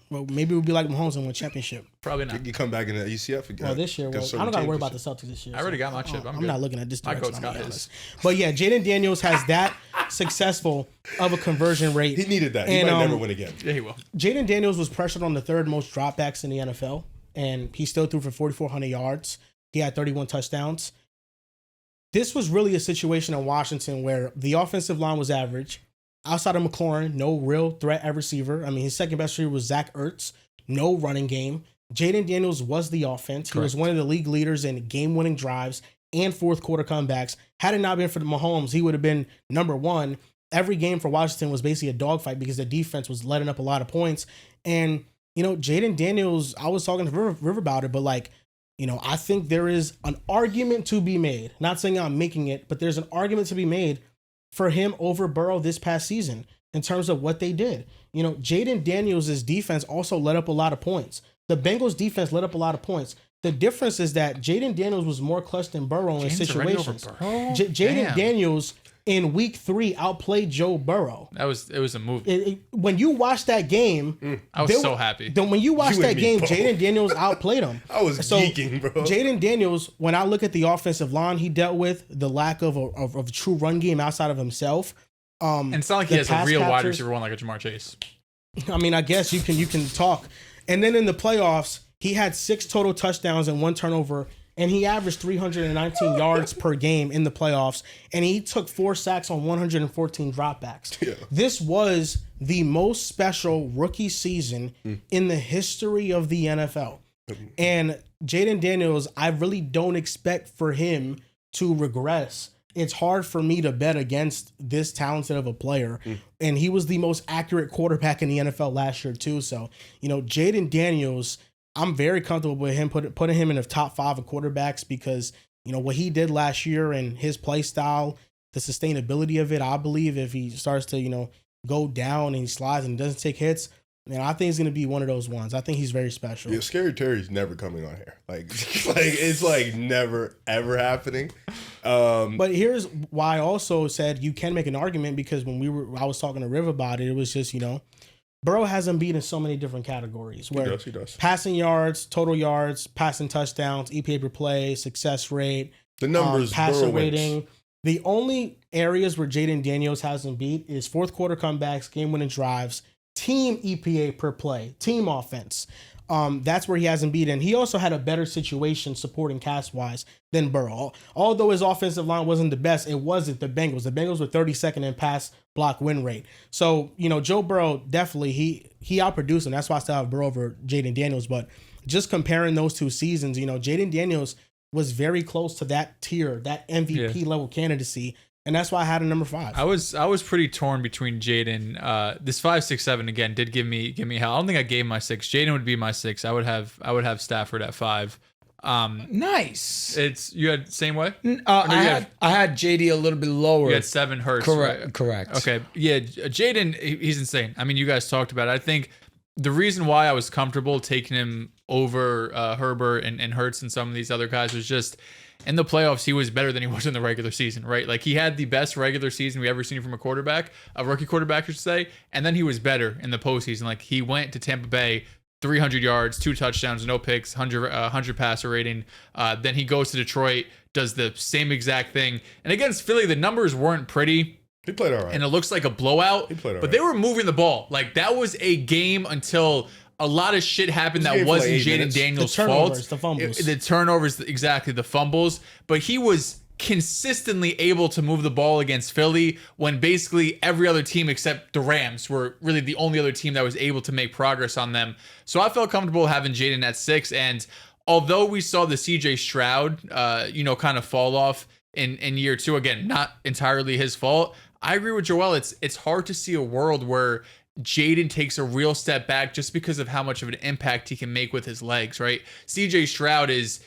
Well, maybe we'll be like Mahomes and win championship. Probably not. You come back in the ECF again. Well, this year, I don't got to worry about the Celtics this year. I already got my chip. I'm good. not looking at this My direction. goat's I'm got gonna be his. honest. But yeah, Jayden Daniels has that successful of a conversion rate. He needed that. He And, might never win again. Yeah, he will. Jayden Daniels was pressured on the third most dropbacks in the NFL, and he still threw for 4,400 yards. He had 31 touchdowns. This was really a situation in Washington where the offensive line was average. Outside of McLaurin, no real threat at receiver. I mean, his second best receiver was Zach Ertz. No running game. Jayden Daniels was the offense. He was one of the league leaders in game-winning drives and fourth quarter comebacks. Had it not been for the Mahomes, he would have been number one. Every game for Washington was basically a dogfight because the defense was letting up a lot of points. And, Jayden Daniels, I was talking to River about it, but I think there is an argument to be made. Not saying I'm making it, but there's an argument to be made for him over Burrow this past season in terms of what they did. Jayden Daniels' defense also let up a lot of points. The Bengals defense let up a lot of points. The difference is that Jayden Daniels was more clutch than Burrow in situations. Jayden Daniels in week 3 outplayed Joe Burrow. It was a movie. When you watch that game, I was so happy. When you watch You that and me game, both. Jayden Daniels outplayed him. I was geeking, bro. Jayden Daniels, when I look at the offensive line he dealt with, the lack of a true run game outside of himself. And it's not like he has a real wide receiver one like a Jamar Chase. I mean, I guess you can talk. And then in the playoffs, he had 6 total touchdowns and 1 turnover, and he averaged 319 yards per game in the playoffs, and he took 4 sacks on 114 dropbacks. Yeah. This was the most special rookie season in the history of the NFL. And Jayden Daniels, I really don't expect for him to regress. It's hard for me to bet against this talented of a player. And he was the most accurate quarterback in the NFL last year too. So, Jayden Daniels, I'm very comfortable with him putting him in the top 5 of quarterbacks because, what he did last year and his play style, the sustainability of it, I believe if he starts to, go down and he slides and doesn't take hits, man, I think he's going to be one of those ones. I think he's very special. Yeah, Scary Terry's never coming on here. It's never ever happening. But here's why I also said you can make an argument because when I was talking to Riv about it, it was just, Burrow has him beat in so many different categories. Where He does. Passing yards, total yards, passing touchdowns, EPA per play, success rate, The numbers, passer Burrow wins. rating. The only areas where Jayden Daniels hasn't beat is fourth quarter comebacks, game-winning drives, team EPA per play, team offense. That's where he hasn't beaten. He also had a better situation supporting cast wise than Burrow. Although his offensive line wasn't the best, it wasn't the Bengals. The Bengals were 32nd in pass block win rate. So, Joe Burrow definitely he outproduced him. That's why I still have Burrow over Jayden Daniels. But just comparing those two seasons, Jayden Daniels was very close to that tier, that MVP level candidacy. And that's why I had him number 5. I was pretty torn between Jayden. This 5, 6, 7 again did give me hell. I don't think I gave my 6. Jayden would be my 6. I would have Stafford at 5. Nice. You had same way. I had JD a little bit lower. You had 7 Hurts. Correct. Okay. Yeah, Jayden, he's insane. I mean, you guys talked about it. I think the reason why I was comfortable taking him over Herbert and Hurts and some of these other guys was just in the playoffs, he was better than he was in the regular season, right? Like he had the best regular season we ever seen from a rookie quarterback, I should say. And then he was better in the postseason. Like he went to Tampa Bay, 300 yards, 2 touchdowns, no picks, 100 passer rating. Then he goes to Detroit, does the same exact thing. And against Philly, the numbers weren't pretty. He played all right. And it looks like a blowout. He played all but right. they were moving the ball. Like that was a game until a lot of shit happened that wasn't Jayden Daniels' fault. The fumbles. The turnovers, exactly, the fumbles. But he was consistently able to move the ball against Philly when basically every other team except the Rams were really the only other team that was able to make progress on them. So I felt comfortable having Jayden at 6. And although we saw the CJ Stroud, kind of fall off in year 2, again, not entirely his fault, I agree with Joel. It's hard to see a world where Jayden takes a real step back just because of how much of an impact he can make with his legs, right? CJ Stroud is,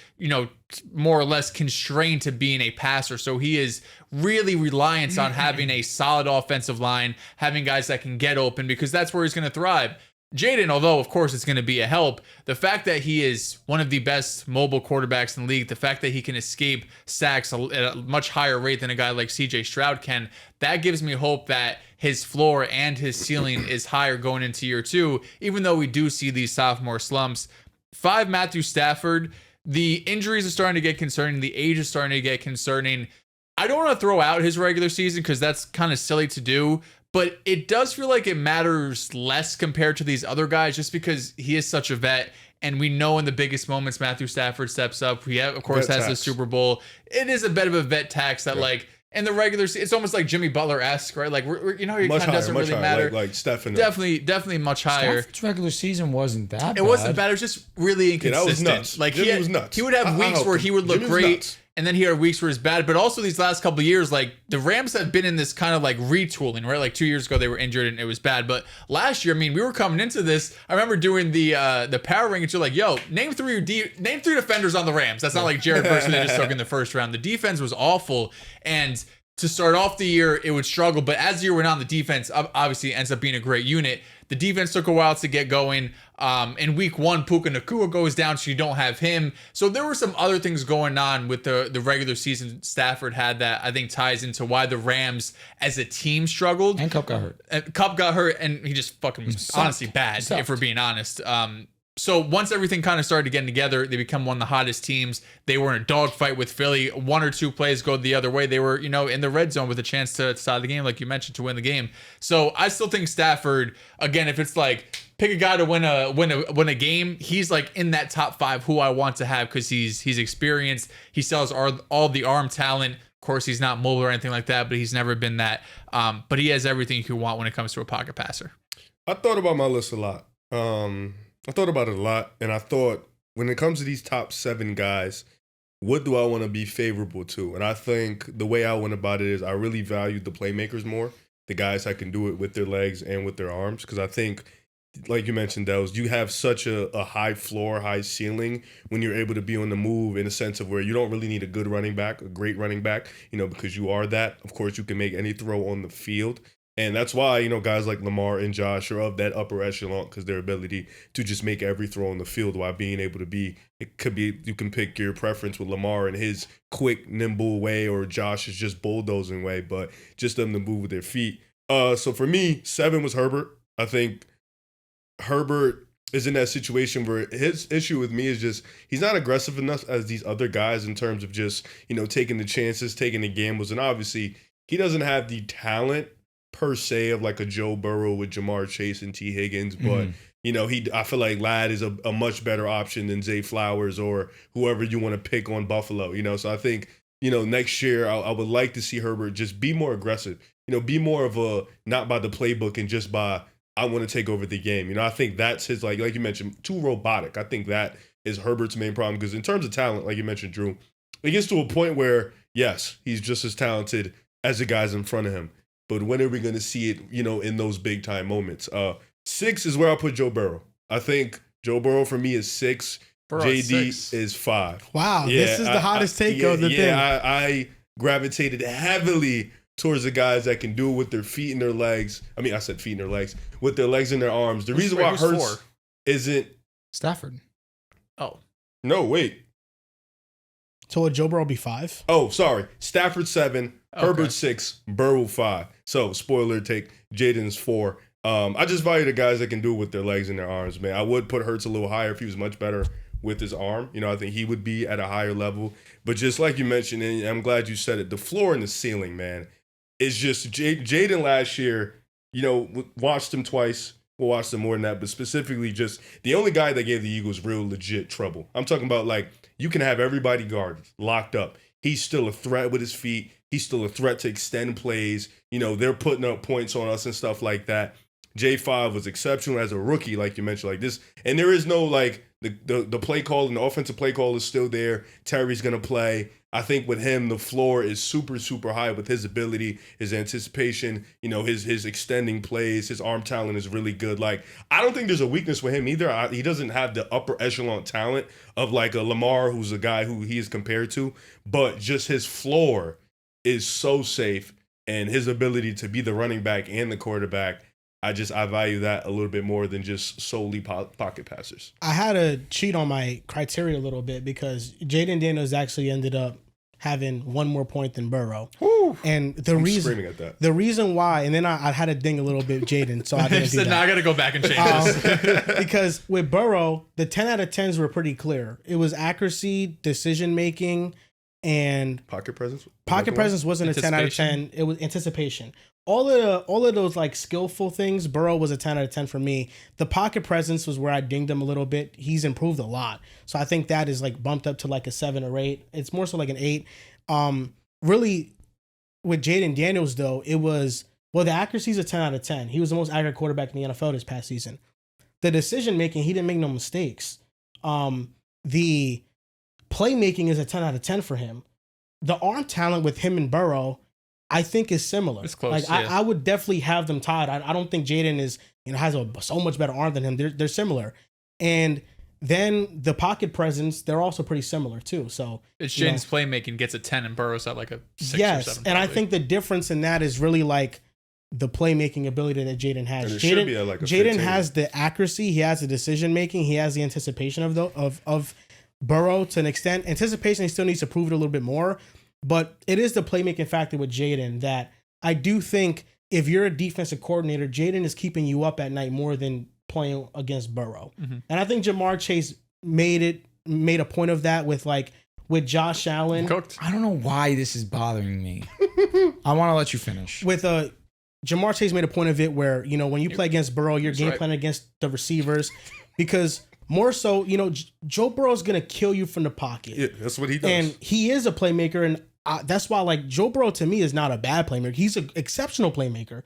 more or less constrained to being a passer. So he is really reliant on having a solid offensive line, having guys that can get open because that's where he's going to thrive. Jayden, although of course it's going to be a help, the fact that he is one of the best mobile quarterbacks in the league, the fact that he can escape sacks at a much higher rate than a guy like CJ Stroud can, that gives me hope that his floor and his ceiling is higher going into year 2, even though we do see these sophomore slumps. 5, Matthew Stafford. The injuries are starting to get concerning. The age is starting to get concerning. I don't want to throw out his regular season because that's kind of silly to do, but it does feel like it matters less compared to these other guys just because he is such a vet. And we know in the biggest moments, Matthew Stafford steps up. He, of course, has the Super Bowl. It is a bit of a vet tax that, in the regular season, it's almost like Jimmy Butler-esque, right? Like, it kind of doesn't really matter. Like Stephen. Definitely much higher. Stafford's regular season wasn't that bad. It wasn't bad. It was just really inconsistent. Yeah, that was nuts. Like, Jimmy was nuts. He would have weeks where he would look great. Nuts. And then he had weeks where it's bad. But also these last couple of years, like the Rams have been in this kind of like retooling, right? Like 2 years ago they were injured and it was bad. But last year, I mean, we were coming into this. I remember doing the power rankings. You're like, yo, name 3 defenders on the Rams. That's not like Jared Verse they just took in the first round. The defense was awful. And to start off the year, it would struggle. But as the year went on, the defense obviously ends up being a great unit. The defense took a while to get going. In week 1, Puka Nacua goes down, so you don't have him. So there were some other things going on with the regular season Stafford had that I think ties into why the Rams as a team struggled. And Kupp got hurt. Kupp got hurt, and he just fucking was honestly bad, if we're being honest. So once everything kind of started getting together, they become one of the hottest teams. They were in a dogfight with Philly. 1 or 2 plays go the other way. They were, in the red zone with a chance to tie the game, like you mentioned, to win the game. So I still think Stafford, again, if it's like pick a guy to win a game, he's like in that top 5 who I want to have because he's experienced. He sells all the arm talent. Of course, he's not mobile or anything like that, but he's never been that. But he has everything you could want when it comes to a pocket passer. I thought about my list a lot. I thought about it a lot, and I thought when it comes to these top 7 guys, what do I want to be favorable to? And I think the way I went about it is I really valued the playmakers more, the guys that can do it with their legs and with their arms, because I think, like you mentioned, Dels, you have such a high floor, high ceiling when you're able to be on the move in a sense of where you don't really need a good running back, a great running back, because you are that. Of course, you can make any throw on the field. And that's why, guys like Lamar and Josh are of that upper echelon because their ability to just make every throw on the field while being able to you can pick your preference with Lamar and his quick, nimble way or Josh's just bulldozing way, but just them to move with their feet. So for me, 7 was Herbert. I think Herbert is in that situation where his issue with me is just he's not aggressive enough as these other guys in terms of just, taking the chances, taking the gambles. And obviously, he doesn't have the talent per se of like a Joe Burrow with Jamar Chase and T. Higgins, but I feel like Ladd is a much better option than Zay Flowers or whoever you want to pick on Buffalo. So I think, next year I would like to see Herbert just be more aggressive. Be more of a not by the playbook and just by I want to take over the game. I think that's his like you mentioned, too robotic. I think that is Herbert's main problem because in terms of talent, like you mentioned, Drew, it gets to a point where yes, he's just as talented as the guys in front of him. But when are we going to see it? In those big time moments. 6 is where I put Joe Burrow. I think Joe Burrow for me is 6. Burrow JD is 5. Wow, this is the hottest take of the thing. I gravitated heavily towards the guys that can do it with their feet and their legs. I mean, I said feet and their legs. With their legs and their arms. The reason why Hurts isn't... Stafford. Oh. No, wait. So would Joe Burrow be 5? Oh, sorry. Stafford 7, Herbert 6, Burrow 5. So, spoiler take, Jayden's 4. I just value the guys that can do it with their legs and their arms, man. I would put Hurts a little higher if he was much better with his arm. I think he would be at a higher level. But just like you mentioned, and I'm glad you said it, the floor and the ceiling, man, is just Jayden last year, watched him twice. We'll watch them more than that, but specifically just the only guy that gave the Eagles real legit trouble. I'm talking about you can have everybody guarded, locked up. He's still a threat with his feet. He's still a threat to extend plays. They're putting up points on us and stuff like that. J5 was exceptional as a rookie, like you mentioned, like this. And there is no the play call and the offensive play call is still there. Terry's going to play. I think with him, the floor is super, super high with his ability, his anticipation, his extending plays, his arm talent is really good. I don't think there's a weakness with him either. He doesn't have the upper echelon talent of a Lamar, who's a guy who he is compared to, but just his floor is so safe and his ability to be the running back and the quarterback. I value that a little bit more than just solely pocket passers. I had to cheat on my criteria a little bit because Jayden Daniels actually ended up having one more point than Burrow. Woo. And I'm screaming at that. The reason why, and then I had to ding a little bit Jayden, so I didn't do that. Now I got to go back and change this. Because with Burrow, the 10 out of 10s were pretty clear. It was accuracy, decision making, and pocket presence. Pocket presence wasn't a 10 out of 10. It was anticipation. All of those skillful things, Burrow was a 10 out of 10 for me. The pocket presence was where I dinged him a little bit. He's improved a lot. So I think that is bumped up to a 7 or 8. It's more so an 8. Really with Jayden Daniels though, it was, the accuracy is a 10 out of 10. He was the most accurate quarterback in the NFL this past season. The decision making, he didn't make no mistakes. The playmaking is a 10 out of 10 for him. The arm talent with him and Burrow, I think is similar. It's close. I would definitely have them tied. I don't think Jayden is has so much better arm than him. They're similar, and then the pocket presence they're also pretty similar too. So it's Jayden's playmaking gets a 10 and Burrow's at a 6 or 7. Yes, Probably. and I think the difference in that is really the playmaking ability that Jayden has. Jayden has the accuracy. He has the decision making. He has the anticipation of Burrow to an extent. Anticipation, he still needs to prove it a little bit more. But it is the playmaking factor with Jayden that I do think if you're a defensive coordinator, Jayden is keeping you up at night more than playing against Burrow. Mm-hmm. And I think Jamar Chase made a point of that with Josh Allen. Cooked. I don't know why this is bothering me. I want to let you finish. With Jamar Chase made a point of it where, when you play against Burrow, you're game planning against the receivers because more so, Joe Burrow's going to kill you from the pocket. Yeah, that's what he does. And he is a playmaker, and that's why, Joe Burrow to me is not a bad playmaker. He's an exceptional playmaker.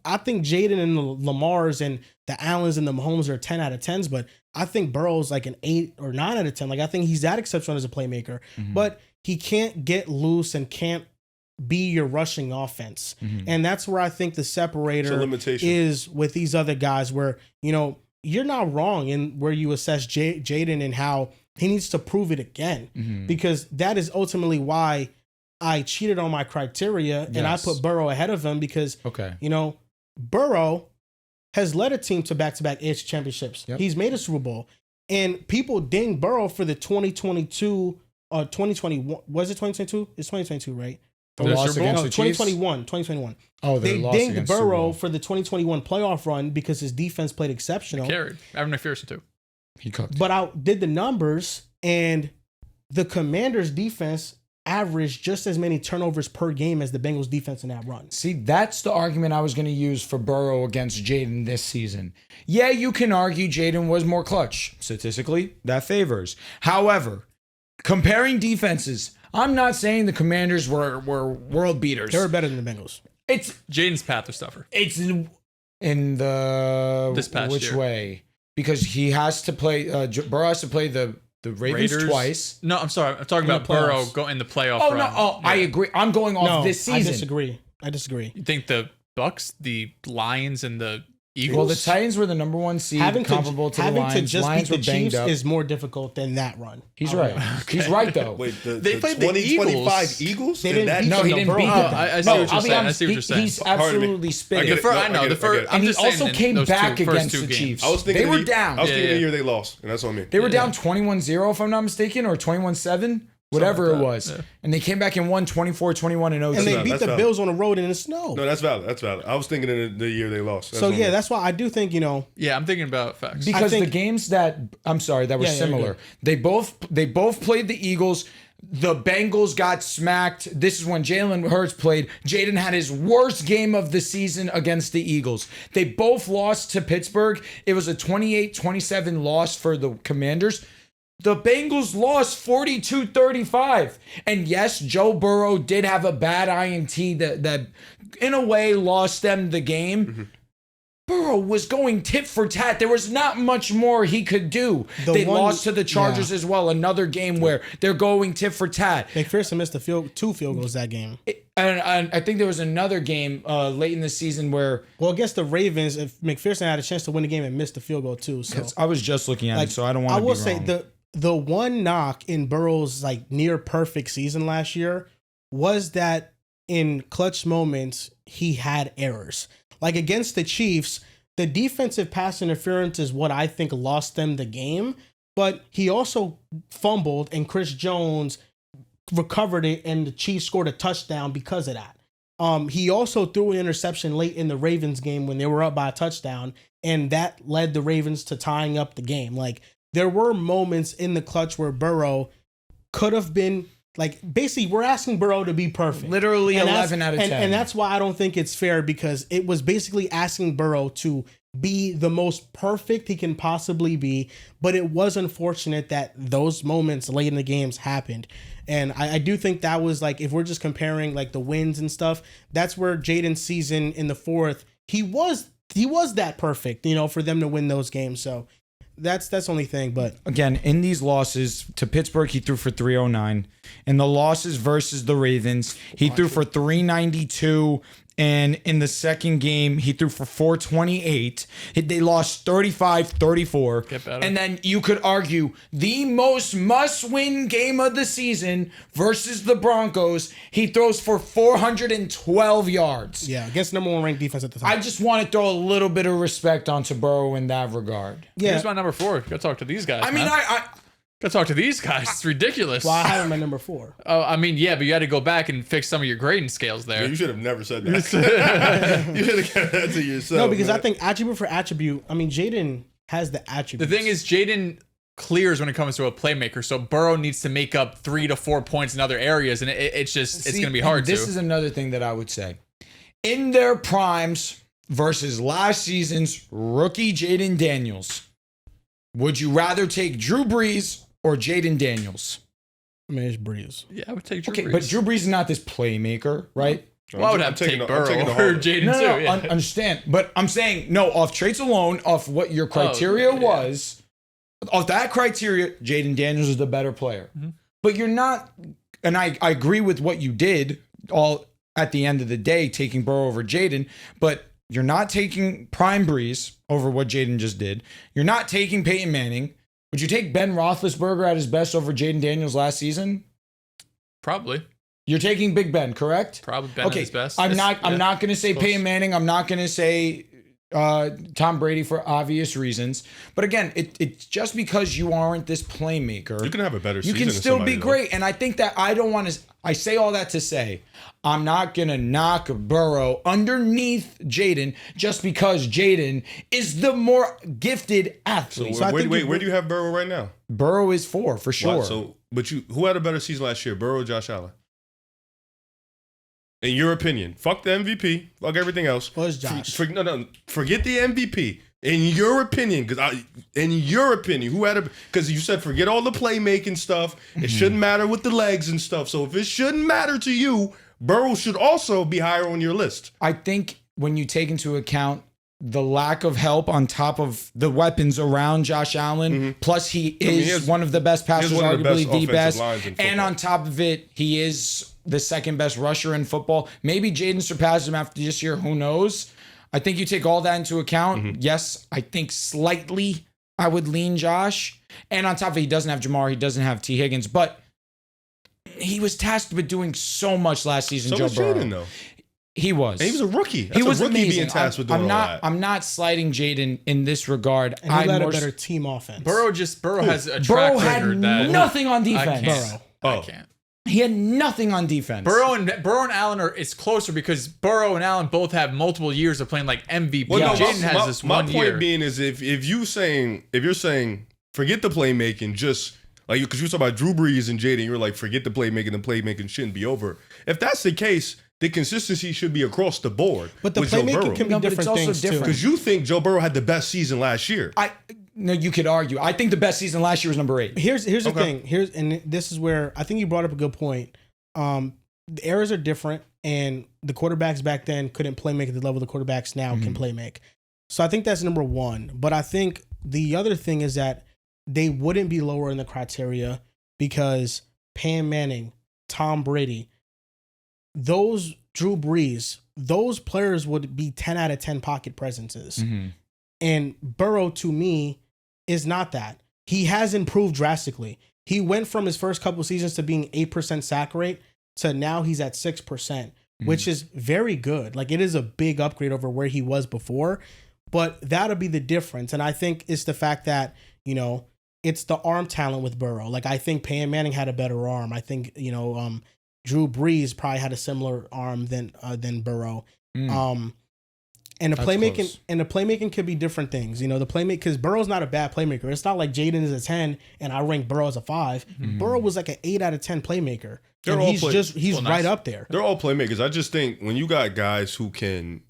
I think Jayden and the Lamars and the Allens and the Mahomes are 10 out of 10s, but I think Burrow's an 8 or 9 out of 10. I think he's that exceptional as a playmaker, but he can't get loose and can't be your rushing offense. And that's where I think the separator is with these other guys where, you're not wrong in where you assess Jayden and how he needs to prove it again, because that is ultimately why I cheated on my criteria and I put Burrow ahead of him because, Burrow has led a team to back-to-back AFC championships. Yep. He's made a Super Bowl, and people ding Burrow for the 2022 or 2021. Was it 2022? It's 2022, right? The loss against the Chiefs? 2021. Oh, they dinged Burrow for the 2021 playoff run because his defense played exceptional. He carried. Evan McPherson too. He cooked. But I did the numbers, and the Commanders' defense averaged just as many turnovers per game as the Bengals defense in that run. See, that's the argument I was going to use for Burrow against Jayden this season. Yeah, you can argue Jayden was more clutch. Statistically, that favors. However, comparing defenses, I'm not saying the Commanders were world beaters. They were better than the Bengals. It's Jaden's path was tougher. It's in the This past which year. way? Because he has to play. Burrow has to play the Ravens Raiders twice. No, I'm sorry. I'm talking In about the Burrow playoffs. go in the playoff Oh run. no! Oh, I agree. I'm going off No, this season. I disagree. You think the Bucks, the Lions, and the Eagles? Well, the Titans were the number one seed, comparable to the having Lions. to just Lions beat were the banged Chiefs up. is more difficult than that run. He's right. He's right though. Wait, They played the 2025 Eagles? They In didn't that beat No, he them, didn't bro. beat Oh, them. I see No, what you're I'll be saying. I honest, see what you're saying. He's Pardon me. absolutely I spitting. get The it. first, No, I know I the get it, first. I get it. I'm And he just saying also in came those back first against two the games. Chiefs. I was thinking They were the- down. I was thinking Yeah, the yeah. year they lost, and that's what I mean. They were down 21-0, if I'm not mistaken, or 21-7, whatever like it that, was. yeah. And they came back and won 24-21 in OT. And they valid, beat that's the valid. Bills on the road in the snow. No, that's valid. That's valid. I was thinking in the year they lost. So yeah, that's why I do think, Yeah, I'm thinking about facts. Because think- the games that that were Yeah, yeah, similar. They both played the Eagles. The Bengals got smacked. This is when Jalen Hurts played. Jayden had his worst game of the season against the Eagles. They both lost to Pittsburgh. It was a 28-27 loss for the Commanders. The Bengals lost 42-35. And yes, Joe Burrow did have a bad INT that in a way lost them the game. Mm-hmm. Burrow was going tit for tat. There was not much more he could do. They lost to the Chargers as well. Another game where they're going tit for tat. McPherson missed two field goals that game. And I think there was another game late in the season where Well, against the Ravens, if McPherson had a chance to win the game and missed the field goal too. So I was just looking at it, so I don't want to I be will wrong. say the one knock in Burrow's like near perfect season last year was that in clutch moments he had errors. Like against the Chiefs, the defensive pass interference is what I think lost them the game, but he also fumbled and Chris Jones recovered it and the Chiefs scored a touchdown because of that. He also threw an interception late in the Ravens game when they were up by a touchdown, and that led the Ravens to tying up the game. Like there were moments in the clutch where Burrow could have been like, basically we're asking Burrow to be perfect. Literally And 11 out of 10. And that's why I don't think it's fair, because it was basically asking Burrow to be the most perfect he can possibly be. But it was unfortunate that those moments late in the games happened. And I do think that was like, if we're just comparing like the wins and stuff, that's where Jayden's season in the fourth, he was that perfect, for them to win those games. So that's the only thing. But Again, in these losses to Pittsburgh, he threw for 309. In the losses versus the Ravens, he threw for 392. And in the second game, he threw for 428. They lost 35-34. Get better. And then you could argue the most must-win game of the season versus the Broncos, he throws for 412 yards. yeah, against number one ranked defense at the time. I just want to throw a little bit of respect onto Burrow in that regard. yeah, Here's my number 4. Go talk to these guys. I mean, man. Go talk to these guys. It's ridiculous. well, I have him at number 4. Oh, I mean, yeah, but you had to go back and fix some of your grading scales there. You should have never said that. You should have kept that to yourself. No, because man. I think attribute for attribute, I mean, Jayden has the The attributes. thing is, Jayden clears when it comes to a playmaker, so Burrow needs to make up 3 to 4 points in other areas, and it's See, going to be hard This to. is another thing that I would say. In their primes versus last season's rookie Jayden Daniels, would you rather take Drew Brees or Jayden Daniels? I mean, it's Breeze. Yeah, I would take Drew Okay, Brees. but Drew Brees is not this playmaker, right? Well, I would have I'm to taking take the- I'm Burrow taking the or hard one. Jayden No, too. Yeah. understand. But I'm saying, no, off traits alone, off what your criteria yeah. was, off that criteria, Jayden Daniels is the better player. Mm-hmm. But you're not, and I agree with what you did all at the end of the day, taking Burrow over Jayden, but you're not taking Prime Breeze over what Jayden just did. You're not taking Peyton Manning. Would you take Ben Roethlisberger at his best over Jayden Daniels last season? Probably You're taking Big Ben, correct? Ben at Okay, his best. I'm It's- not going to say close. Peyton Manning. I'm not going to say Tom Brady for obvious reasons. But again, it's just because you aren't this playmaker. You can have a better You season can than still somebody, be though. great. And I think that I don't want to. I say all that to say I'm not going to knock Burrow underneath Jayden just because Jayden is the more gifted athlete. So I think Where do you have Burrow right now? Burrow is 4 for sure. What? Who had a better season last year, Burrow or Josh Allen? In your opinion, fuck the MVP, fuck everything else. Well, it's Josh. Forget the MVP. In your opinion, who had a? Because you said forget all the playmaking stuff. It shouldn't matter with the legs and stuff. So if it shouldn't matter to you, Burrow should also be higher on your list. I think when you take into account the lack of help on top of the weapons around Josh Allen, plus he is one of the best passers, arguably the best, and on top of it, he is the second best rusher in football. Maybe Jayden surpasses him after this year. Who knows? I think you take all that into account. Yes, I think slightly I would lean Josh. And on top of it, he doesn't have Jamar. He doesn't have T. Higgins. But he was tasked with doing so much last season, Joe Burrow. Jayden, though. He was. And he was a rookie. He was a rookie amazing. being tasked with doing all that. I'm not slighting Jayden in this regard. And he led a better team offense. Burrow has a track Burrow had record that nothing on defense. I can't. He had nothing on defense. Burrow and Allen it's closer because Burrow and Allen both have multiple years of playing like MVP. Well, no, Jayden has this my 1 point year. being is if you're saying forget the playmaking, just like because you talk about Drew Brees and Jayden, you're like forget the playmaking shouldn't be over. If that's the case, the consistency should be across the board. But the with Joe playmaking Burrow. can be different things too. Because you think Joe Burrow had the best season last year. No, you could argue. I think the best season last year was number 8. Here's the thing. And this is where I think you brought up a good point. The eras are different, and the quarterbacks back then couldn't play make at the level the quarterbacks now can play make. So I think that's number one. But I think the other thing is that they wouldn't be lower in the criteria because Peyton Manning, Tom Brady, those Drew Brees, those players would be 10 out of 10 pocket presences. And Burrow, to me, is not that. He has improved drastically. He went from his first couple seasons to being 8% sack rate to now he's at 6%, which is very good. Like, it is a big upgrade over where he was before, but that'll be the difference. And I think it's the fact that, it's the arm talent with Burrow. Like, I think Peyton Manning had a better arm. I think, Drew Brees probably had a similar arm than Burrow. And the playmaking could be different things. The playmaking, because Burrow's not a bad playmaker. It's not like Jayden is a 10 and I rank Burrow as a 5. Burrow was like an 8 out of 10 playmaker. And he's right up there. They're all playmakers. I just think when you got guys who can,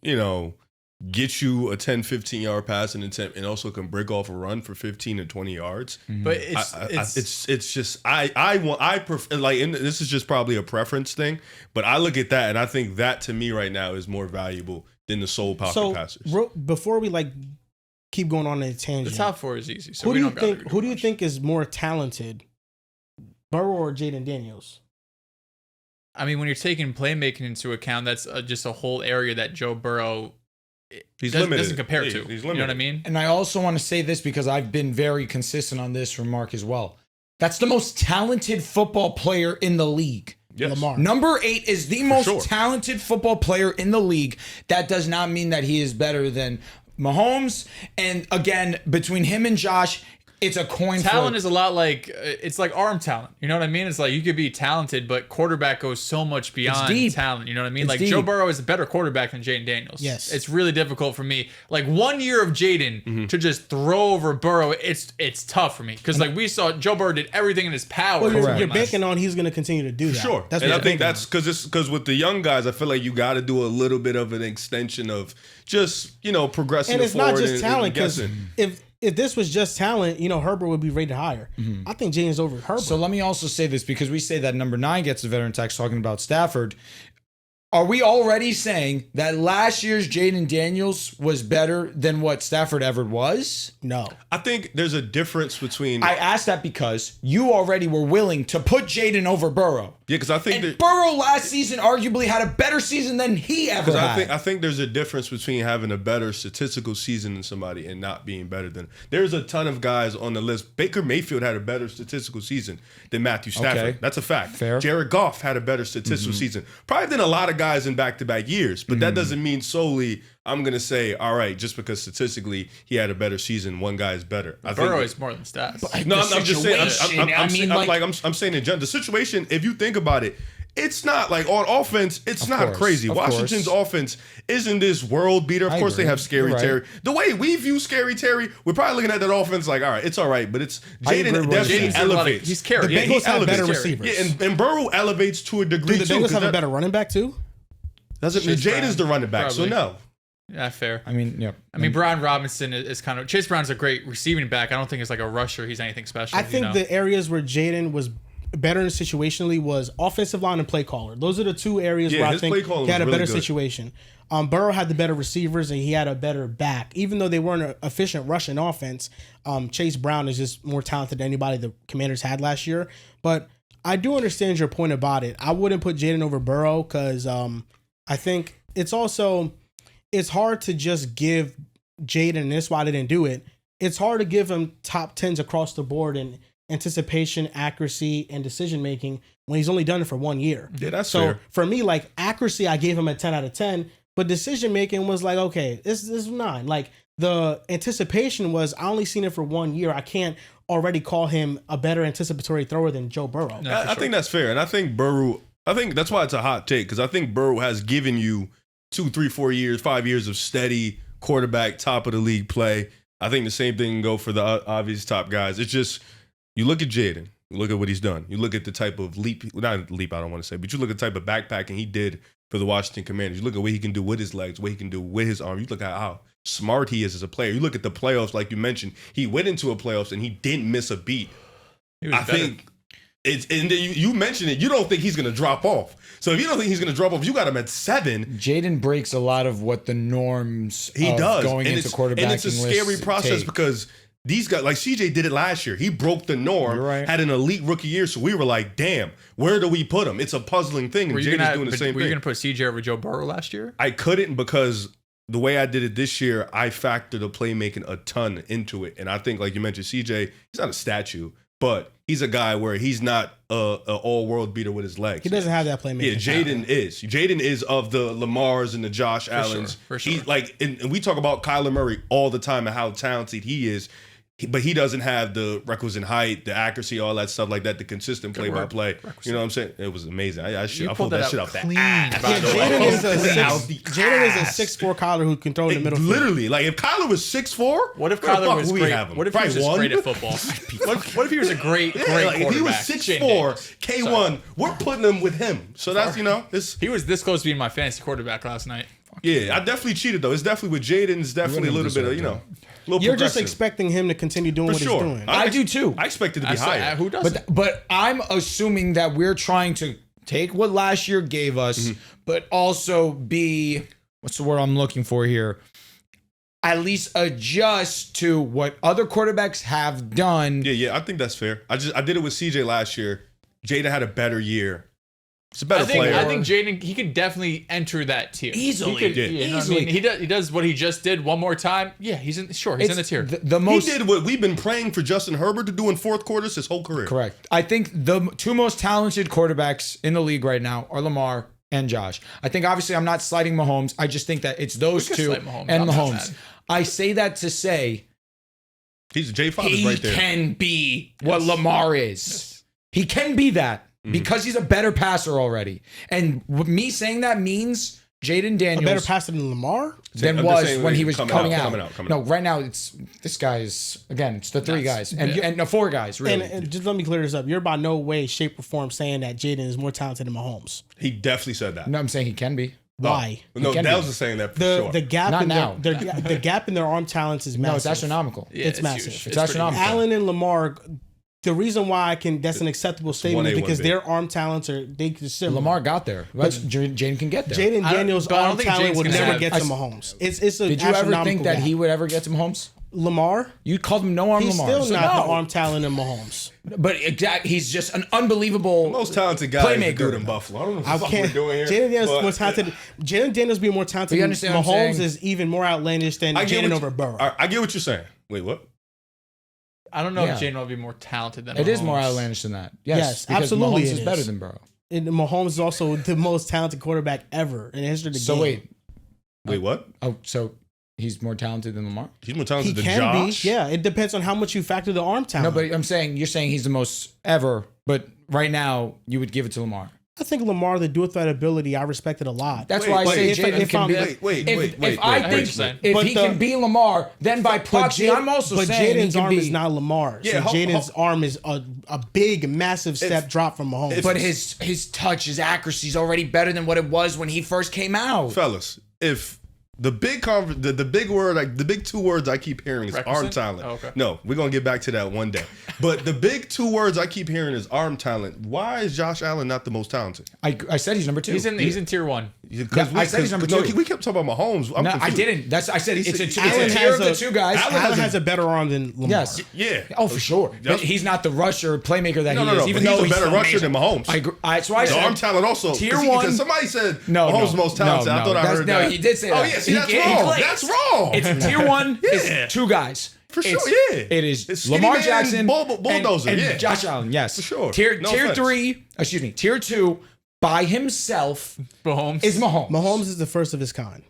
get you a 10, 15-yard pass and attempt and also can break off a run for 15 and 20 yards. But it's just I prefer, like, and this is just probably a preference thing, but I look at that and I think that to me right now is more valuable than the sole pocket passers. Before we keep going on a tangent, the top 4 is easy. So who do you think is more talented, Burrow or Jayden Daniels? I mean, when you're taking playmaking into account, that's just a whole area that Joe Burrow doesn't compare to. He's limited. You know what I mean? And I also want to say this because I've been very consistent on this from Mark as well. That's the most talented football player in the league. Yes. Lamar. Number 8 is the most talented football player in the league. That does not mean that he is better than Mahomes. And again, between him and Josh, it's a coin flip. Talent is a lot like, it's like arm talent. You know what I mean? It's like you could be talented, but quarterback goes so much beyond talent. You know what I mean? Like Joe Burrow is a better quarterback than Jayden Daniels. Yes. It's really difficult for me. Like 1 year of Jayden to just throw over Burrow, it's tough for me. Because we saw Joe Burrow did everything in his power. Well, you're banking on he's going to continue to do that. Sure. That's and what I think that's because with the young guys, I feel like you got to do a little bit of an extension of just, progressing and it's forward. Not just talent, because if this was just talent, Herbert would be rated higher. I think Jayden's over Herbert. So let me also say this, because we say that number 9 gets a veteran tax talking about Stafford. Are we already saying that last year's Jayden Daniels was better than what Stafford ever was? No. I think there's a difference between... I asked that because you already were willing to put Jayden over Burrow. Yeah, because I think that Burrow last season arguably had a better season than he ever had. I think there's a difference between having a better statistical season than somebody and not being better than. There's a ton of guys on the list. Baker Mayfield had a better statistical season than Matthew Stafford. Okay. That's a fact. Fair. Jared Goff had a better statistical season, probably than a lot of guys in back-to-back years. But that doesn't mean solely I'm gonna say, all right, just because statistically he had a better season, one guy is better. Burrow is more than stats. No, I'm just saying. I'm saying in general, the situation. If you think about it, it's not like on offense. It's not crazy. Washington's offense isn't this world beater. Of course, they have Scary Terry. The way we view Scary Terry, we're probably looking at that offense like, all right, it's all right, but it's Jayden definitely elevates. He's carried. The Bengals have better receivers. Yeah, and Burrow elevates to a degree. Do the Bengals have a better running back too? Chase Jayden's the running back, Probably. so no. Yeah, fair. I mean, yeah. I mean, Brian Robinson is kind of Chase Brown's a great receiving back. I don't think it's like a rusher. He's anything special. I think the areas where Jayden was better situationally was offensive line and play caller. Those are the two areas where I his think play calling he had a was better really good. situation. Burrow had the better receivers and he had a better back. Even though they weren't an efficient rushing offense, Chase Brown is just more talented than anybody the Commanders had last year. But I do understand your point about it. I wouldn't put Jayden over Burrow because I think it's hard to just give Jayden, and that's why I didn't do it. It's hard to give him top 10s across the board in anticipation, accuracy, and decision making when he's only done it for 1 year. Yeah, that's So fair. for me, like accuracy, I gave him a 10 out of 10, but decision making was like, okay, this is 9. Like the anticipation was, I only seen it for 1 year. I can't already call him a better anticipatory thrower than Joe Burrow. No, I think that's fair. And I think that's why it's a hot take, because I think Burrow has given you 2, 3, 4 years, 5 years of steady quarterback, top of the league play. I think the same thing can go for the obvious top guys. It's just, you look at Jayden, you look at what he's done. You look at the type of not leap, I don't want to say, but you look at the type of backpacking he did for the Washington Commanders. You look at what he can do with his legs, what he can do with his arm. You look at how smart he is as a player. You look at the playoffs, like you mentioned, he went into a playoffs and he didn't miss a beat. I think it's, and then you mentioned it, you don't think he's going to drop off. So if you don't think he's going to drop off, you got him at 7. Jayden breaks a lot of what the norms He of does. going and into it's, quarterbacking and it's a scary lists process take. because these guys, like CJ did it last year. He broke the norm, You're right. had an elite rookie year. So we were like, damn, where do we put him? It's a puzzling thing. And Were you Jayden's gonna doing the same were you thing. gonna put CJ over Joe Burrow last year? I couldn't because the way I did it this year, I factored the playmaking a ton into it. And I think, like you mentioned, CJ, he's not a statue, but he's a guy where he's not a all-world beater with his legs. He doesn't have that playmaking. Yeah, Jayden is. Jayden is of the Lamars and the Josh Allens. for sure. He's like, and we talk about Kyler Murray all the time and how talented he is. But he doesn't have the requisite height, the accuracy, all that stuff like that, the consistent play-by-play. You know what I'm saying? It was amazing. I pulled that shit out the ass. Yeah, Jayden is a Out the Jayden is a ass. 6'4" Kyler who can throw in the middle. field. Literally, like if Kyler was 6'4", What if where the Kyler fuck was would we great? have him? What if he was Probably just one? great at football? what if he was a great Yeah, quarterback? like if he was Jayden 6'4", Daniels. K1, we're putting him with him. So that's, this. He was this close to being my fantasy quarterback last night. Yeah, I definitely cheated though. It's definitely with Jayden. It's definitely a little bit of, little You're just progressive. expecting him to continue doing For what sure. he's doing. I do too. I expect it to be I said, higher. who doesn't? But I'm assuming that we're trying to take what last year gave us, but also be, what's the word I'm looking for here? At least adjust to what other quarterbacks have done. Yeah, I think that's fair. I did it with CJ last year. Jada had a better year. He's a better player. I think Jayden, he could definitely enter that tier. Easily. He could, Yeah. you know what I Easily. mean? He does what he just did one more time. Yeah, he's in the tier. The most he did what we've been praying for Justin Herbert to do in fourth quarters his whole career. correct. I think the two most talented quarterbacks in the league right now are Lamar and Josh. I think obviously I'm not sliding Mahomes. I just think that it's those We could two slide Mahomes. and I'm not Mahomes. mad. I say that to say He's J5 is he right there. can be what Lamar is. He can be that because he's a better passer already. And me saying that means Jayden A Daniels better passer than Lamar? than I'm just was saying when he was coming out. coming out. No, right now it's this guy is again. It's the three guys and no, 4 guys really. And just let me clear this up. You're by no way, shape, or form saying that Jayden is more talented than Mahomes. He definitely said that. no, I'm saying he can be. Why? No, can Dales be. is saying that for The sure. the gap Not in now. the gap in their arm talents is massive. No, it's astronomical. Yeah, it's huge. massive. It's pretty astronomical. huge. Allen and Lamar. The reason why that's an acceptable statement is 1A, because 1B. their arm talents are similar. Lamar got there. Jaden can get there. Jaden I don't- Daniels' but I don't arm think talent Jaden's would gonna never have- get to Mahomes. It's a Did you ever think astronomical that gap. he would ever get to Mahomes? Lamar? You called him no arm He's Lamar. still So not no. the arm talent of Mahomes. But he's just an unbelievable Most talented guy is the playmaker. dude in Buffalo. I don't know what I the fuck we're can't. doing here. Jaden Daniels but- more talented. Jaden Daniels being more talented. You than understand what I'm Mahomes saying? is even more outlandish than I get Jaden what over Burrow. I get what you're saying. Wait, what? I don't know Yeah. if Jayden will be more talented than It is Mahomes. more outlandish than that. Yes, Yes, because absolutely Mahomes it is better is. than Burrow. And Mahomes is also the most talented quarterback ever in the history of the So game. Wait, what? so he's more talented than Lamar? He's more He talented than can Josh? be. Yeah, it depends on how much you factor the arm No, talent. but I'm saying you're saying he's the most ever, but right now you would give it to Lamar. I think Lamar, the dual threat ability, I respect it a lot. That's why I say if- Jayden if can I'm- be. wait. If I what you're think saying. if But he the- can be Lamar, then by proxy, I'm also saying Jaden's he can arm be. is not Lamar's. Yeah, so Jaden's arm is a big, massive step drop from Mahomes. But his touch, his accuracy is already better than what it was when he first came out. Fellas, if the big the big two words I keep hearing is arm Requisite? talent. Oh, okay. No, we're gonna get back to that one day. But the big two words I keep hearing is arm talent. Why is Josh Allen not the most talented? I said he's number 2. He's in tier 1. Because I said he's number two. we kept talking about Mahomes. I'm No, I confused. didn't. I said it's a Allen tier of the has two guys. Allen has a better arm than Lamar. Yes. Yeah. Oh, for sure. But That's- he's not the rusher playmaker that No, he no, is. no. Even But though he's a better so rusher amazing. than Mahomes. I agree. That's why I The said arm talent also. Tier 'cause one- because somebody said No, Mahomes no, most talented. no, I thought I that's- heard no, that. he did say Oh that. yeah, see, He- that's he wrong. claims- That's wrong. It's tier 1 Yeah. is 2 guys. For sure, It's- yeah. It is It's Skinny Lamar Man, Jackson, Bulldozer, and yeah. Josh Allen. Yes, For sure. Tier No tier offense. 3, excuse me, tier 2 by himself Mahomes. is Mahomes. Mahomes is the first of his kind.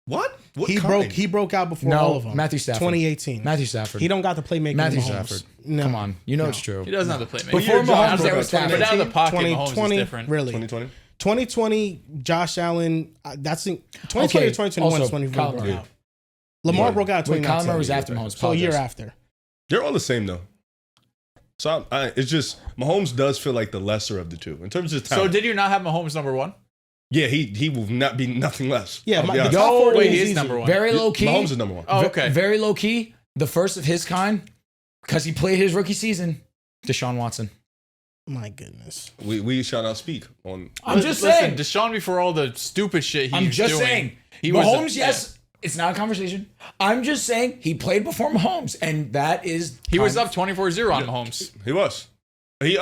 What? What He kind? broke out before No, all of them. Matthew Stafford. 2018. Matthew Stafford. He don't got the playmaking. Matthew of Mahomes. Stafford. No. Come on, you know it's true. He doesn't have the playmaker. Before Josh Mahomes, Allen there broke was out Stafford. But out of the pocket, Mahomes is different. Really. 2020. 2020, Josh Allen. That's 2020 Okay, or 2021 also, is when he Kyle- broke yeah. out. Lamar Yeah. broke out in Wait, 2019. Kyler was after Mahomes. So a year Apologize. after. They're all the same though. So it's just Mahomes does feel like the lesser of the two in terms of So talent. did you not have Mahomes number 1? Yeah, he will not be nothing less. Yeah, I'll be the honest. top four wait, is he is easy. number 1. Very low key. Mahomes is number 1. Oh, okay. Very low key. The first of his kind, because he played his rookie season. Deshaun Watson. My goodness. We shall not speak on. I'm just Listen, saying. Deshaun, before all the stupid shit he's I'm just doing, saying. he was Mahomes, yes, it's not a conversation. I'm just saying he played before Mahomes, and that is He was up 24-0 on Mahomes. He was. He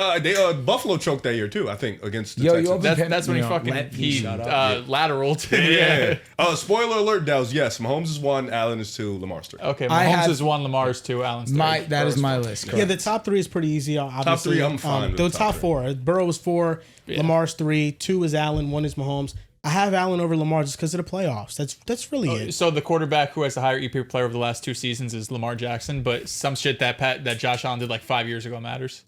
Buffalo choked that year too. I think against the Yo, Texans. yo, That's when he fucking lateraled. Yeah. Spoiler alert, Dells. Yes, Mahomes is 1, Allen is 2, Lamar's 3. Okay, I Mahomes had- is 1, Lamar's 2, Allen's 3. that is my list. Yeah, Correct. the top 3 is pretty easy. Obviously. 3, I'm fine with The the top top 4. Burrow is 4. Lamar's 3. 2 is Allen. 1 is Mahomes. I have Allen over Lamar just because of the playoffs. That's really it. So the quarterback who has the higher EP player over the last 2 seasons is Lamar Jackson, but some shit that Josh Allen did like 5 years ago matters.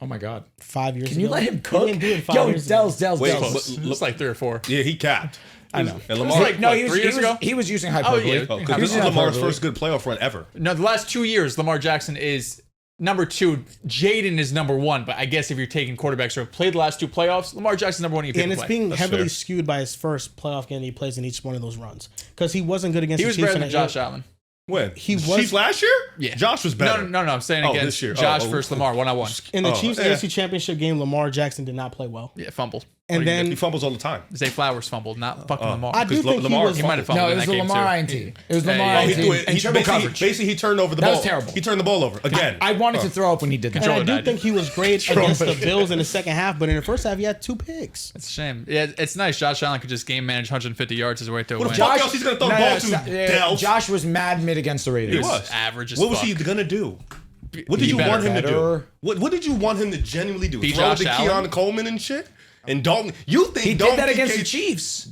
Oh my God. 5 years Can ago. you let him He cook? didn't do it 5 Yo, years ago. Dells. Wait, Close. It's like 3 or 4. Yeah, he capped. I know. And It Lamar. was like, No, what, he was, 3 years ago? he was using hyperbole. yeah. Because He this was is using Lamar's hyperbole. first good playoff run ever. No, the last 2 years, Lamar Jackson is number 2. Jayden is number 1, but I guess if you're taking quarterbacks who have played the last 2 playoffs, Lamar Jackson's number 1 EP And it's play. being That's heavily fair. skewed by his first playoff game he plays in each one of those runs because he wasn't good against He the was Chiefs. better in than the- Josh Allen. When? He was- Chiefs last year? Yeah. Josh was better. No, I'm saying Oh, against this year. Josh Oh, versus Lamar, 1-on-1. In the Oh, Chiefs yeah. AFC Championship game, Lamar Jackson did not play well. Yeah, fumbled. And then He fumbles all the time. Zay Flowers fumbled, not fucking Lamar. I do think Lamar- he He might have fumbled No, it in was that the game Lamar too. INT. It was Yeah, Lamar yeah, He INT. threw it. And He triple basically, coverage. basically, he turned over the That ball. was terrible. He turned the ball over again. I wanted to throw up when he did that. And I Control do it, think he was great against the Bills in the second half, but in the first half, he had 2 picks. It's a shame. Yeah, it's nice. Josh Allen could just game manage 150 yards his way to a What win. the fuck else he's gonna throw the ball to? stop. Dells? Josh was mad mid against the Raiders. He was average as What was fuck. he gonna do? What did Be you want him to better. do? What did you want him to genuinely do? Be Throw it Josh to Allen? Keon Coleman and shit? And Dalton? You think He Dalton did that against the Kincaid- Chiefs.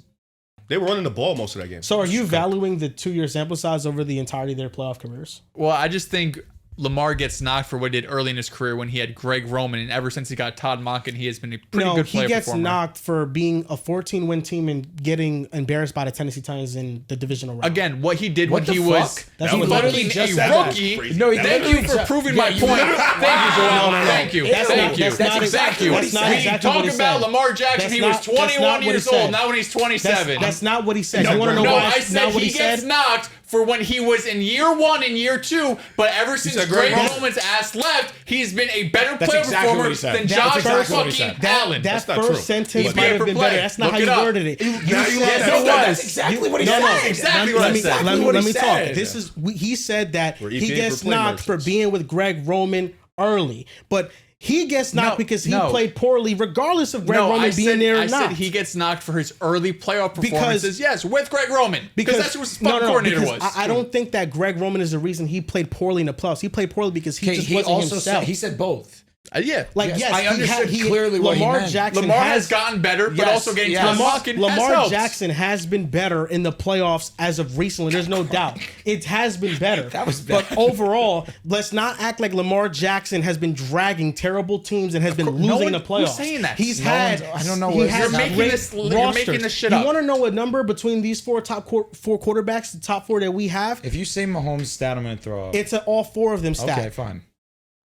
They were running the ball most of that game. So are you valuing the 2-year sample size over the entirety of their playoff careers? Well, I just think Lamar gets knocked for what he did early in his career when he had Greg Roman, and ever since he got Todd Monken, he has been a pretty No, good he player gets performer. knocked for being a 14-win team and getting embarrassed by the Tennessee Titans in the divisional round. Again, what he did What when the he fuck? was That's he what literally he just a said that. rookie. Crazy. No, he Thank literally you for just- proving yeah, my you point. literally- Thank you, Joel. No. Thank you. That's Thank not- you. that's not Thank you. that's not We exactly what talk he about said. Lamar Jackson. That's He not- was that's not 21 what he years said. old. Now when he's 27. That's not what he said. No, you want to know No, why? I That's said not what he gets said? knocked for when he was in year 1 and year 2, but ever since said Greg Greg Roman's ass left, he's been a better That's player exactly performer what he said. than That's Josh exactly what he fucking said. Allen. That That's not first true. sentence He's might have paper been play. better. That's not Look how it you up. worded it. You Now you said- look at No, it. that's exactly what he said. That's exactly what I said. Let what me he talk. said. This is he said that We're he EPA gets for play knocked for merchants. being with Greg Roman early, but he gets knocked No, because he no. played poorly, regardless of Greg Roman being there or I not. said he gets knocked for his early playoff Because- performances. Yes, with Greg Roman. Because that's what his fucking coordinator because was. I don't think that Greg Roman is the reason he played poorly in the playoffs. He played poorly because he Okay, just he wasn't also himself. said he said both. Yeah. Like, Yes, yes, I understood clearly what he Lamar meant. Jackson Lamar has has gotten better, but Yes, also getting yes. to the muck and has Lamar helped. Jackson has been better in the playoffs as of recently. There's no doubt. It has been better. That was bad. But overall, let's not act like Lamar Jackson has been dragging terrible teams and has been losing in the playoffs. Who's saying that? He's No had. one's- I don't know he what- has You're making great this- you're making this shit You up. want to know a number between these four quarterbacks, the top four that we have? If you say Mahomes' stat, I'm going to throw up. It's all four of them stat. Okay, fine.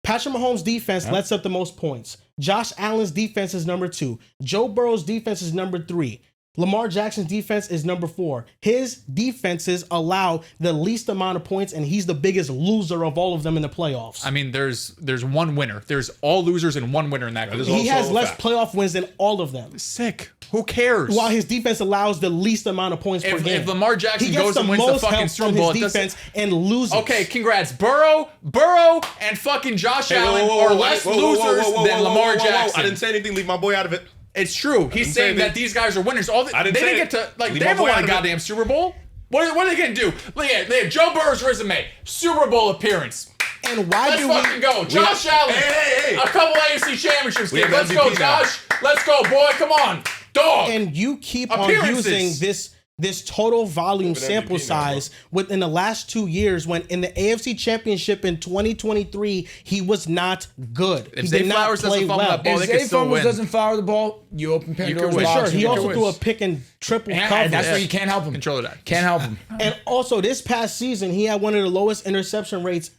Patrick Mahomes' defense lets up the most points. Josh Allen's defense is number 2. Joe Burrow's defense is number 3. Lamar Jackson's defense is number 4. His defenses allow the least amount of points, and he's the biggest loser of all of them in the playoffs. I mean, there's one winner. There's all losers and one winner in that group. He has also a less fact. playoff wins than all of them. Sick. Who cares? While his defense allows the least amount of points per game. If Lamar Jackson he gets goes and wins the most fucking help Super from Bowl, his it doesn't- defense and loses. Okay, congrats. Burrow, and fucking Josh Allen are less losers than Lamar Jackson. I didn't say anything. Leave my boy out of it. It's true. He's didn't say saying that anything. these guys are winners. I didn't they say didn't get it. to like Leave they my haven't boy won out a of it. goddamn Super Bowl. What are they gonna do? Look at they have Joe Burrow's resume, Super Bowl appearance. And why Let's do fucking we go, Josh Allen. Hey. A couple AFC championships. We have Let's go, MVP now. Josh. Let's go, boy. Come on, dog. And you keep on Appearances. using this total volume an sample MVP now, size within the last 2 years when in the AFC Championship in 2023 he was not good. If he Zay did not Flowers doesn't play fumble well. that ball, If they could Zay still Fumbles win. doesn't flower the ball, you open Pandora's win. For box. sure, he You also can threw win. a pick and triple Yeah, coverage. that's where you can't help him. Control of that. Can't help him. And also this past season he had one of the lowest interception rates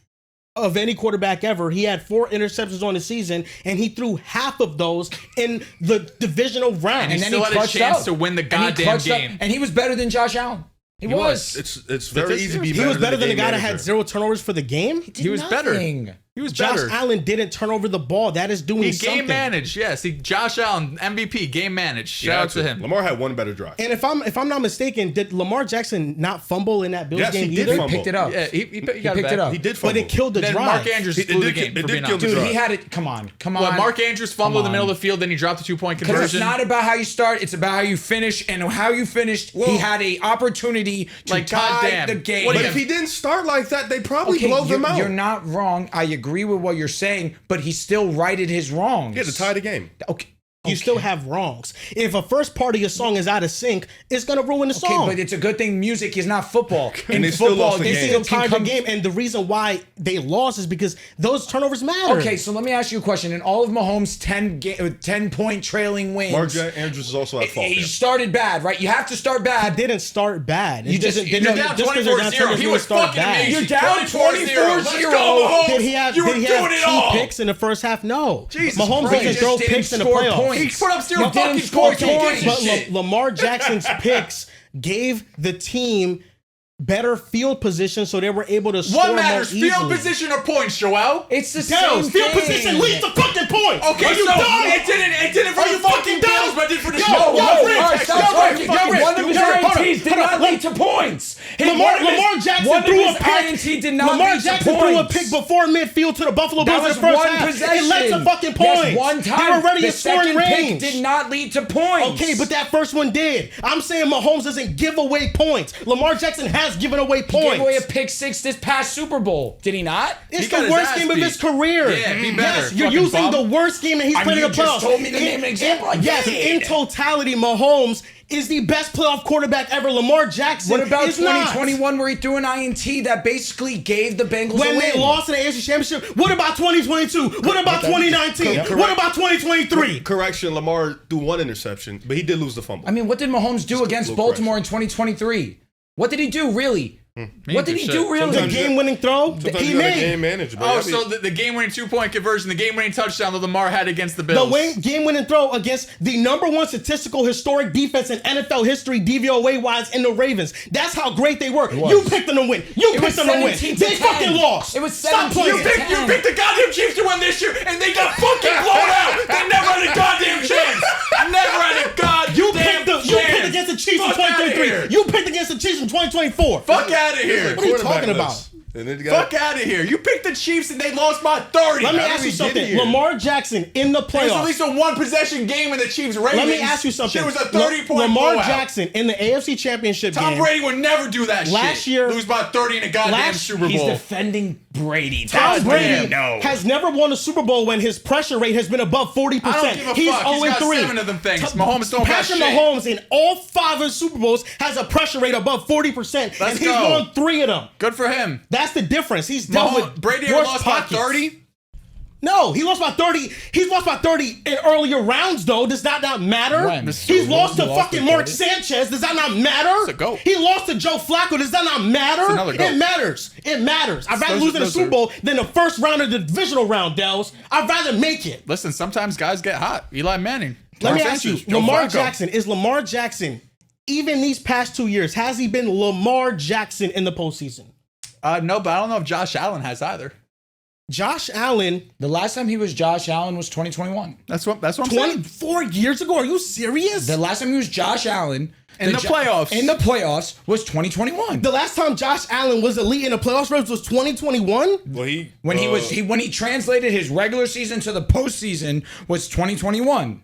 of any quarterback ever. He had 4 interceptions on the season, and he threw half of those in the divisional round. And then still he had a clutched chance out. to win the And he goddamn clutched out. game. And he was better than Josh Allen. He was. It's very easy to be he better was better than the game guy that manager. had 0 turnovers for the game. He was better. Nothing. He was Josh better. Allen didn't turn over the ball. That is doing He something. game managed. Yes, Josh Allen MVP game managed. Shout out to him. Lamar had one better drive. And if I'm not mistaken, did Lamar Jackson not fumble in that Bills Yes, game he did either? fumble. Picked it up. Yeah, he got picked back. it up. He did But fumble. it killed the Then drive. Mark Andrews It blew the did- game it for did being kill the honest. Dude, drive. he had it. Come on. Well, on. Mark Andrews fumbled in the on. middle of the field, then he dropped the 2-point Because it's conversion. not about how you start, it's about how you finish. And how you finished, he had a opportunity to Like, tie goddamn. the game. What do But you- if he didn't start like that, they probably Okay, blow them out. You're not wrong. I agree with what you're saying, but he still righted his wrongs. Yeah, to tie the game. Okay. You still have wrongs. If a first part of your song is out of sync, it's gonna ruin the Okay, song. but it's a good thing music is not football. And In they still football, lost the it's game. the entire game, and the reason why they lost is because those turnovers matter. Okay, so let me ask you a question. In all of Mahomes' 10-point trailing wins, Mark Andrews is also at fault. he there. started bad, right? You have to start bad. Didn't start bad. You just- You're down 24-0. He was fucking amazing. You're down 24-0. Let's go, Mahomes. Did he have, you were did he doing have it 2 all. picks in the first half? No. Jesus Mahomes Christ. doesn't He throw just picks in the didn't score playoffs. points. He put up 0 You didn't fucking score points. Who gives a But shit? Lamar Jackson's picks gave the team better field position, so they were able to score What matters, more field easily. position or points, Joel? It's the Yo, same field thing. position leads to fucking points. Okay, Are you so dumb? it didn't for Are the you fucking fucking dumb? Bills, but it did for the Yo, show. yo, All Rick, right, stop yo, talking. Rick, One yo, of his Rick, hold on, INTs did hold on, not lead to points. Lamar Jackson one threw a of his pick. INT did not Lamar lead to Jackson threw a points. pick before midfield to the Buffalo That Bills in was the first one half. possession. It led to fucking Yes, points. one time. They were already the in scoring second pick range. did not lead to points. Okay, but that first one did. I'm saying Mahomes doesn't give away points. Lamar Jackson has given away He points. gave away a pick 6 this past Super Bowl. Did he not? It's He got the his worst ass game of beat. his career. Yeah, be better, Yes, you're fucking using bum. the worst game that he's played in you the just playoffs. told me to name an example. I Yes, did. in totality, Mahomes is the best playoff quarterback ever. Lamar Jackson What about is not. 2021 where he threw an INT that basically gave the Bengals a When win? they lost in the AFC Championship? What about 2022? What about 2019? Correct. What about 2023? Correction, Lamar threw one interception, but he did lose the fumble. I mean, what did Mahomes do against low Baltimore in 2023? What did he do, really? What did he shit. do, really? The Sometimes game-winning throw sometimes he you gotta made. game manage. But Oh, I mean, so the game-winning 2-point conversion, the game-winning touchdown that Lamar had against the The Bills. game-winning throw against the number 1 statistical historic defense in NFL history, DVOA-wise, in the Ravens. That's how great they were. You picked them to win. You It was picked them to win. 17 to They 10. fucking lost. It was Stop 17 playing. to 10. You picked the goddamn Chiefs to win this year, and they got fucking blown out. They never had a goddamn chance. Never had a goddamn You picked chance. against the Chiefs in Fuck outta 2023. here. You picked against the Chiefs in 2024. Fuck out of here. What are you quarterback talking about? list. And then you got Fuck out of here. You picked the Chiefs and they lost by 30. Let me How ask did you we get something. here? Lamar Jackson in the There's at playoffs. least a 1-possession game in the Chiefs Ravens. Let me ask you something. Shit was a 30-point Lamar blowout. Jackson in the AFC Championship Tom game. Brady would never do that Last shit. year- Lose by 30 in a goddamn Super He's Bowl. defending Brady. Tom Brady No. has never won a Super Bowl when his pressure rate has been above 40%. I don't give a He's fuck. He's got 0-3. 7 of them things. Mahomes don't got Patrick shit. Mahomes in all 5 of his Super Bowls has a pressure rate above 40%, and he's go. won 3 of them. Good for him. That's the difference. He's dealt with Brady ever worse lost by pockets. 30? No, he lost by 30. He's lost by 30 in earlier rounds, though. Does that not matter? When? He's lost to He lost fucking by Mark 30? Sanchez. Does that not matter? It's a GOAT. He lost to Joe Flacco. Does that not matter? It's another GOAT. It matters. It matters. I'd rather Those- lose in the those Super are- Bowl than the first round of the divisional round, Dells. I'd rather make it. Listen, sometimes guys get hot. Eli Manning. Let me Mark ask you, Sanchez, Joe Lamar Flacco. Jackson, is Lamar Jackson, even these past 2 years, has he been Lamar Jackson in the postseason? No, but I don't know if Josh Allen has either. Josh Allen, The last time he was Josh Allen was 2021. That's what I'm saying. 24 years ago? Are you serious? The last time he was Josh Allen In the playoffs. In the playoffs was 2021. The last time Josh Allen was elite in the playoffs was 2021? Well, When he translated his regular season to the postseason was 2021.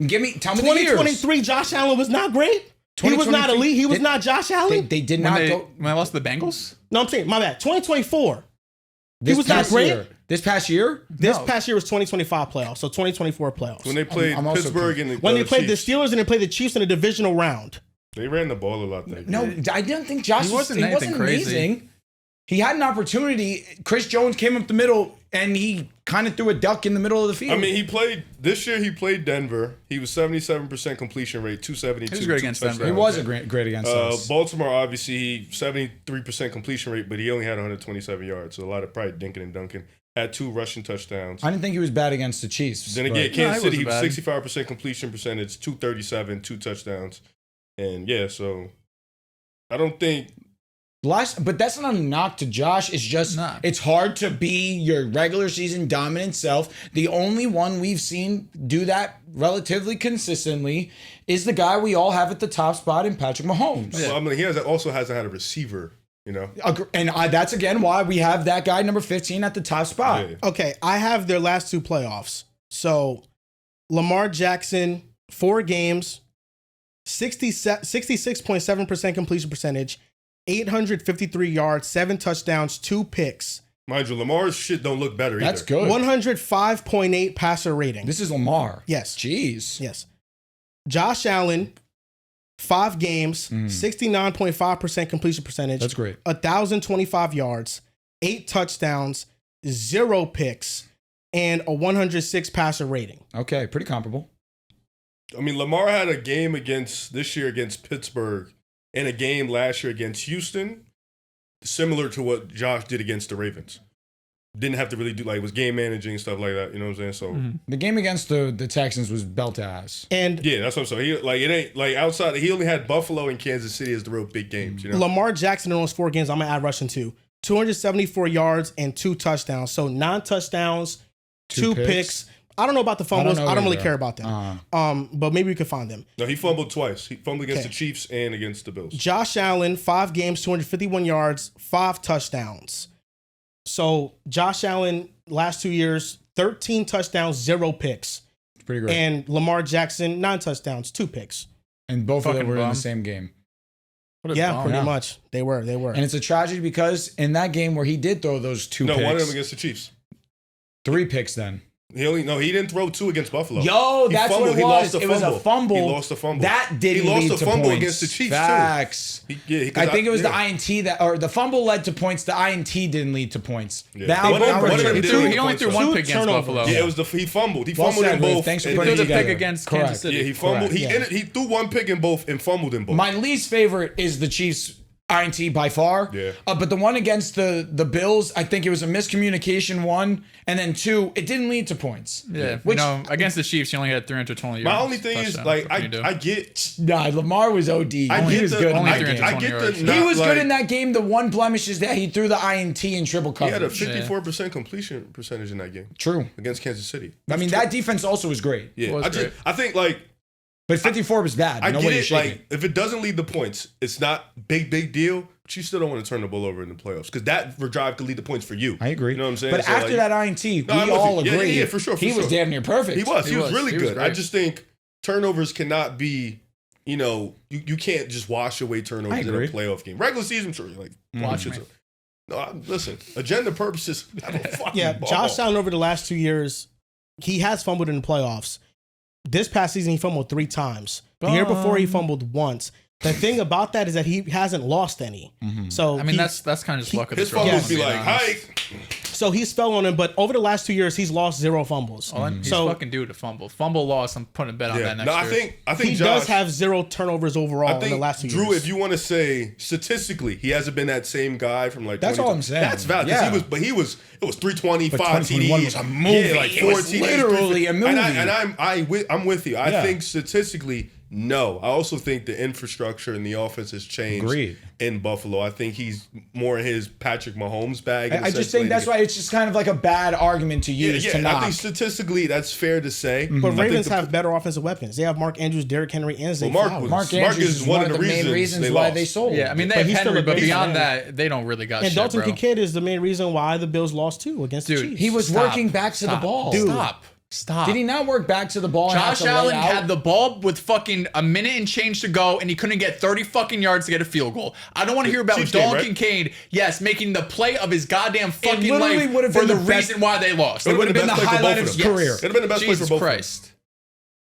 Tell me the years. 2023, Josh Allen was not great? He was not 2023 elite? He was not Josh Allen? They did When not they, go. when I lost to the Bengals? No, I'm saying, my bad. 2024. This was not past great? year. This past year? This No. past year was 2025 playoffs, so 2024 playoffs. when they played I'm also Pittsburgh and When they played Chiefs, the Steelers and they played the Chiefs in the divisional round. they ran the ball a lot. That No, game. I didn't think Josh He wasn't he anything wasn't crazy. amazing. He had an opportunity. Chris Jones came up the middle and he kind of threw a duck in the middle of the field. I mean, this year he played Denver. He was 77% completion rate, 272. He was great against Denver. he was a great against us. Baltimore, obviously, he 73% completion rate, but he only had 127 yards. So a lot of probably dinking and dunking. Had 2 rushing touchdowns. I didn't think he was bad against the Chiefs. Then but- again, Kansas he City, he was wasn't 65% completion percentage, 237, 2 touchdowns. And yeah, so I don't think. But that's not a knock to Josh. It's just Nah. it's hard to be your regular season dominant self. The only one we've seen do that relatively consistently is the guy we all have at the top spot in Patrick Mahomes. Well, I mean, also hasn't had a receiver, you know? And that's again why we have that guy number 15 at the top spot. Yeah. Okay, I have their last 2 playoffs. So Lamar Jackson, 4 games, 66.7% completion percentage, 853 yards, 7 touchdowns, 2 picks, Mind you, Lamar's shit don't look better That's either. good. 105.8 passer rating. This is Lamar. Yes. Jeez. Yes. Josh Allen, 5 games, 69.5% completion percentage. That's great. 1,025 yards, 8 touchdowns, 0 picks, and a 106 passer rating. Okay, pretty comparable. I mean, Lamar had a game this year against Pittsburgh and a game last year against Houston, similar to what Josh did against the Ravens. Didn't have to really do, was game managing and stuff like that. You know what I'm saying? So, The game against the Texans was belt ass. And yeah, that's what I'm saying. It ain't, outside, he only had Buffalo and Kansas City as the real big games, you know? Lamar Jackson in those 4 games, I'm going to add rushing too. 274 yards and 2 touchdowns. So 9 touchdowns, 2 picks. I don't know about the fumbles. I don't really care about them. But maybe we could find them. No, he fumbled twice. He fumbled against Okay. the Chiefs and against the Bills. Josh Allen, 5 games, 251 yards, 5 touchdowns. So Josh Allen, last 2 years, 13 touchdowns, 0 picks. Pretty great. And Lamar Jackson, 9 touchdowns, 2 picks. And both of them Fucking were in bum. the same game. What a Yeah, bum. pretty Yeah. much. They were. And it's a tragedy because in that game where he did throw those 2 No, picks, one of them against the Chiefs. 3 picks then. He didn't throw 2 against Buffalo. Yo, He that's fumbled. what it He was. lost a It was a fumble. fumble. He lost a fumble. That didn't He lost lead a to fumble points. against the Chiefs, too. Facts. I think it was the yeah. INT or the fumble led to points. The INT didn't lead to points. Yeah. That One of them- outburst- one of them He did threw- lead he to only points, threw though. 1 Two pick against turnovers. Buffalo. Yeah, it was he fumbled. He Well fumbled said, in Luke. both. Thanks for and putting He it threw the together. pick against Correct. Kansas City. Yeah, he fumbled. Correct. He threw 1 pick in both and fumbled in both. My least favorite is the Chiefs INT by far. Yeah. But the one against the Bills, I think it was a miscommunication, 1, and then 2, it didn't lead to points. Yeah, Which against the Chiefs, he only had 320 yards. My only thing is, touchdown. like, What can you do? I get. Nah, Lamar was OD. I he get was the, good in only that 320 game. I get the. yards. He not, was like, good in that game. The one blemish is that he threw the INT in triple He had a coverage. 54% completion percentage in that game True. against Kansas City. I mean, that defense also was great. Yeah, was great. I think like But 54 was bad. I No get way you're it. shaking. Like if it doesn't lead to points, it's not big deal. But you still don't want to turn the ball over in the playoffs because that drive could lead to points for you. I agree. You know what I'm saying? But So, after like, that INT, No, I'm we with all you. Yeah, agree. yeah, for sure, he was sure. damn near perfect. he was really He was good. I great. just think turnovers cannot be. You can't just wash away turnovers in a agree. playoff game. Regular season, sure, like watch me. it. No, listen, agenda purposes. Have a fucking Yeah, ball. Josh Allen over the last 2 years, he has fumbled in the playoffs. This past season, he fumbled 3 times. The year before, he fumbled once. The thing about that is that he hasn't lost any. So I mean, that's kind of just luck of His this role. fumbles be being like, honest. hike. so he's fell on him, but over the last 2 years, he's lost 0 fumbles. He's So fucking due to fumble. Fumble loss. I'm putting a bet on Yeah. that next No, year. I think he Josh does have 0 turnovers overall I in the think last 2 Drew, years. if you want to say statistically, he hasn't been that same guy from like. That's 20 all I'm saying. That's valid. 'Cause Yeah. It was 320, But 5 2021 TDs. was a movie. Yeah, like It 4 was TDs. literally a movie. I'm with you. I Yeah. think statistically, no. I also think the infrastructure and the offense has changed. Agreed. In Buffalo, I think he's more in his Patrick Mahomes bag. in I the just sense think that's why it's just kind of like a bad argument to use to I knock. think statistically that's fair to say. But I think Ravens the- have better offensive weapons. They have Mark Andrews, Derrick Henry, and Zay Mark Flowers. was- Mark Mark Andrews is is one one of of the the main reasons reasons they why lost. they sold. Yeah, I mean, they But have he's still Henry, a but big beyond man. that, they don't really got And shit, Dalton bro. Kincaid is the main reason why the Bills lost too against the Dude, Chiefs. He was Stop. working back to the Stop. ball. Dude. Stop. Did he not work back to the ball? and have Josh to lay Allen out? had the ball with fucking a minute and change to go, and he couldn't get 30 fucking yards to get a field goal. I don't want to hear about Chiefs game, Dalton right? Kincaid, yes, making the play of his goddamn fucking literally life would have for been the the best- reason why they lost. It would have been the best play for highlight both of his them. career. It'd have been the best Jesus play for both of them. Christ.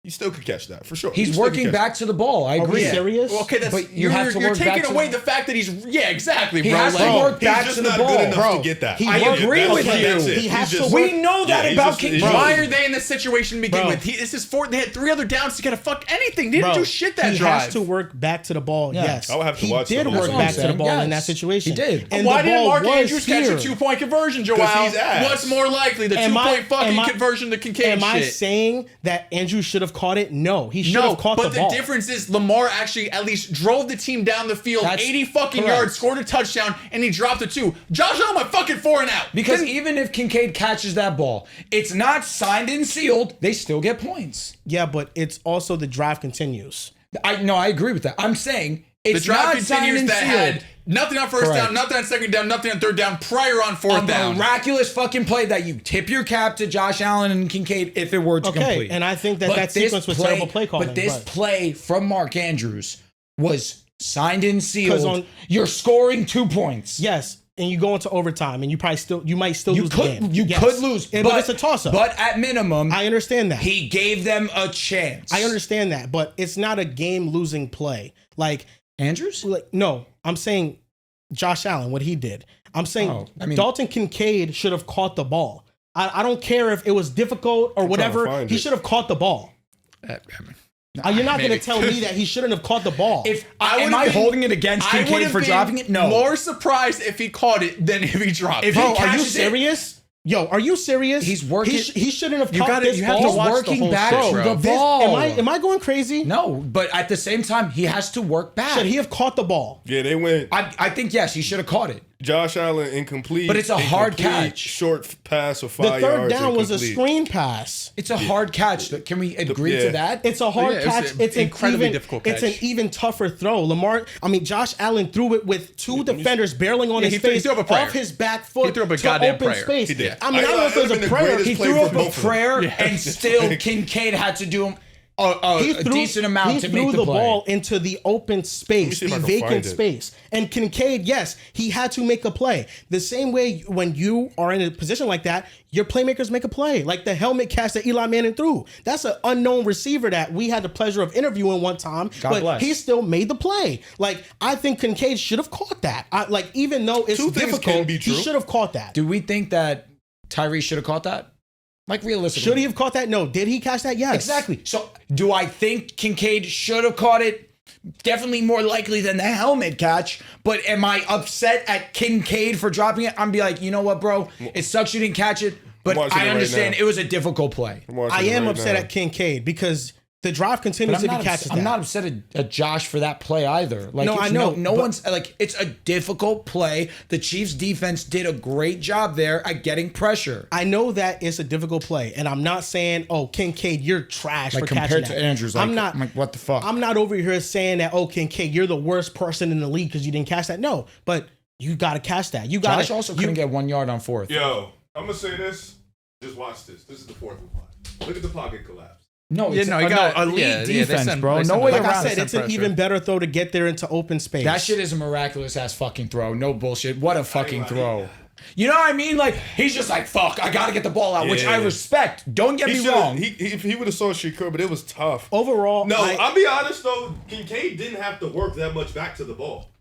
He still could catch that for sure. He's He still could working catch back to the ball. I Are we agree. serious? Well, okay, that's But you you're, have to you're work back taking to away the- the fact that he's exactly, He bro. has to Like, work He's back just to the not ball. good enough Bro, to get that. I agree with That's you. it. He has He's to just- work- We know that he's about just- he's Kincaid. just- Why are they in this situation to begin Bro. with? This is four. They had 3 other downs to get a fuck anything. They didn't Bro, do shit that he drive. has to work back to the ball. Yeah. Yes, I would have to he watch did the work whole back thing. to the ball in Yes, that situation. he did. And Why the didn't ball Mark was Andrews catch here. a 2-point conversion, Joel? he's ass. What's more likely, the 2-point fucking conversion to Kincaid Am I shit? saying that Andrew should have caught it? No, he should No, have caught but the ball. the difference is Lamar actually at least drove the team down the field, That's 80 fucking correct. yards, scored a touchdown, and he dropped a 2. Josh Allen went fucking 4 and out. Because even if Kincaid catches that ball, it's not signed and sealed. They still get points. Yeah, but it's also the drive continues. I agree with that. I'm saying the it's drive not signed continues and that sealed. had nothing on first Correct. down, nothing on second down, nothing on third down, prior on fourth A down. miraculous fucking play that you tip your cap to Josh Allen and Kincaid if it were to Okay, complete. and I think that But that this sequence was terrible play calling. But this play from Mark Andrews was signed and 'Cause sealed. You're scoring 2 points. yes, and you go into overtime, and you might still You lose could the game. you Yes. could lose, but it's a toss up. But at minimum, I understand that. he gave them a chance. I understand that, but it's not a game losing play. Andrews. No, I'm saying Josh Allen, what he did. I'm saying Oh, I mean- Dalton Kincaid should have caught the ball. I don't care if it was difficult or trying to whatever. find He it. should have caught the ball. You're not going Maybe. to tell me that he shouldn't have caught the ball. If I am would've I been- holding it against I Kincaid would've for been dropping it? No. More surprised if he caught it than if he dropped If it. he Bro, are you catches it- serious? Yo, are you serious? He's working- He shouldn't have You caught gotta- this you have ball. to watch the working whole back shit, to bro. the This- ball. am I going crazy? No, but at the same time, he has to work back. Should he have caught the ball? Yeah, they went I think yes, he should have caught it. Josh Allen incomplete. But it's a hard incomplete, catch. Short pass of The 5 yards. third down was a incomplete. screen pass. It's a hard catch. Can we agree yeah. to that? It's a hard Yeah, it was catch. an It's an incredibly even, difficult It's an catch. even tougher throw. Josh Allen threw it with 2 defenders barreling on Yeah, his he threw face up a prayer. off his back foot He threw up a to goddamn open prayer. space. He did. I mean, I don't know if it was It'd a been the prayer. greatest he play threw for up a both of them. prayer, Yeah. and still Kincaid had to do a decent amount to make threw the the play. ball into the open space, see if the I can vacant find it. space. And Kincaid, yes, he had to make a play. The same way when you are in a position like that, your playmakers make a play. Like the helmet catch that Eli Manning threw. That's an unknown receiver that we had the pleasure of interviewing one time, but bless. he still made the play. Like I think Kincaid should have caught that. Even though it's Two things difficult, can be he true. should have caught that. Do we think that Tyrese should have caught that? Like realistically, Should he have caught that? No. Did he catch that? Yes. Exactly. So, do I think Kincaid should have caught it? Definitely more likely than the helmet catch. But am I upset at Kincaid for dropping it? I'm be like, you know what, bro? It sucks you didn't catch it, but watching it I right understand now. it was a difficult play. I'm watching I it am right upset now. at Kincaid because the drive continues if he catches that. I'm not upset at Josh for that play either. Like, No, it's I know, No but- one's like, it's a difficult play. The Chiefs defense did a great job there at getting pressure. I know that it's a difficult play, and I'm not saying, "Oh, Kincaid, you're trash Like for catching compared that." to Andrews, I'm not. what the fuck? I'm not over here saying that. Oh, Kincaid, you're the worst person in the league because you didn't catch that. No, but you got to catch that. You got Josh also couldn't get 1 yard on fourth. Yo, I'm gonna say this. Just watch this. This is the fourth and 5. Look at the pocket collapse. No, Yeah, it's no, you got elite they defense, send- bro. they No send way the- Like I around said, it. it's an pressure. even better throw to get there into open space. That shit is a miraculous ass fucking throw. No bullshit. What a fucking throw. You know what I mean? Like, he's just like, fuck, I gotta get the ball out, which I Yeah. respect. Don't get me wrong. If he would have saw Shakur, but it was tough. Overall, No, I'll be honest though. Kincaid didn't have to work that much back to the ball.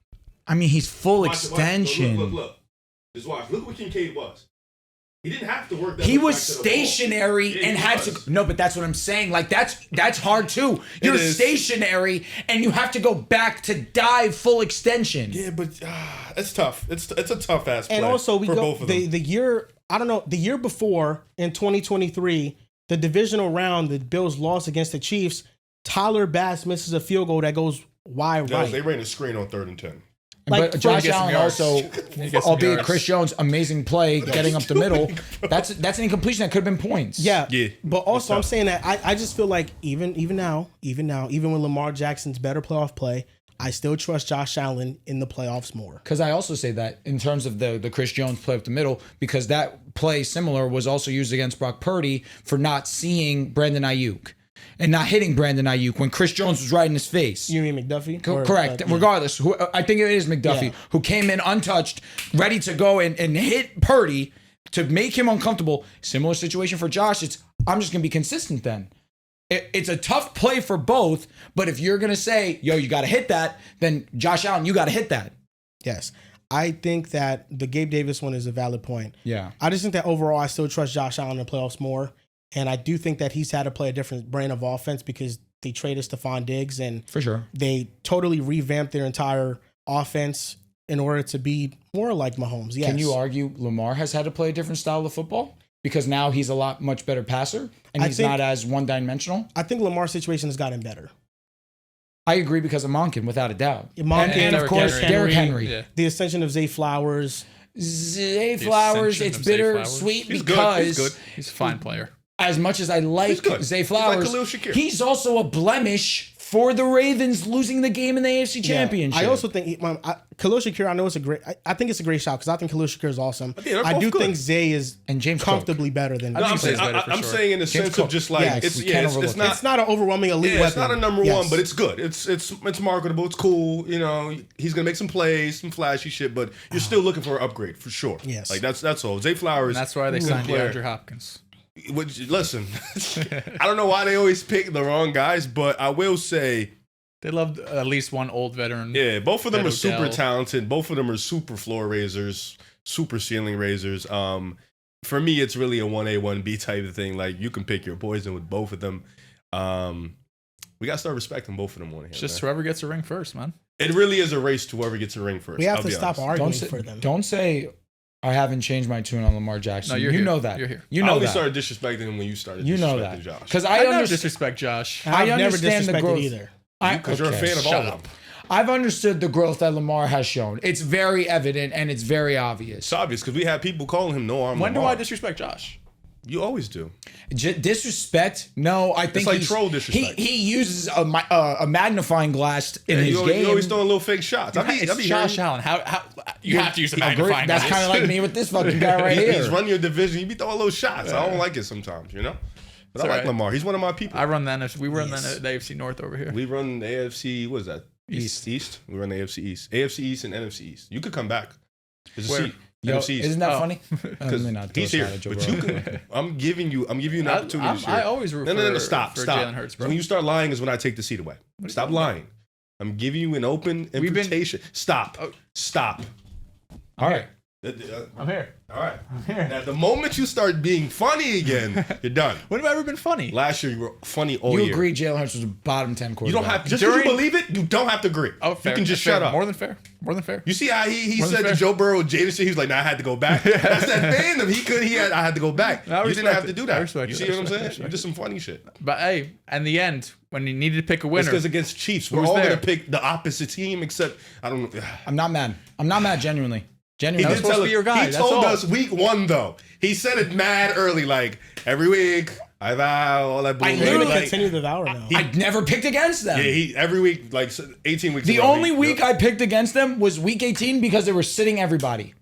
I mean, he's full Watch it, watch it. extension. Look. Just watch. Look what Kincaid was. He didn't have to work that He much was back to the ball. stationary Yeah, and he had was. to. No, but that's what I'm saying. Like that's hard too. You're is. stationary and you have to go back to dive full extension. Yeah, but it's tough. It's a tough ass play and also we for go both of them. the year. I don't know, the year before in 2023, the divisional round, the Bills lost against the Chiefs. Tyler Bass misses a field goal that goes wide right. They ran a screen on 3rd and 10. Like, But Josh get some Allen yards. also, Get some albeit yards. Chris Jones, amazing play getting up the middle. That's an incompletion that could have been points. Yeah. Yeah. But also, I'm tough. saying that I just feel like even now, even with Lamar Jackson's better playoff play, I still trust Josh Allen in the playoffs more. Because I also say that in terms of the Chris Jones play up the middle, because that play similar was also used against Brock Purdy for not seeing Brandon Ayuk and not hitting Brandon Ayuk when Chris Jones was right in his face. You mean McDuffie? Or, Correct. yeah. Regardless, I think it is McDuffie Yeah. who came in untouched, ready to go and hit Purdy to make him uncomfortable. Similar situation for Josh. I'm just gonna be consistent then. It's a tough play for both, but if you're gonna say, yo, you gotta hit that, then Josh Allen, you gotta hit that. Yes. I think that the Gabe Davis one is a valid point. Yeah. I just think that overall, I still trust Josh Allen in the playoffs more. And I do think that he's had to play a different brand of offense because they traded Stephon Diggs and For sure. they totally revamped their entire offense in order to be more like Mahomes. Yes. Can you argue Lamar has had to play a different style of football? Because now he's a much better passer and I he's think- not as one-dimensional. I think Lamar's situation has gotten better. I agree because of Monken, without a doubt. Monken, and of Derrick course, Henry. Derrick Henry. Yeah. The ascension of Zay Flowers. Zay Flowers, ascension it's of Zay bittersweet He's good. because He's good. He's a fine player. as much as I like good. Zay He's like Flowers, Khalil Shakir. he's also a blemish for the Ravens losing the game in the AFC Championship. I also think Khalil Shakir. I know it's a great. I think it's a great shot because I think Khalil Shakir is awesome. they're I both do good. think Zay is And James comfortably better than. I No, think I'm saying, Zay's better for I'm sure. saying in the sense Cook. of just like Yes, it's we can't overlook it's not It's not an overwhelming elite yeah, weapon. it's not a number Yes. one, but it's good. It's marketable. It's cool. You know, he's gonna make some plays, some flashy shit, but you're still looking for an upgrade for sure. Yes. like that's all. Zay Flowers. And that's why they good signed player. DeAndre Hopkins. Which, listen, I don't know why they always pick the wrong guys, but I will say, They loved at least one old veteran. yeah, both of them That are super Odell. talented. Both of them are super floor raisers, super ceiling raisers. For me, it's really a 1A, 1B type of thing. Like, you can pick your poison with both of them. We got to start respecting both of them on here. It's just man. whoever gets a ring first, man. It really is a race to whoever gets a ring first. We have I'll to be stop honest. arguing don't say, for them. don't say I haven't changed my tune on Lamar Jackson. No, you're you here. know that. You're here. You I know only that. started disrespecting him when you started You know disrespecting that. Josh. Because I I never understand. disrespect Josh. I I've never understand the disrespected growth. either. Because you're a fan of all shut of them. up. I've understood the growth that Lamar has shown. It's very evident and it's very obvious. It's obvious because we have people calling him no arm. When do Lamar. I disrespect Josh? You always do. Disrespect? No, I think like he's- troll disrespect. He uses a magnifying glass in his you, game. you always throwing little fake shots. It's Josh Allen. How you have to use a magnifying That's glass. kind of like me with this fucking guy right He's here. running your division. You be throwing little shots. I don't like it sometimes, you know. But I like alright. Lamar. He's one of my people. I run the NFC. We run the AFC North over here. We run the AFC. What is that? East. East. We run the AFC East. AFC East and NFC East. You could come back. There's a Where? seat. Yo, NFC East. isn't that Oh. funny? Because Let me not throw he's a here, shot at Joe but you Burrow. can. I'm giving you an opportunity. this I year. always root No. for Stop. Jalen Hurts, bro. When you start lying is when I take the seat away. Stop lying. I'm giving you an open We've been- invitation. Stop. Oh. Stop. All right. I'm here. All right. Now, the moment you start being funny again, you're done. When have I ever been funny? Last year you were funny all You year. agree Jalen Hurts was a bottom 10 You quarterback. don't have just because you During- believe it. You don't have to agree. Oh, fair. You can just fair. shut up. More than fair. More than fair. You see how he More than said to fair. Joe Burrow, Jayden shit. He was like, "Nah, I had to go back." That's that fandom. I had to go back. No, I You didn't respect have to it. do I that. respect You it. see I what I'm respect saying? it. You did some funny shit. But hey, in the end, when you needed to pick a It's winner, because against Chiefs, we're Who's all there? gonna pick the opposite team. Except I don't know. I'm not mad. I'm not mad, genuinely. He Genuinely. did supposed tell to be your guy. He That's told all. us week 1 though. He said it mad early, like every week. I vow all that bullshit. We're literally- gonna Like, continue the hour now. I never picked against them. yeah, he every week, like 18 weeks. The ago, only he- week I picked against them was week 18 because they were sitting everybody.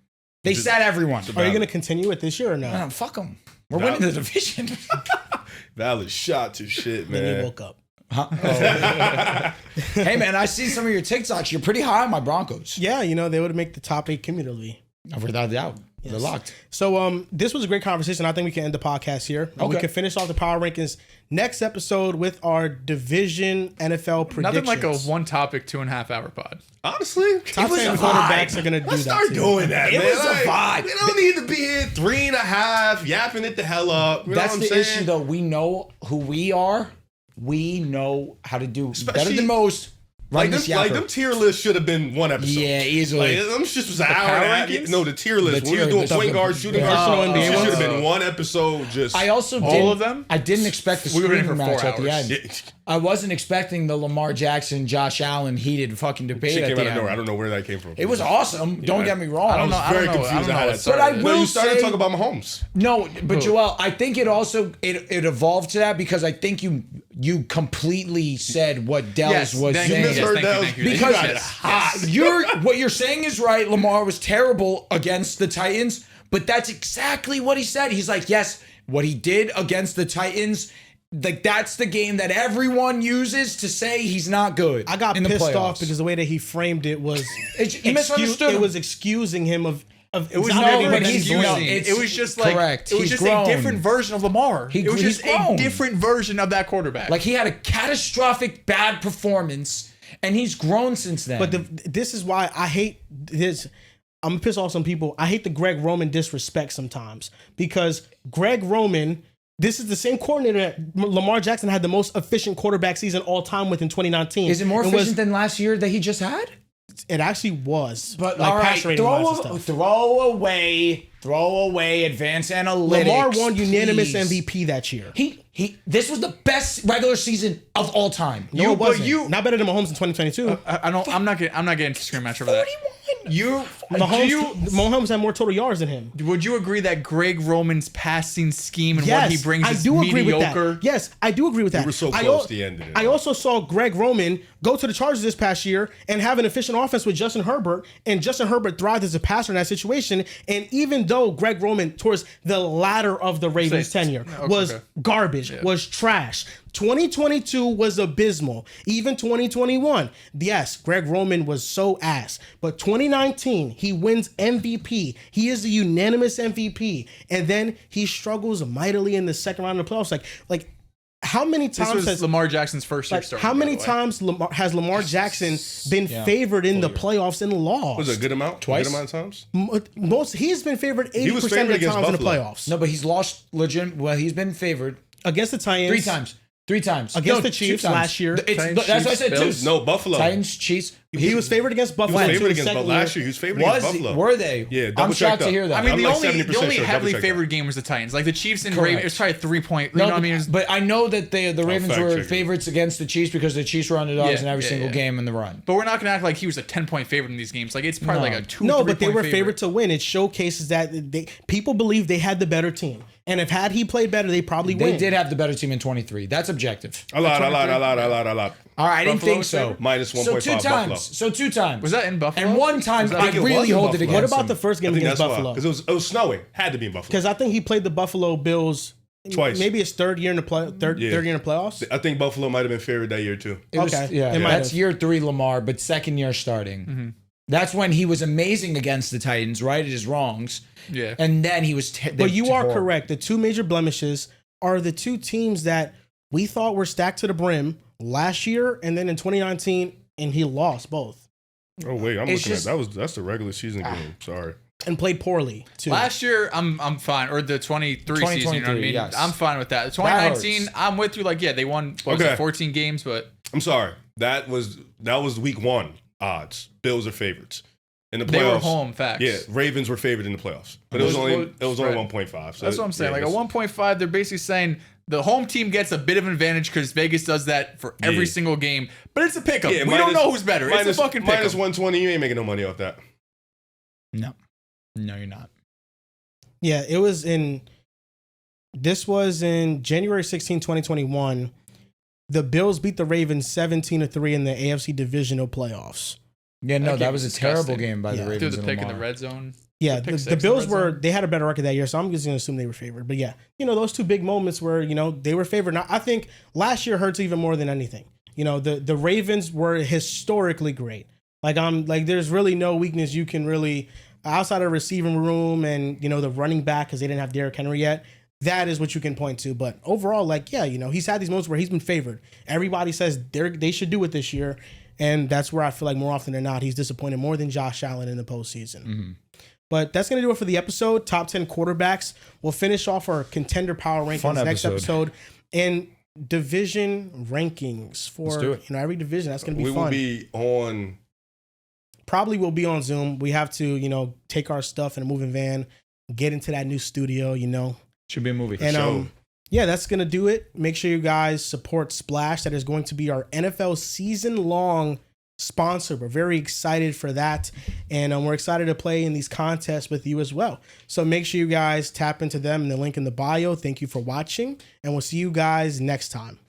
They sat everyone. Are you gonna continue it this year or no? Fuck them. We're winning the division. Valid shot to shit, Then he man. woke up. Huh? Hey man, I see some of your TikToks. You're pretty high on my Broncos. Yeah, they would make the top 8 cumulatively. Without doubt. Yes. They're locked. So this was a great conversation. I think we can end the podcast here. We Okay. can finish off the power rankings next episode with our division NFL predictions. Nothing like a one topic 2.5 hour pod. Honestly, Top was 10 a quarterbacks vibe. are gonna do let's that. start too. doing that, It man. was a vibe. We don't need to be here 3.5, yapping it the hell up. You That's know what the I'm saying? issue though. We know who we are. We know how to do better Especially- than most. Like Run them, this like yapper. them tier lists should have been one episode. Yeah, easily. Like them shit was an hour power and a half. rankings? No, the tier list. The When we tier were doing list. point guard, shooting Yeah. guard. Personal NBA It should ones? have been one episode. Just I also All didn't, of them? I didn't expect the We were in screaming for 4 match at the hours. end. I wasn't expecting the Lamar Jackson, Josh Allen heated fucking debate shit at came the out of end. nowhere. I don't know where that came from. It was awesome. Don't get me wrong. I don't know. I was very confused I don't know how how that it started. But I started. will No, you started say- talking about Mahomes. No, but Joel, I think it also it evolved to that because I think you completely said what Dells Yes, was thank you, saying. yes, misheard thank you, that. thank you. Because Yes. what you're saying is right. Lamar was terrible against the Titans, but that's exactly what he said. He's like, yes, what he did against the Titans, like that's the game that everyone uses to say he's not good. I got in the pissed playoffs. off because the way that he framed it was He misunderstood It him. was excusing him of It was No, not even but he's excusing. grown. It's It was just like correct. it was He's just grown. a different version of Lamar. It was he's just grown. a different version of that quarterback. Like he had a catastrophic bad performance, and he's grown since then. But this is why I hate this. I'm gonna piss off some people. I hate the Greg Roman disrespect sometimes because Greg Roman. This is the same coordinator that Lamar Jackson had the most efficient quarterback season all time with in 2019. is it more And efficient than last year that he just had? It actually was. But like all right, pass rating wise and stuff. throw away advanced analytics. Lamar won unanimous please. MVP that year. This was the best regular season of all time. No, it but wasn't. you- Not better than Mahomes in 2022. I'm not getting to scream match over that. Mahomes had more total yards than him. Would you agree that Greg Roman's passing scheme and Yes, what he brings I is do agree with mediocre? that. Yes, I do agree with that. were so I close to the end of it. I also saw Greg Roman go to the Chargers this past year and have an efficient offense with Justin Herbert, and Justin Herbert thrived as a passer in that situation. And even though Greg Roman, towards the latter of the Ravens' tenure, was garbage, was trash. 2022 was abysmal. Even 2021, yes, Greg Roman was so ass. But 2019, he wins MVP. He is the unanimous MVP. And then he struggles mightily in the second round of the playoffs. Like how many This times was has Lamar Jackson's first year like, starting. how by many the way. times has Lamar Jackson been favored in the playoffs and lost? Was it a good amount? Twice? A good amount of times? He's been favored 80% was of favored the against times in the Buffalo. playoffs. No, but he's lost legit. Well, he's been favored Against the Titans. 3 times. 3 times Against No, the Chiefs 2 times. last year. Titans, That's what I Chiefs, said. Bills. Two. No, Buffalo. Titans, Chiefs. He was favored against He Buffalo. was too, favored the against second Last year. year. He was favored against Buffalo. Were they? Yeah, I'm double check shocked to that. hear that. I mean, I'm the like only 70% heavily sure. Double check favored that. game was the Titans. Like the Chiefs and Correct. Ravens, it was probably 3 point. You No, know what I mean? but I know that the Ravens fact were check it. favorites against the Chiefs because the Chiefs were underdogs Yeah, in every yeah, single yeah. game in the run. But we're not going to act like he was a 10-point favorite in these games. Like it's probably like a 2. No, 3 but they point were favored to win. It showcases that people believe they had the better team. And if had he played better, they probably They win. did have the better team in 23. That's objective. A lot. All right, I didn't Buffalo think was so. favored? Minus So 1.5 2 Buffalo. times. So 2 times. Was that in Buffalo? And one time, that- I I think it really was in hold it Buffalo. against What about him. the first I game think against that's why. Buffalo? Because it was snowing. Had to be in Buffalo. Because I think he played the Buffalo Bills Twice. Maybe his third year in the third year in the playoffs. I think Buffalo might have been favored that year too. It was, Okay. yeah, It might that's have. year 3 Lamar, but second year starting. Mm-hmm. That's when he was amazing against the Titans, righted his wrongs. Yeah. And then he was. But you are correct. The 2 major blemishes are the 2 teams that we thought were stacked to the brim last year, and then in 2019, and he lost both Oh wait, I'm It's looking just- at that's the regular season game. Sorry. and played poorly too. Last year, I'm fine. Or the 23 season, you know what I 2023, mean? yes. I'm fine with that. The That 2019, hurts. I'm with you. Like, yeah, they won what was Okay. it, 14 games, but I'm sorry. That was week 1 odds. Bills are favorites in the playoffs. they were home. Facts. Yeah, Ravens were favored in the playoffs, but it was only 1.5. So That's what I'm saying. yeah, Like a 1.5, they're basically saying the home team gets a bit of an advantage because Vegas does that for every Yeah. single game. But it's a pickup. Yeah, we don't know who's better. It's a fucking pickup. minus 120. You ain't making no money off that. No, you're not. Yeah, it was in. This was in January 16, 2021. The Bills beat the Ravens 17-3 in the AFC Divisional playoffs. Yeah, no, That that game was a was terrible disgusting. game by Yeah. the Threw Ravens the and pick in Lamar. the red zone. Yeah, Pick the six in Bills the red zone. they had a better record that year, so I'm just gonna assume they were favored. But yeah, those two big moments where they were favored. Now I think last year hurts even more than anything. The Ravens were historically great. There's really no weakness you can really outside of receiving room and the running back because they didn't have Derrick Henry yet. That is what you can point to. But overall, he's had these moments where he's been favored. Everybody says they should do it this year, and that's where I feel like more often than not he's disappointed more than Josh Allen in the postseason. Mm-hmm. But that's going to do it for the episode. Top 10 quarterbacks. We'll finish off our contender power rankings next episode. And division rankings for every division. That's going to be fun. We will be on. Probably will be on Zoom. We have to, take our stuff in a moving van, get into that new studio, Should be a movie. And that's going to do it. Make sure you guys support Splash. That is going to be our NFL season-long sponsor. We're very excited for that. And we're excited to play in these contests with you as well. So make sure you guys tap into them in the link in the bio. Thank you for watching. And we'll see you guys next time.